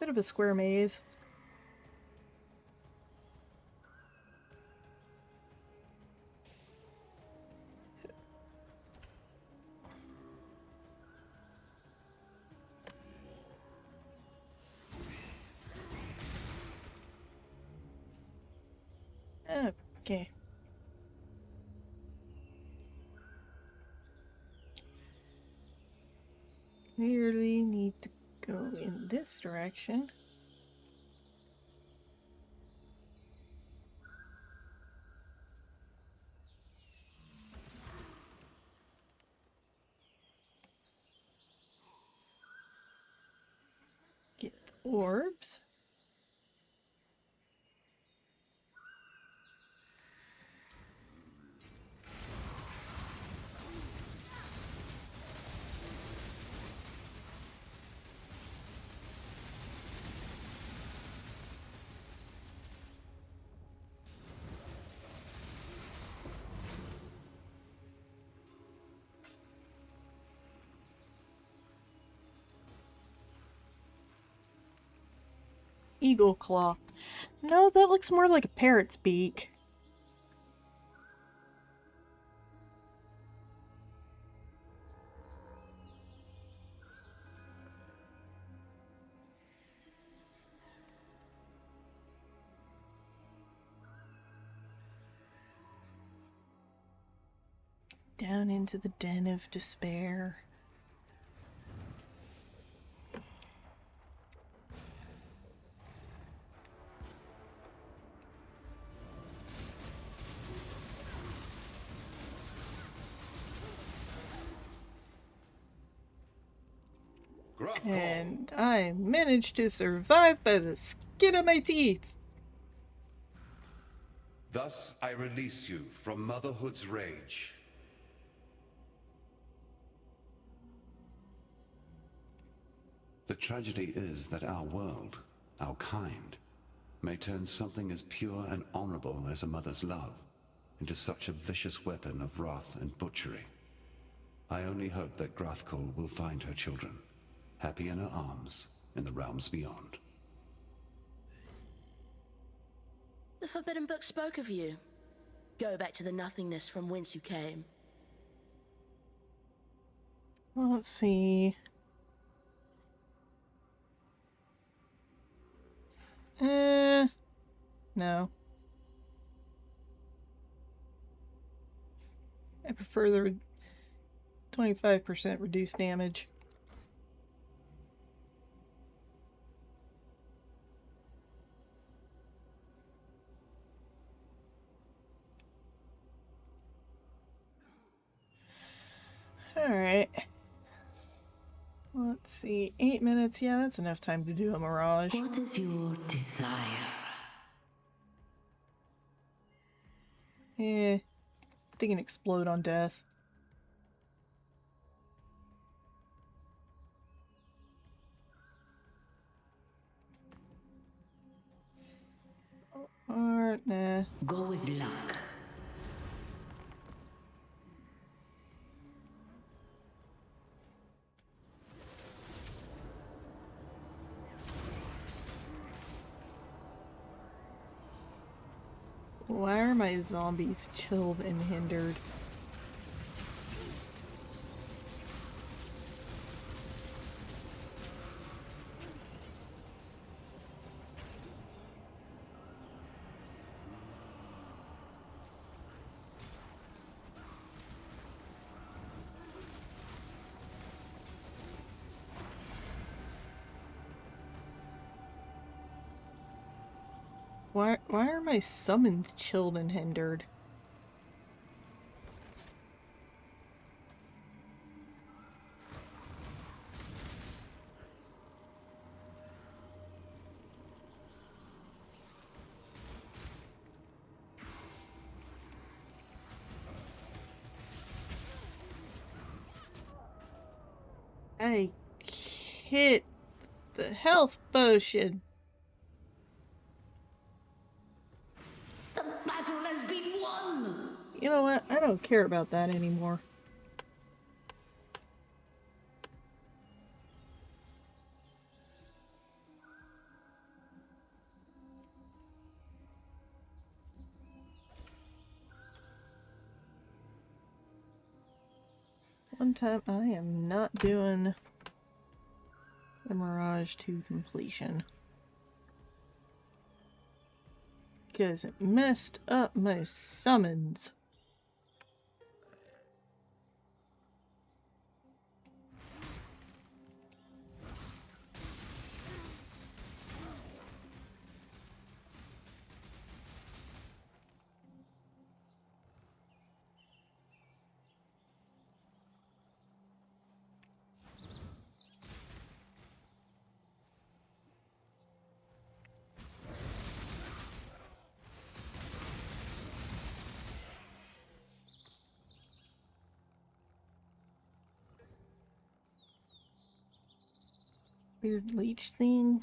bit of a square maze. Okay. Clearly need to go in this direction. Get the orbs. eagle claw. No, that looks more like a parrot's beak. Down into the den of despair. And I managed to survive by the skin of my teeth. Thus I release you from motherhood's rage. The tragedy is that our world, our kind, may turn something as pure and honorable as a mother's love into such a vicious weapon of wrath and butchery. I only hope that Grathkol will find her children, happy in her arms, in the realms beyond. The Forbidden Book spoke of you. Go back to the nothingness from whence you came. Well, let's see. No. I prefer the 25% reduced damage. Alright. Let's see. 8 minutes. Yeah, that's enough time to do a mirage. What is your desire? They can explode on death. Or, nah. Go with luck. Why are my zombies chilled and hindered? Why are my summons chilled and hindered? I hit the health potion. The battle has been won! You know what? I don't care about that anymore. One time I am not doing the Mirage to completion. Because it messed up my summons. Weird leech thing.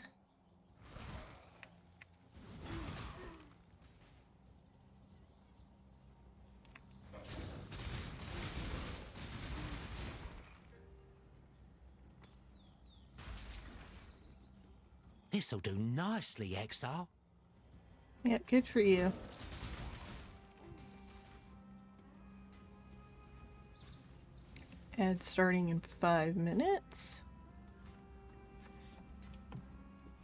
This'll do nicely, Exile. Yeah, good for you. Ad starting in 5 minutes.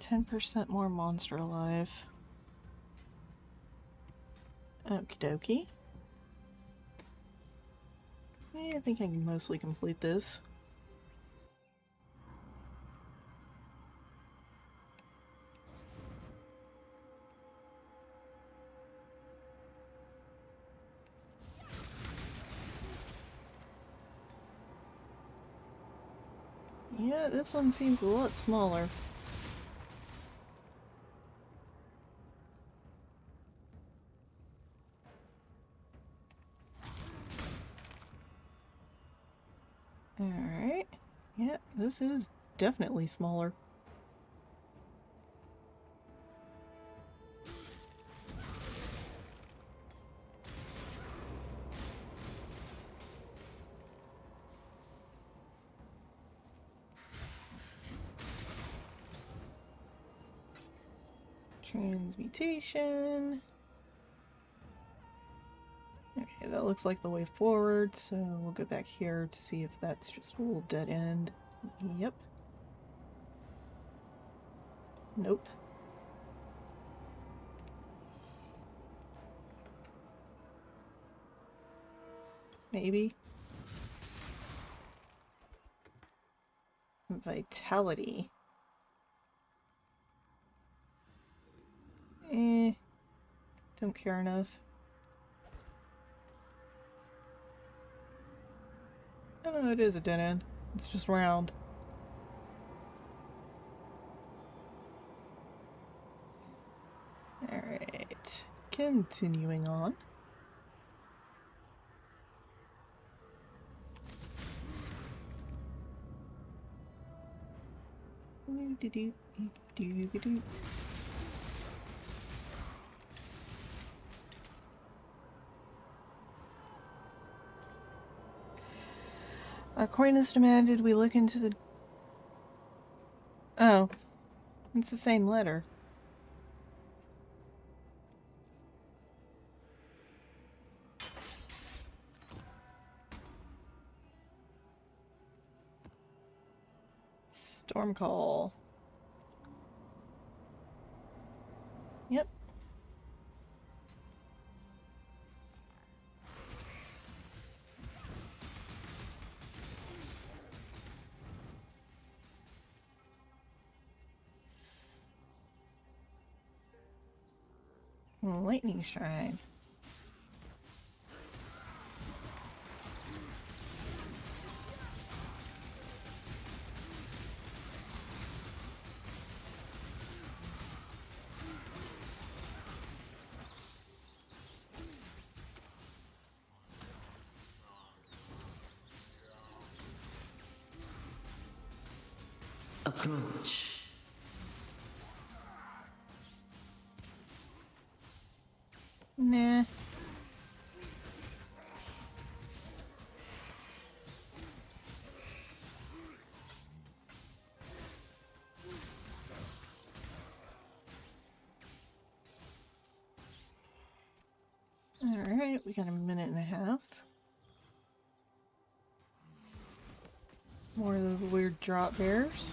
10% more monster alive. Okie dokie. I think I can mostly complete this. Yeah, this one seems a lot smaller. Alright. Yeah, this is definitely smaller. Transmutation. Okay, that looks like the way forward, so we'll go back here to see if that's just a little dead end. Yep. Nope. Maybe. Vitality. Don't care enough. Oh no, it is a dead end. It's just round. Alright. Continuing on. Aquinas demanded we look into the... Oh. It's the same letter. Stormcall. Yep. Lightning Shrine. Approach. Nah. Alright, we got a minute and a half. More of those weird drop bears.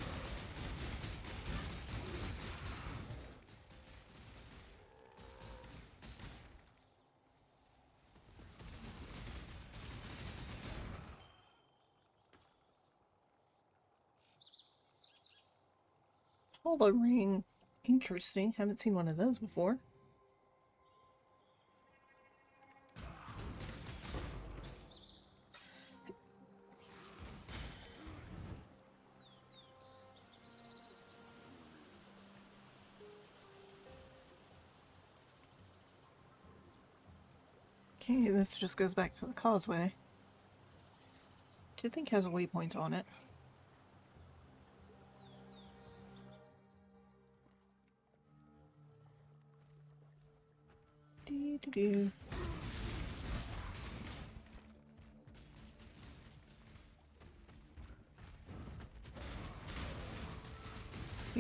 Hollow ring. Interesting. Haven't seen one of those before. Okay, this just goes back to the causeway. Do you think has a waypoint on it? Doo-doo-doo.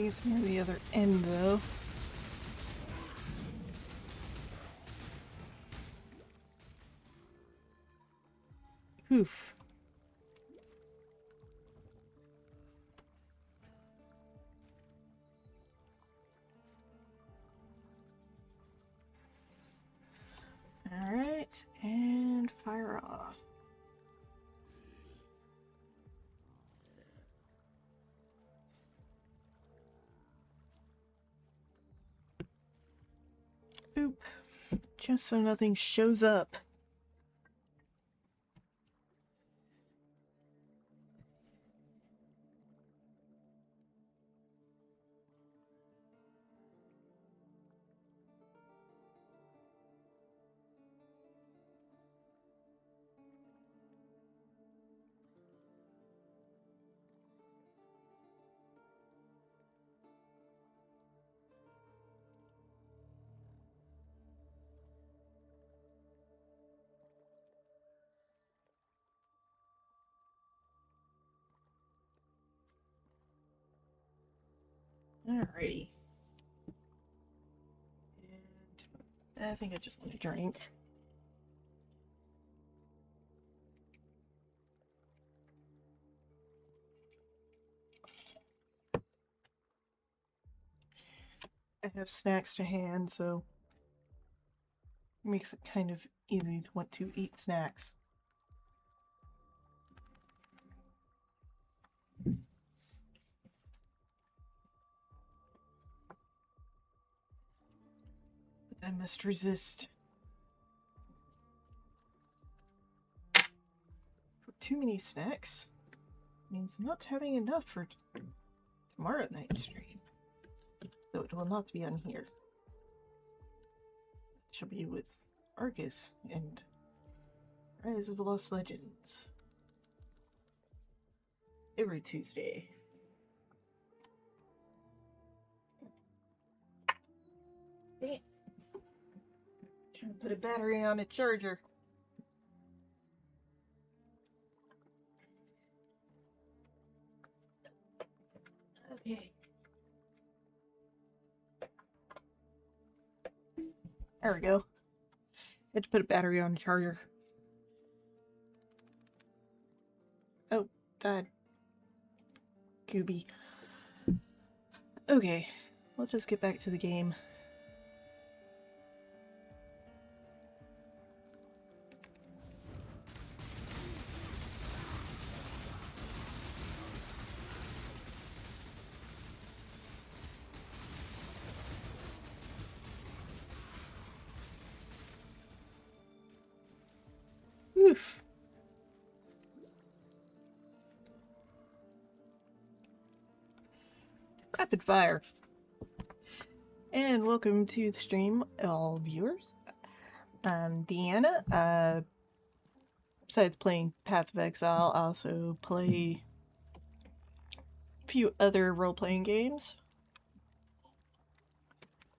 think it's near the other end, though. Oof. Alright, and fire off. Oop. Just so nothing shows up. Alrighty. And I think I just need a drink. I have snacks to hand, so it makes it kind of easy to want to eat snacks. But I must resist. For too many snacks means not having enough for tomorrow night's stream. Though it will not be on here. It shall be with Argus and Rise of Lost Legends. Every Tuesday. Dang it. Trying to put a battery on a charger. Okay. There we go. Had to put a battery on a charger. Oh, died. Gooby. Okay, let's just get back to the game. Oof. Rapid fire. And welcome to the stream, all viewers. I'm Deanna. Besides playing Path of Exile, I also play a few other role-playing games.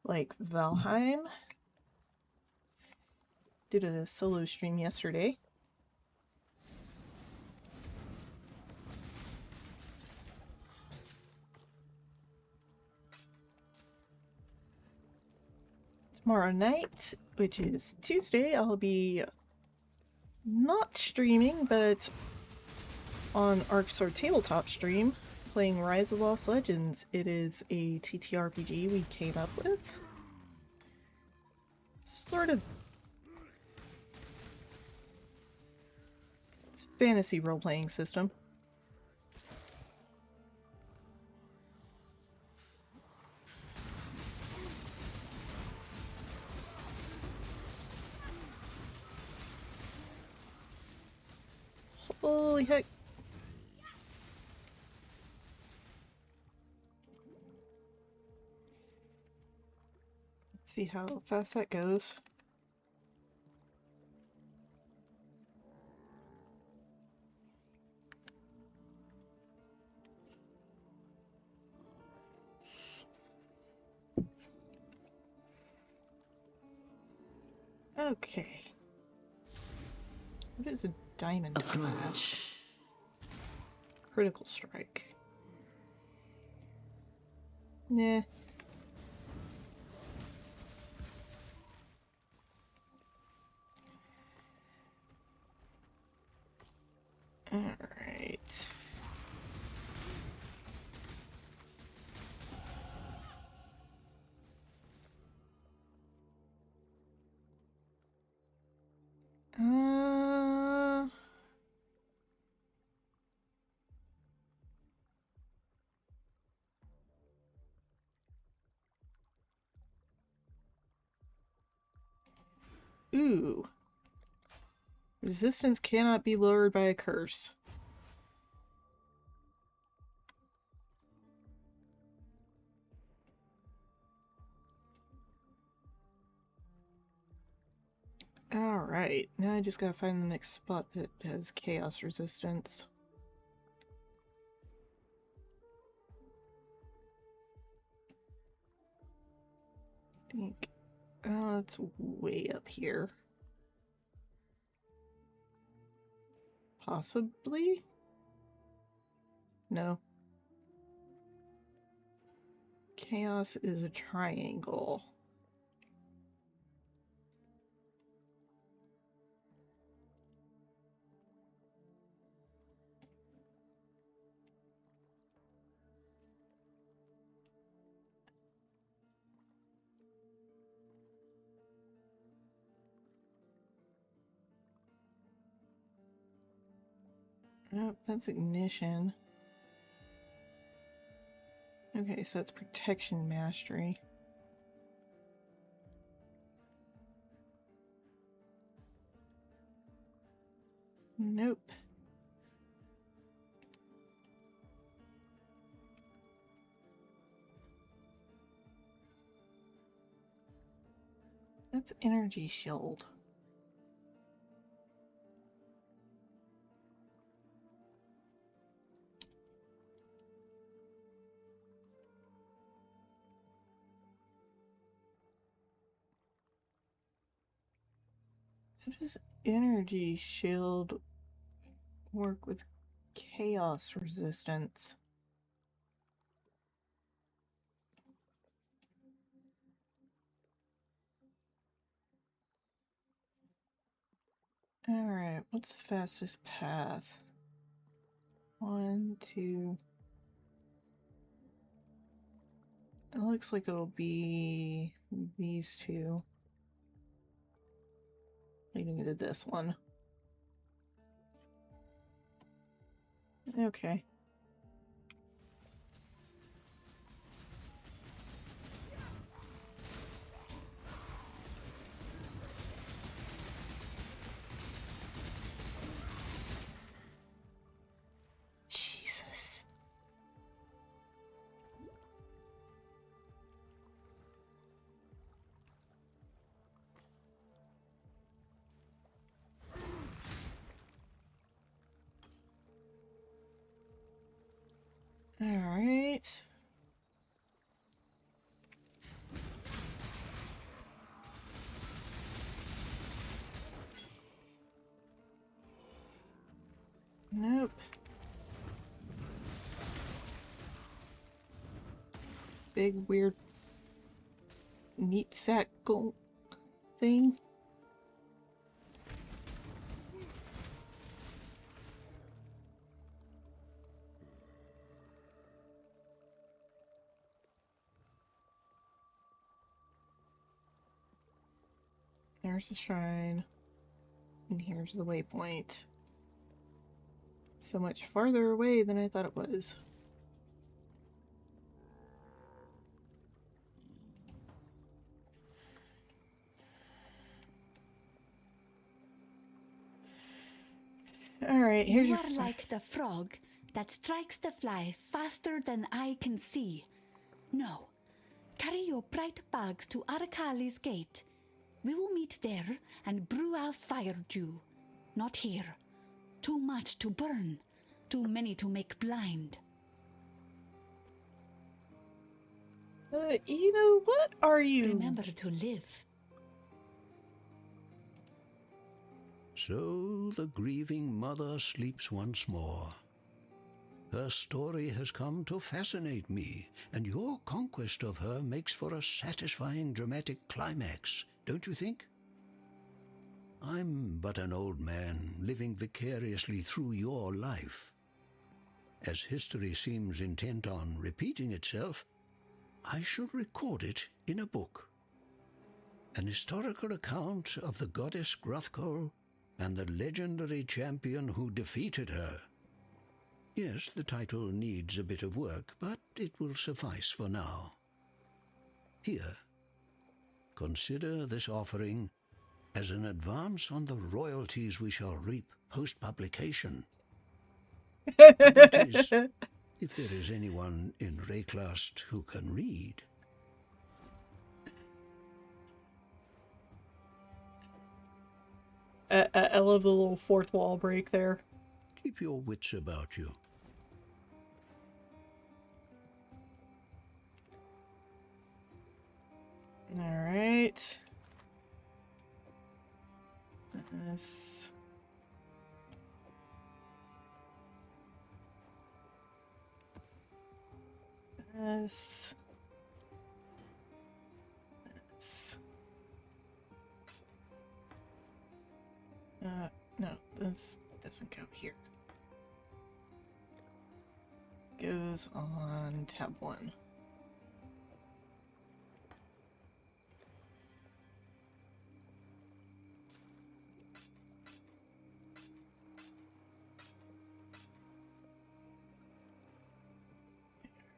Like Valheim. Did a solo stream yesterday. Tomorrow night, which is Tuesday, I'll be not streaming, but on Arksword Tabletop stream, playing Rise of Lost Legends. It is a TTRPG we came up with. Sort of... it's a fantasy role-playing system. Holy heck. Let's see how fast that goes. Okay. What is a diamond class? Critical strike. Nah. Alright. Ooh. Resistance cannot be lowered by a curse. Alright, now I just gotta find the next spot that has chaos resistance. I think it's way up here. Possibly? No. Chaos is a triangle. Nope, that's ignition. Okay, so it's protection mastery. Nope. That's energy shield. How does energy shield work with chaos resistance? Alright, what's the fastest path? 1, 2. It looks like it'll be these two. Leading into this one. Okay. Jesus. All right. Nope. Big weird meat sack gold thing. There's the shrine. And here's the waypoint. So much farther away than I thought it was. Alright, here's you your... are like the frog that strikes the fly faster than I can see. No. Carry your bright bags to Arakali's gate. We will meet there and brew our fire dew. Not here. Too much to burn. Too many to make blind. You know, what are you? Remember to live. So the grieving mother sleeps once more. Her story has come to fascinate me, and your conquest of her makes for a satisfying dramatic climax, don't you think? I'm but an old man living vicariously through your life. As history seems intent on repeating itself, I shall record it in a book. An historical account of the goddess Gruthkol and the legendary champion who defeated her. Yes, the title needs a bit of work, but it will suffice for now. Here, consider this offering as an advance on the royalties we shall reap post-publication. That is, if there is anyone in Rayclast who can read. I love the little fourth wall break there. Keep your wits about you. Alright. This. This. This. No, this doesn't go here. Goes on tab 1.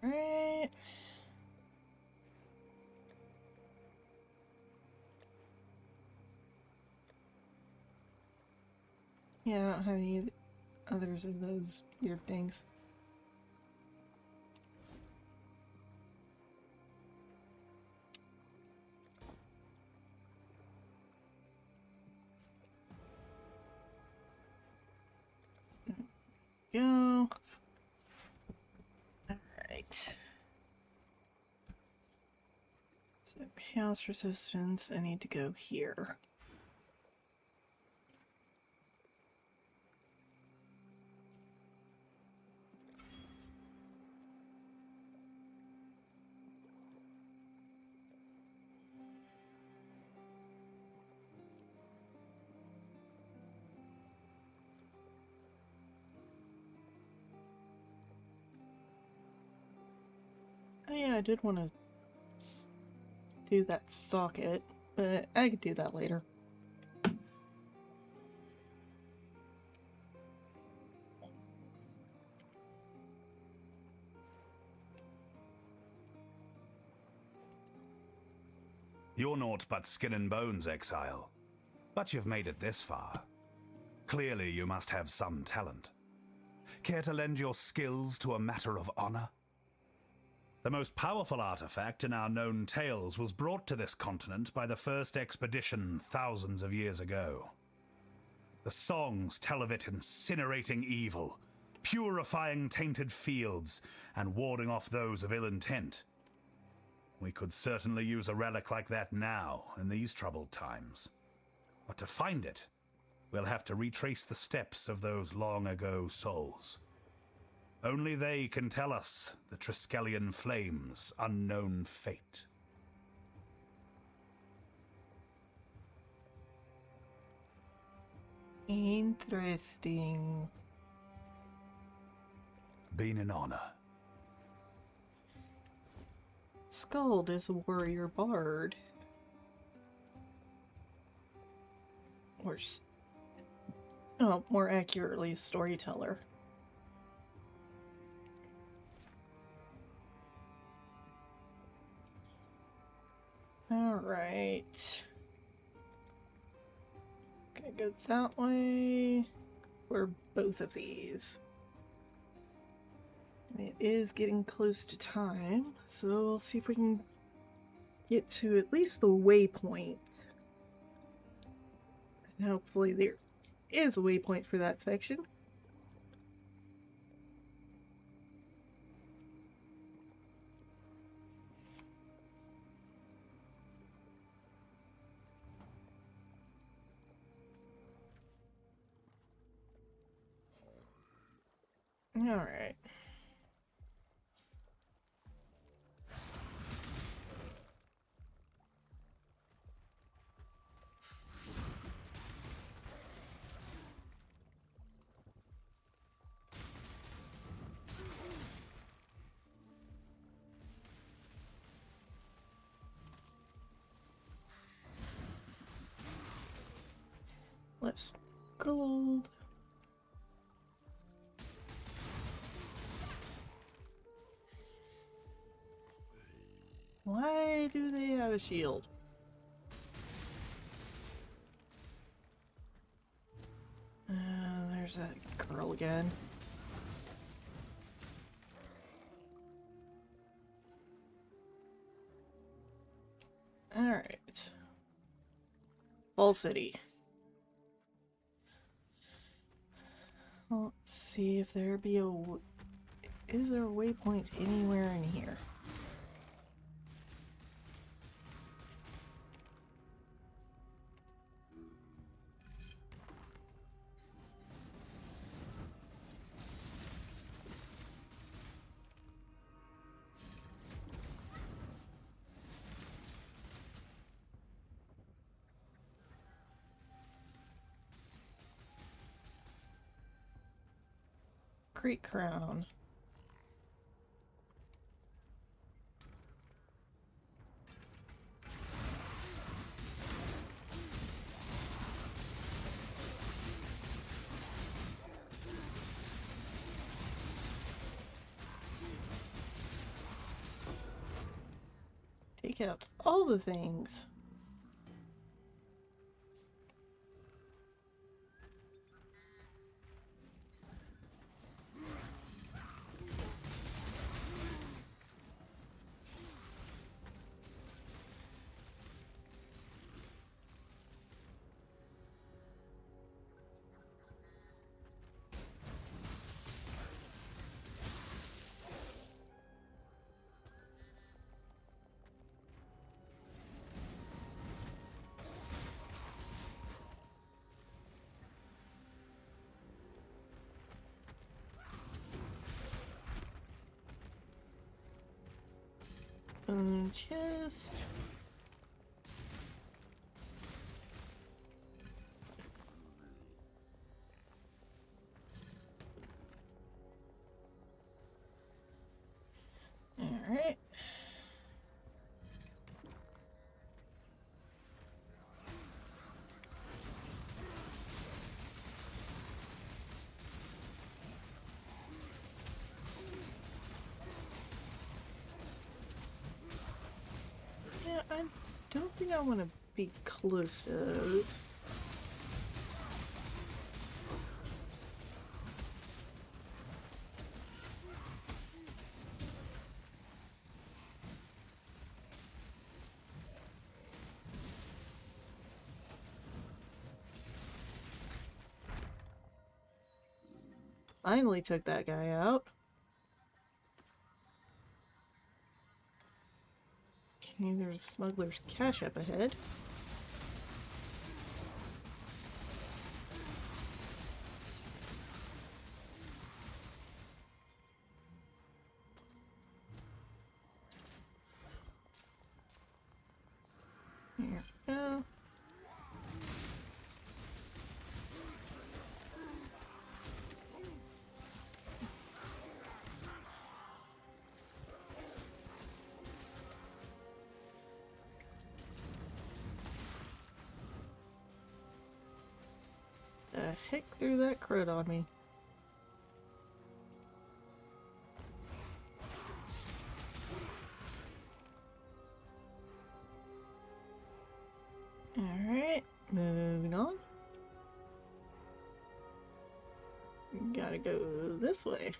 Alright. Yeah, I don't have any others of those weird things. Go. Alright. So chaos resistance, I need to go here. Oh yeah, I did want to do that socket, but I could do that later. You're naught but skin and bones, Exile. But you've made it this far. Clearly you must have some talent. Care to lend your skills to a matter of honor? The most powerful artifact in our known tales was brought to this continent by the first expedition thousands of years ago. The songs tell of it incinerating evil, purifying tainted fields, and warding off those of ill intent. We could certainly use a relic like that now, in these troubled times. But to find it, we'll have to retrace the steps of those long-ago souls. Only they can tell us the Triskelion Flame's unknown fate. Interesting. Been an honor. Skald is a warrior bard. Or, more accurately, a storyteller. Alright. Gonna go that way. Or both of these. It is getting close to time, so we'll see if we can get to at least the waypoint. And hopefully there is a waypoint for that section. Alright. Less gold. Why do they have a shield? There's that girl again. Alright. Fall City. Well, let's see if there be a... Is there a waypoint anywhere in here? Creek Crown. Take out all the things. Chest. All right. Yeah, I don't think I want to be close to those. Finally took that guy out. Okay, there's a smuggler's cache up ahead. Here we go. The heck threw that crud on me? Alright, moving on. Gotta go this way.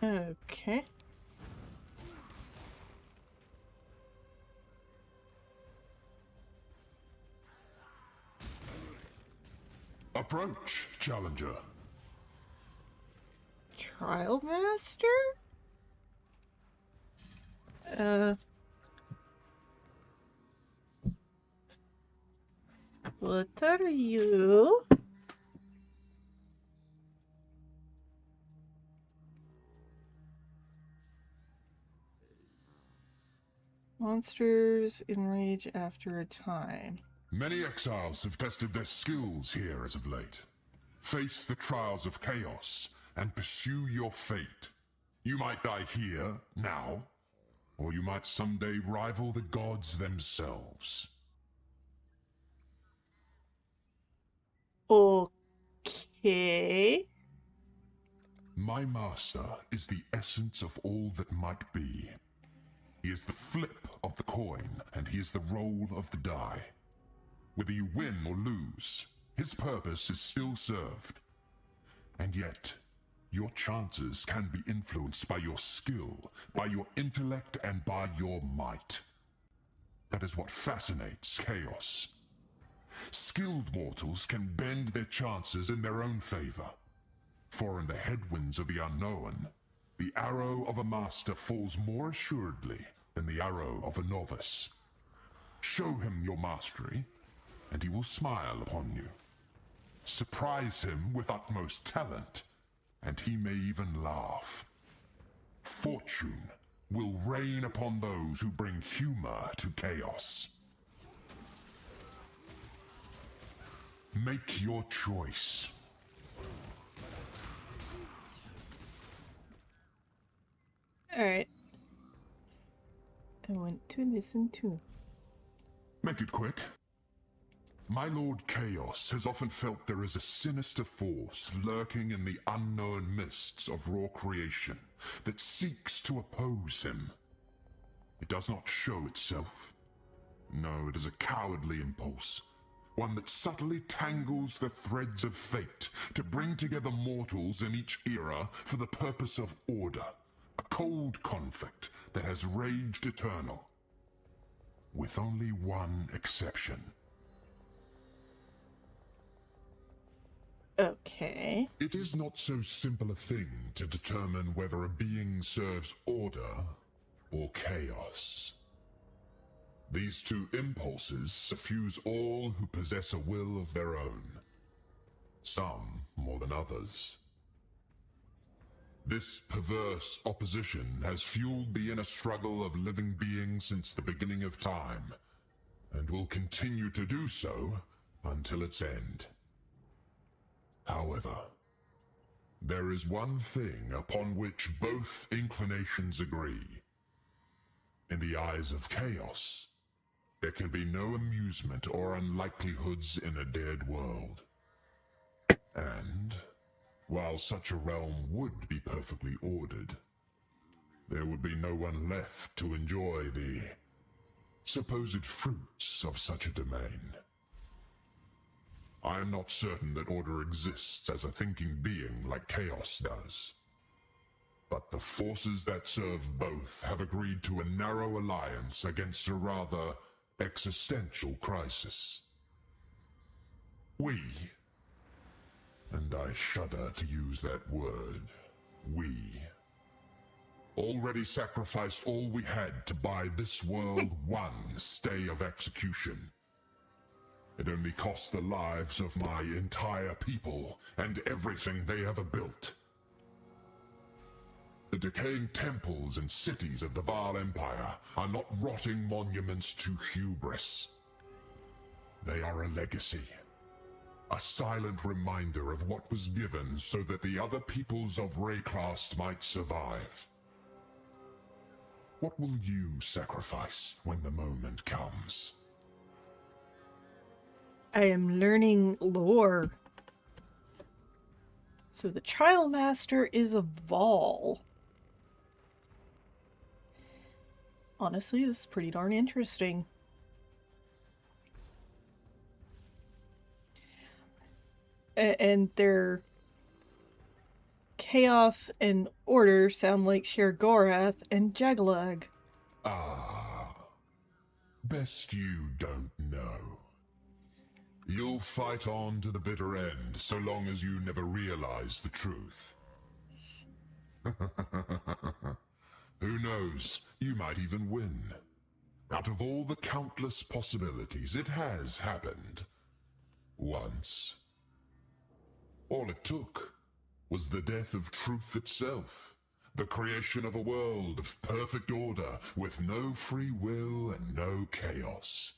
Okay. Approach, challenger. Trial Master? What are you? Monsters enrage after a time. Many exiles have tested their skills here as of late. Face the trials of chaos and pursue your fate. You might die here, now, or you might someday rival the gods themselves. Okay. My master is the essence of all that might be. He is the flip of the coin, and he is the roll of the die. Whether you win or lose, his purpose is still served. And yet, your chances can be influenced by your skill, by your intellect, and by your might. That is what fascinates chaos. Skilled mortals can bend their chances in their own favor. For in the headwinds of the unknown, the arrow of a master falls more assuredly than the arrow of a novice. Show him your mastery, and he will smile upon you. Surprise him with utmost talent, and he may even laugh. Fortune will rain upon those who bring humor to chaos. Make your choice. Alright. I want to listen to. Make it quick. My Lord Chaos has often felt there is a sinister force lurking in the unknown mists of raw creation that seeks to oppose him. It does not show itself. No, it is a cowardly impulse. One that subtly tangles the threads of fate to bring together mortals in each era for the purpose of order. A cold conflict that has raged eternal. With only one exception. Okay. It is not so simple a thing to determine whether a being serves order or chaos. These two impulses suffuse all who possess a will of their own. Some more than others. This perverse opposition has fueled the inner struggle of living beings since the beginning of time, and will continue to do so until its end. However, there is one thing upon which both inclinations agree. In the eyes of chaos, there can be no amusement or unlikelihoods in a dead world. And while such a realm would be perfectly ordered, there would be no one left to enjoy the supposed fruits of such a domain. I am not certain that order exists as a thinking being like chaos does. But the forces that serve both have agreed to a narrow alliance against a rather existential crisis. We, and I shudder to use that word, we, already sacrificed all we had to buy this world one stay of execution. It only cost the lives of my entire people and everything they ever built. The decaying temples and cities of the Vaal Empire are not rotting monuments to hubris. They are a legacy. A silent reminder of what was given so that the other peoples of Rayclast might survive. What will you sacrifice when the moment comes? I am learning lore. So the Trial Master is a Vaal. Honestly, this is pretty darn interesting. And their chaos and order sound like Shergorath and Jagalag. Ah, best you don't know. You'll fight on to the bitter end so long as you never realize the truth. Who knows, you might even win. Out of all the countless possibilities, it has happened. Once. All it took was the death of truth itself. The creation of a world of perfect order with no free will and no chaos.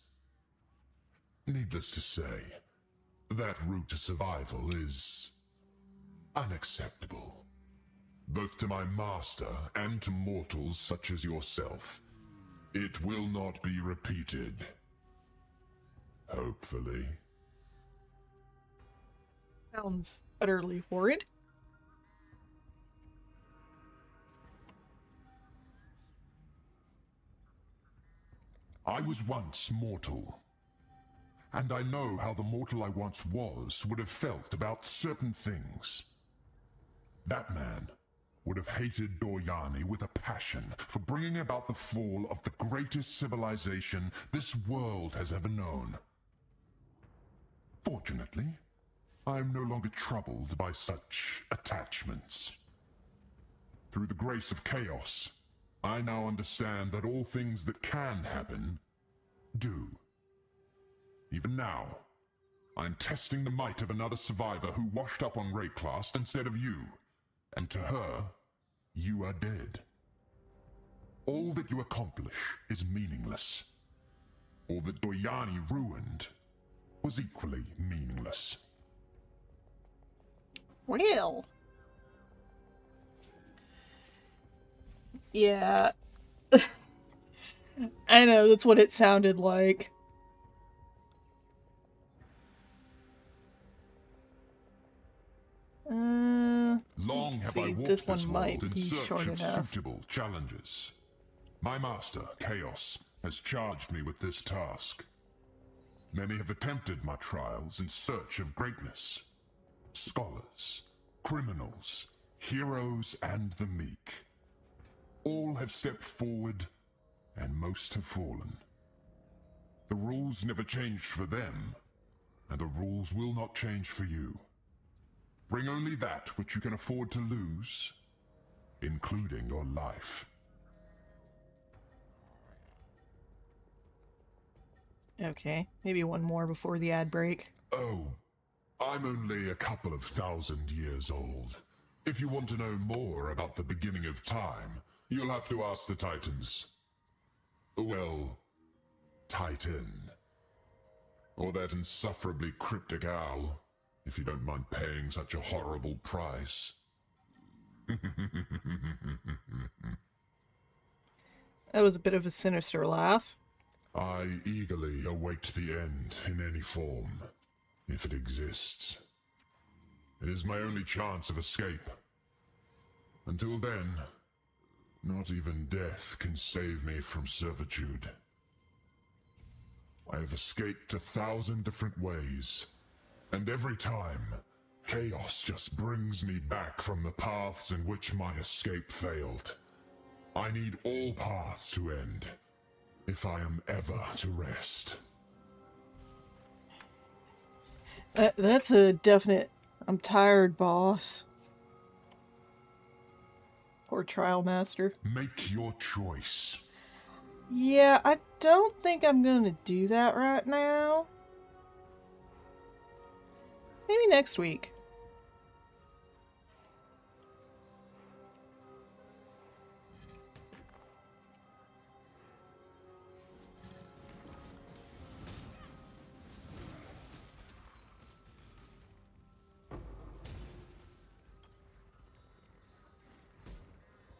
Needless to say, that route to survival is Unacceptable. Both to my master and to mortals such as yourself. It will not be repeated. Hopefully. Sounds utterly horrid. I was once mortal. And I know how the mortal I once was would have felt about certain things. That man would have hated Doryani with a passion for bringing about the fall of the greatest civilization this world has ever known. Fortunately, I am no longer troubled by such attachments. Through the grace of chaos, I now understand that all things that can happen, do. Even now, I am testing the might of another survivor who washed up on Rayclast instead of you, and to her, you are dead. All that you accomplish is meaningless. All that Doryani ruined was equally meaningless. Well. Yeah. I know, that's what it sounded like. Long have I walked this one might world in be search short of enough. suitable challenges. My master, Chaos, has charged me with this task. Many have attempted my trials in search of greatness. Scholars, criminals, heroes, and the meek. All have stepped forward, and most have fallen. The rules never changed for them, and the rules will not change for you. Bring only that which you can afford to lose, including your life. Okay, maybe one more before the ad break. Oh, I'm only a couple of thousand years old. If you want to know more about the beginning of time, you'll have to ask the Titans. Well, Titan. Or that insufferably cryptic owl, if you don't mind paying such a horrible price. That was a bit of a sinister laugh. I eagerly await the end in any form, if it exists. It is my only chance of escape. Until then, not even death can save me from servitude. I have escaped 1,000 different ways, and every time, chaos just brings me back from the paths in which my escape failed. I need all paths to end, if I am ever to rest. That's a definite, I'm tired, boss. Poor Trial Master. Make your choice. Yeah, I don't think I'm gonna do that right now. Maybe next week.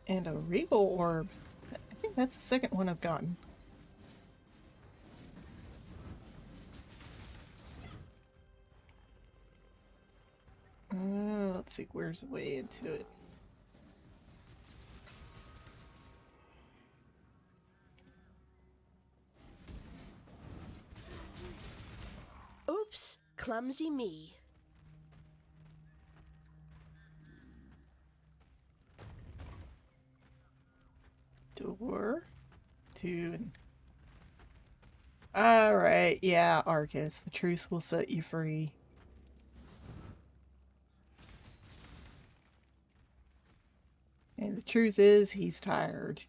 And a regal orb. I think that's the second one I've gotten. Let's see, where's the way into it? Oops, clumsy me. Door. Dude. Alright, yeah, Arcus. The truth will set you free. And the truth is, he's tired.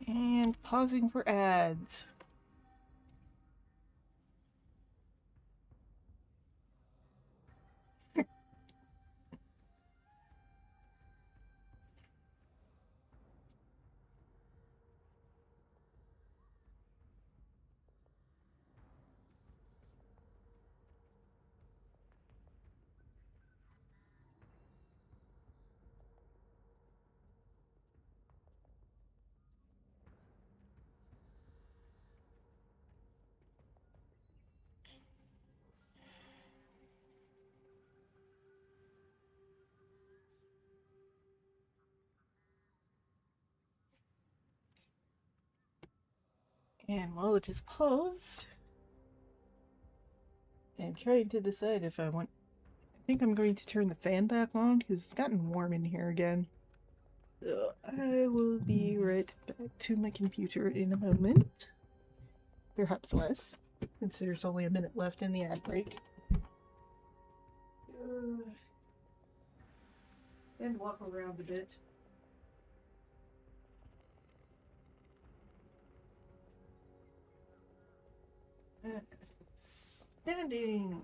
And pausing for ads. And while it is paused, I'm trying to decide if I think I'm going to turn the fan back on because it's gotten warm in here again. So I will be right back to my computer in a moment. Perhaps less, since there's only a minute left in the ad break. And walk around a bit. Standing.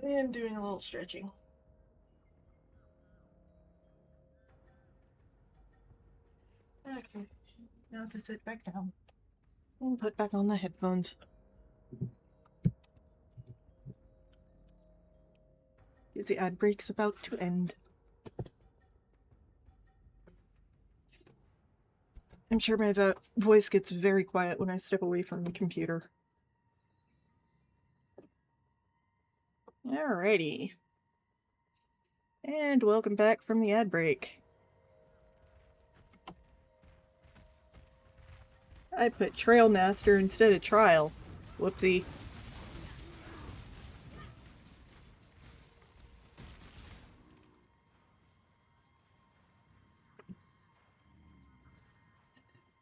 And doing a little stretching. Okay, now to sit back down and put back on the headphones. The ad break's about to end. I'm sure my voice gets very quiet when I step away from the computer. Alrighty. And welcome back from the ad break. I put Trail Master instead of Trial. Whoopsie.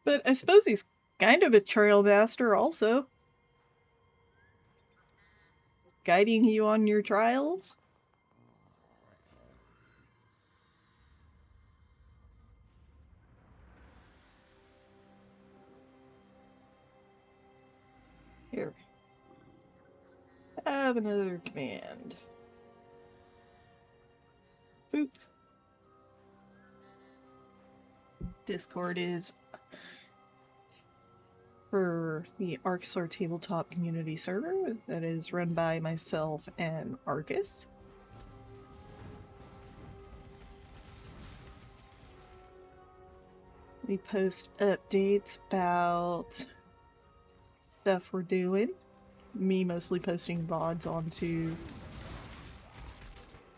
But I suppose he's kind of a Trail Master also. Guiding you on your trials. Here. Have another command. Boop. Discord is for the Arxor tabletop community server that is run by myself and Arcus. We post updates about stuff we're doing. Me mostly posting VODs onto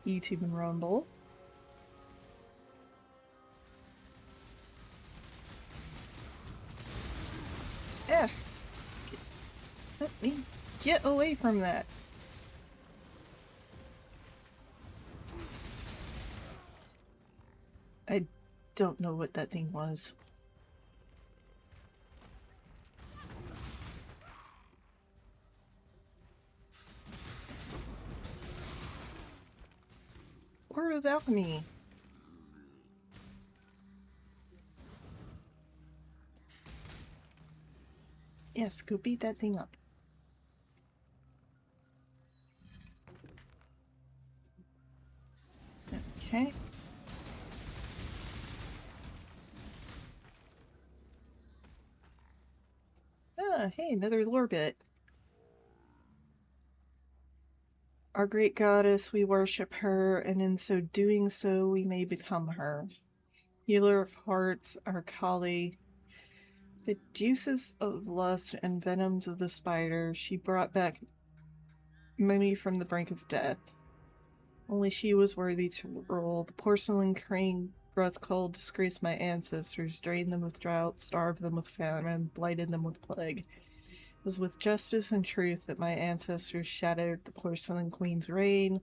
YouTube and Rumble. Yeah. Let me get away from that. I don't know what that thing was. Orb of Alchemy. Yes, go beat that thing up. Okay. Ah, hey, another lore bit. Our great goddess, we worship her, and in so doing so, we may become her. Healer of hearts, our Kali. The juices of lust and venoms of the spider, she brought back many from the brink of death. Only she was worthy to rule. The porcelain crane Gruthcold disgraced my ancestors, drained them with drought, starved them with famine, blighted them with plague. It was with justice and truth that my ancestors shattered the porcelain queen's reign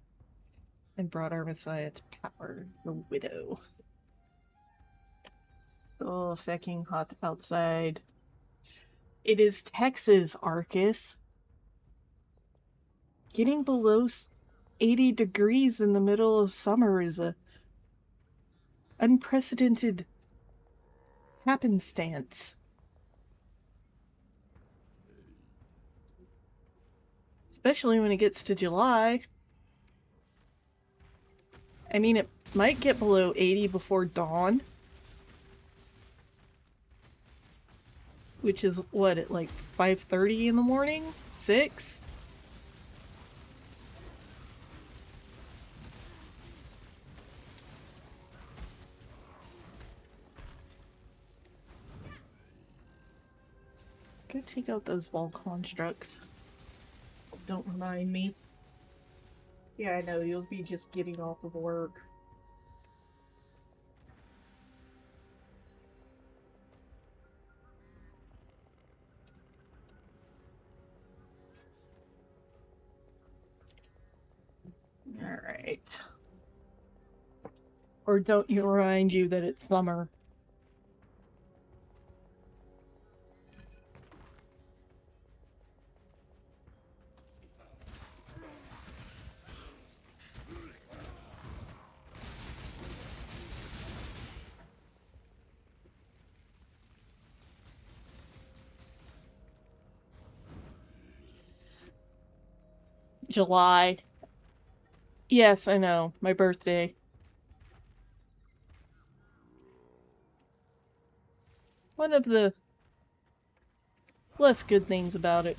and brought our messiah to power, the widow. Oh, fecking hot outside. It is Texas, Arcus. Getting below 80 degrees in the middle of summer is a unprecedented happenstance. Especially when it gets to July. I mean, it might get below 80 before dawn. Which is, what, at like 5:30 in the morning? 6? Go take out those wall constructs. Don't remind me. Yeah, I know, you'll be just getting off of work. Alright. Or don't you remind you that it's summer. July. Yes, I know. My birthday. One of the less good things about it.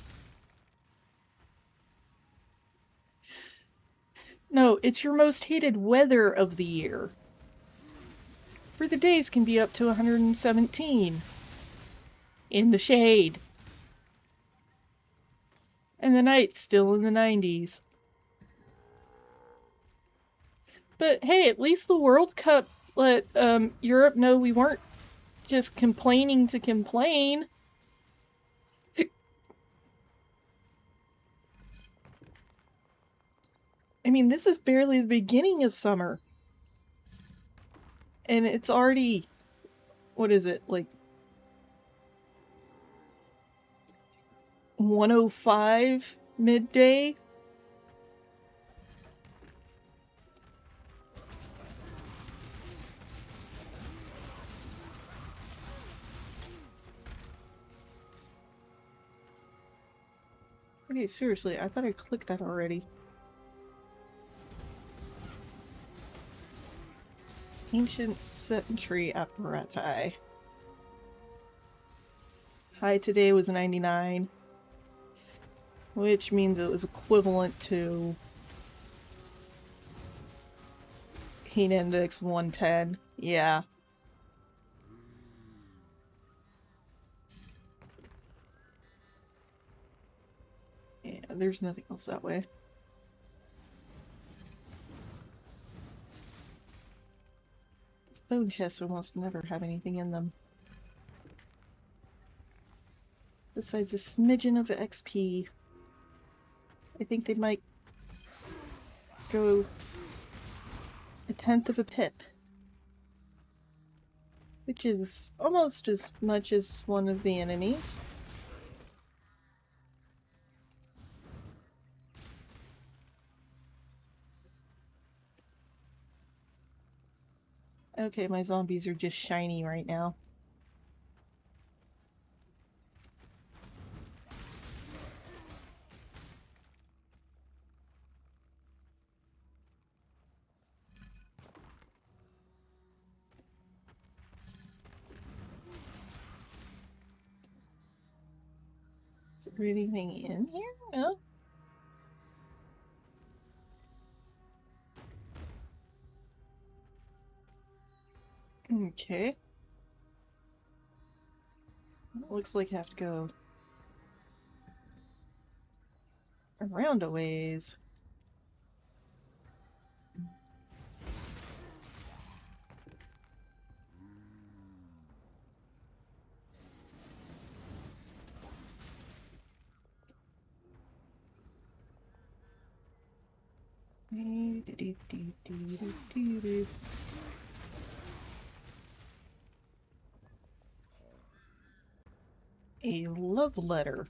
No, it's your most hated weather of the year. Where the days can be up to 117. In the shade. And the night's still in the 90s. But hey, at least the World Cup let Europe know we weren't just complaining to complain. I mean, this is barely the beginning of summer. And it's already, what is it, like 1:05 midday? Okay, seriously, I thought I clicked that already. Ancient Century Apparati. High today was 99. Which means it was equivalent to heat index 110. Yeah. Yeah, there's nothing else that way. Bone chests almost never have anything in them. Besides a smidgen of XP. I think they might go 1/10 of a pip. Which is almost as much as one of the enemies. Okay, my zombies are just shiny right now. Is there anything in here? No? Okay. Looks like I have to go around a ways. A love letter.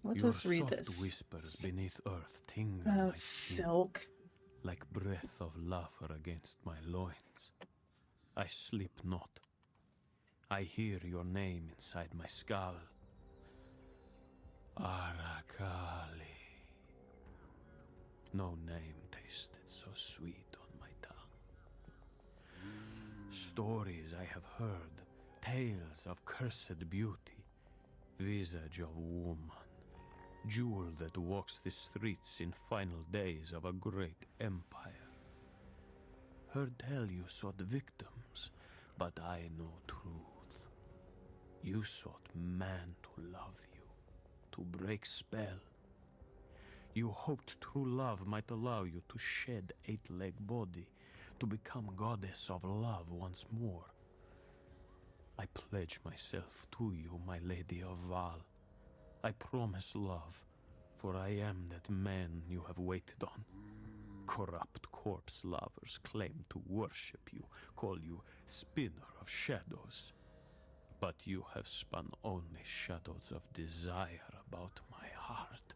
Let Your us read soft this. whispers beneath earth tingle Oh, my skin, Silk. like breath of laughter against my loins. I sleep not. I hear your name inside my skull. Arakali. No name tasted so sweet on my tongue. Stories I have heard, tales of cursed beauty, visage of woman, jewel that walks the streets in final days of a great empire. Heard tell you sought victims, but I know truth. You sought man to love you, to break spell. You hoped true love might allow you to shed eight-legged body, to become goddess of love once more. I pledge myself to you, my lady of Val. I promise love, for I am that man you have waited on. Corrupt corpse lovers claim to worship you, call you spinner of shadows. But you have spun only shadows of desire about my heart.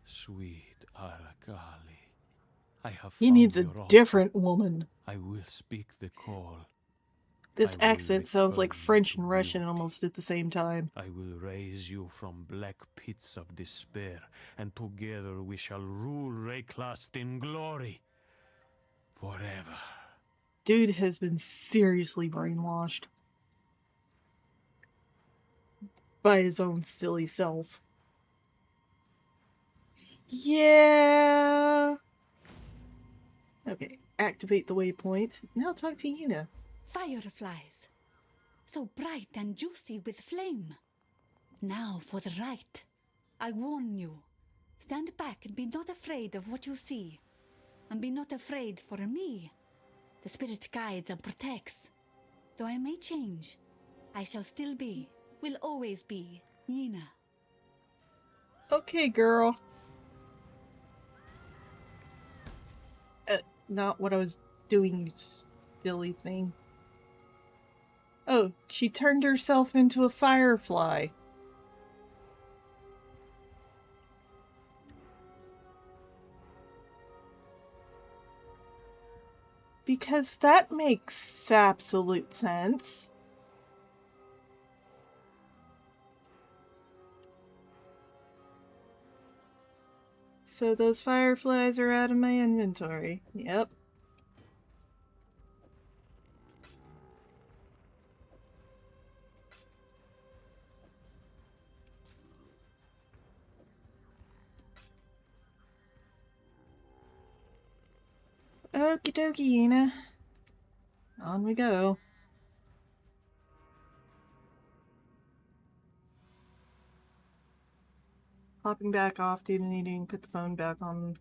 Sweet Arakali, I have He found needs a your altar. different woman. I will speak the call. This I will accent sounds like return French to and Russian beauty. almost at the same time. I will raise you from black pits of despair, and together we shall rule Rayclast in glory. Forever. Dude has been seriously brainwashed by his own silly self. Yeah. Okay, activate the waypoint. Now talk to Yuna. Fireflies, so bright and juicy with flame. Now for the right. I warn you. Stand back and be not afraid of what you see. And be not afraid for me. The spirit guides and protects. Though I may change, I shall still be, will always be, Yina. Okay, girl. Not what I was doing, silly thing. Oh, she turned herself into a firefly. Because that makes absolute sense. So those fireflies are out of my inventory. Yep. Okie dokie, Yuna. On we go. Popping back off due to needing to put the phone back on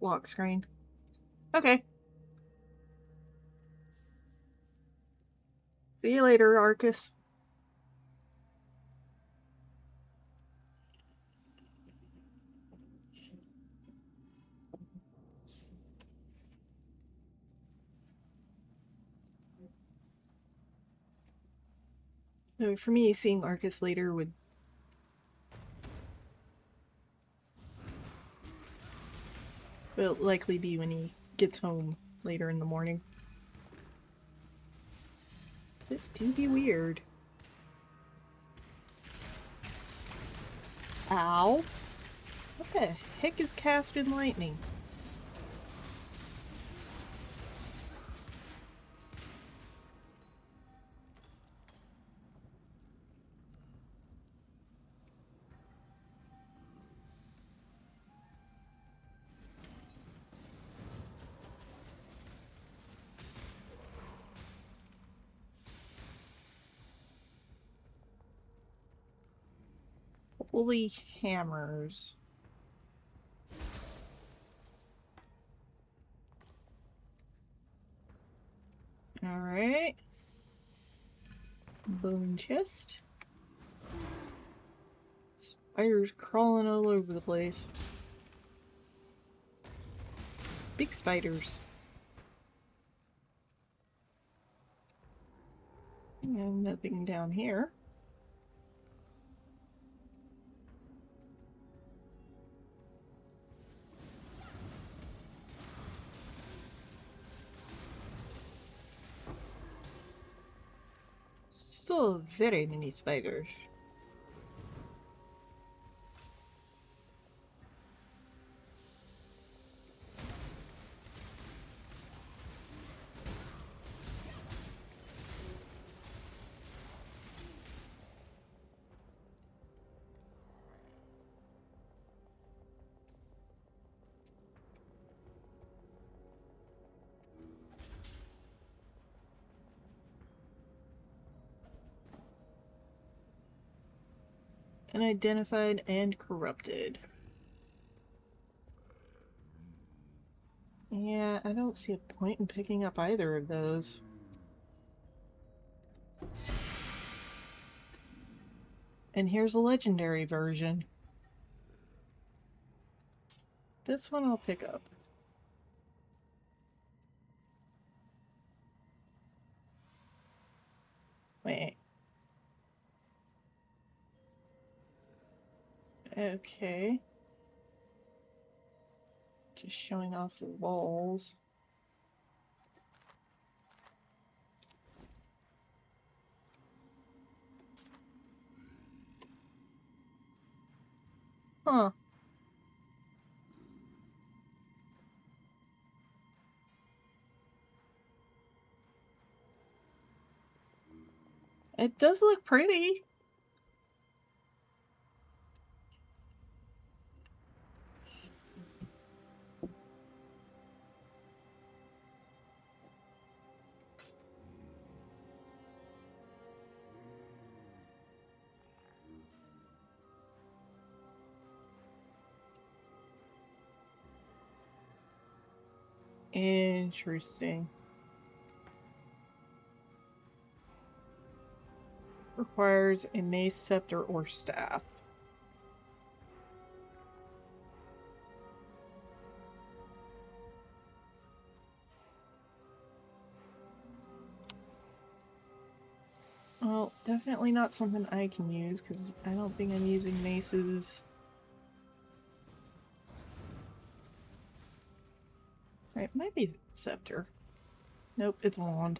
lock screen. Okay. See you later, Arcus. For me, seeing Arcus later would likely be when he gets home later in the morning. This do be weird. Ow! What the heck is casting lightning? Holy hammers. Alright. Bone chest. Spiders crawling all over the place. Big spiders. And nothing down here. Also, very many spiders. Unidentified and corrupted. Yeah, I don't see a point in picking up either of those. And here's a legendary version. This one I'll pick up. Wait. Okay. Just showing off the walls. Huh. It does look pretty. Interesting. Requires a mace, scepter, or staff. Well, definitely not something I can use, because I don't think I'm using maces. Right, might be scepter. Nope, it's wand.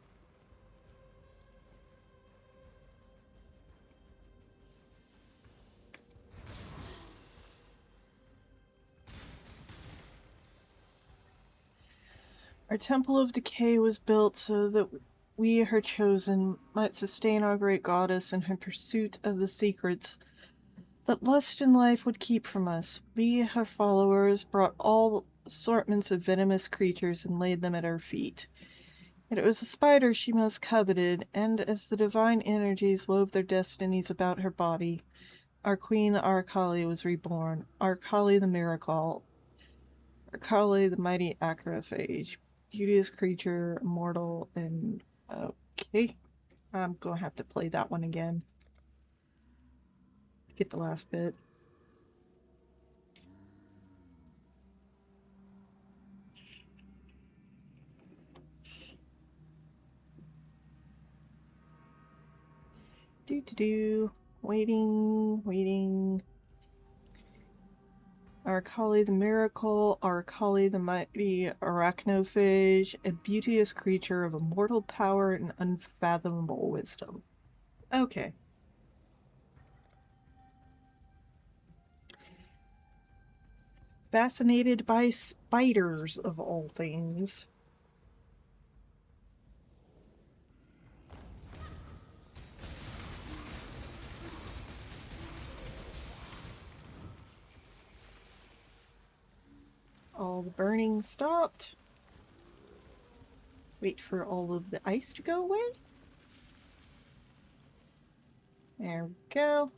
Our Temple of Decay was built so that we, her chosen, might sustain our great goddess in her pursuit of the secrets that lust in life would keep from us. We, her followers, brought all assortments of venomous creatures and laid them at her feet. Yet it was the spider she most coveted, and as the divine energies wove their destinies about her body, our queen Arcali was reborn. Arcali the miracle. Arcali the mighty acrophage. Beauteous creature, immortal, and... Okay. I'm gonna have to play that one again. Get the last bit. Do-do-do. Waiting. Arcali the miracle, Arcali the mighty arachnophage, a beauteous creature of immortal power and unfathomable wisdom. Okay. Fascinated by spiders, of all things. All the burning stopped. Wait for all of the ice to go away. There we go.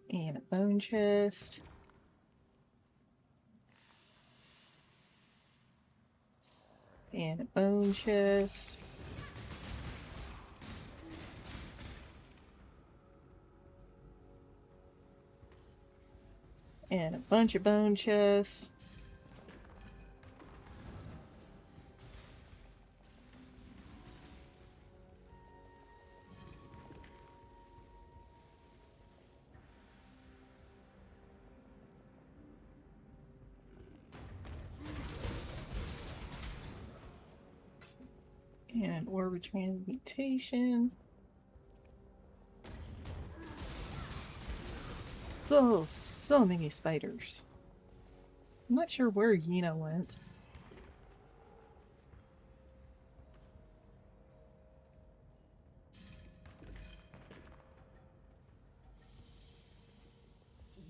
And a bone chest. And a bone chest. And a bunch of bone chests. And an orb of transmutation. Oh, so many spiders. I'm not sure where Yina went.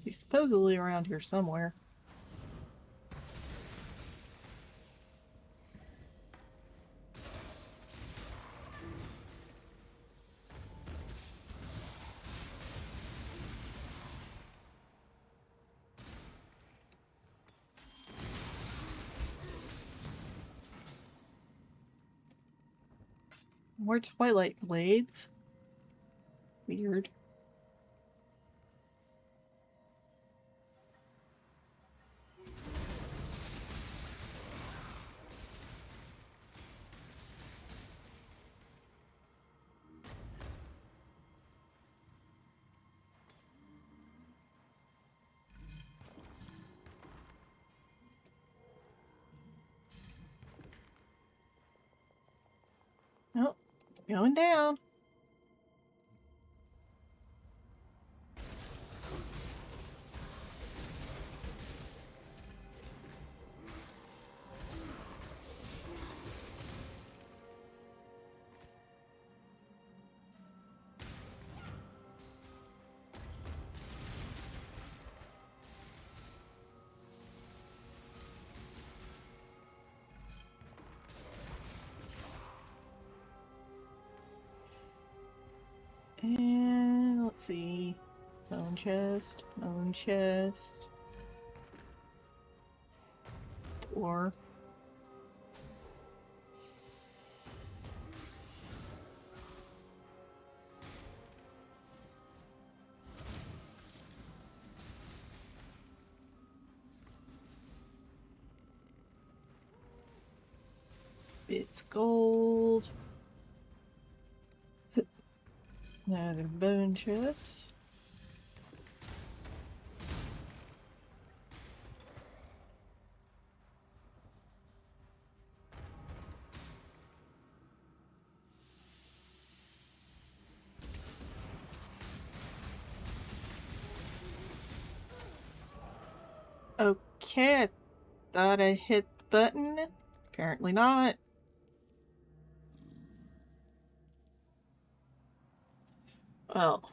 He's supposedly around here somewhere. More Twilight Blades. Weird. Oh, going down. And let's see. Bone chest, bone chest. Door. It's gold. Another bone chest. Okay, I thought I hit the button. Apparently not. Well,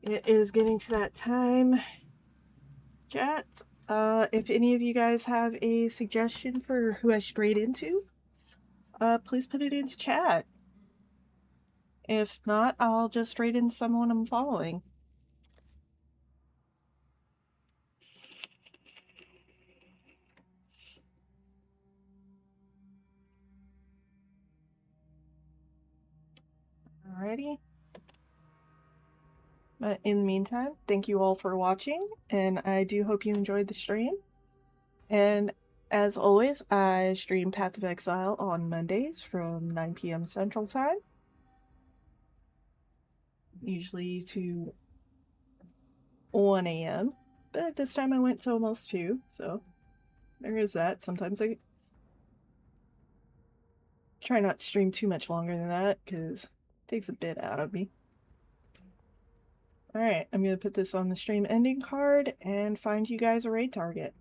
it is getting to that time. Chat, if any of you guys have a suggestion for who I should raid into, please put it into chat. If not, I'll just raid into someone I'm following. Alrighty. But in the meantime, thank you all for watching, and I do hope you enjoyed the stream. And as always, I stream Path of Exile on Mondays from 9 p.m. Central Time. Usually to 1 a.m. But this time I went to almost 2, so there is that. Sometimes I try not to stream too much longer than that, because it takes a bit out of me. Alright, I'm going to put this on the stream ending card and find you guys a raid target.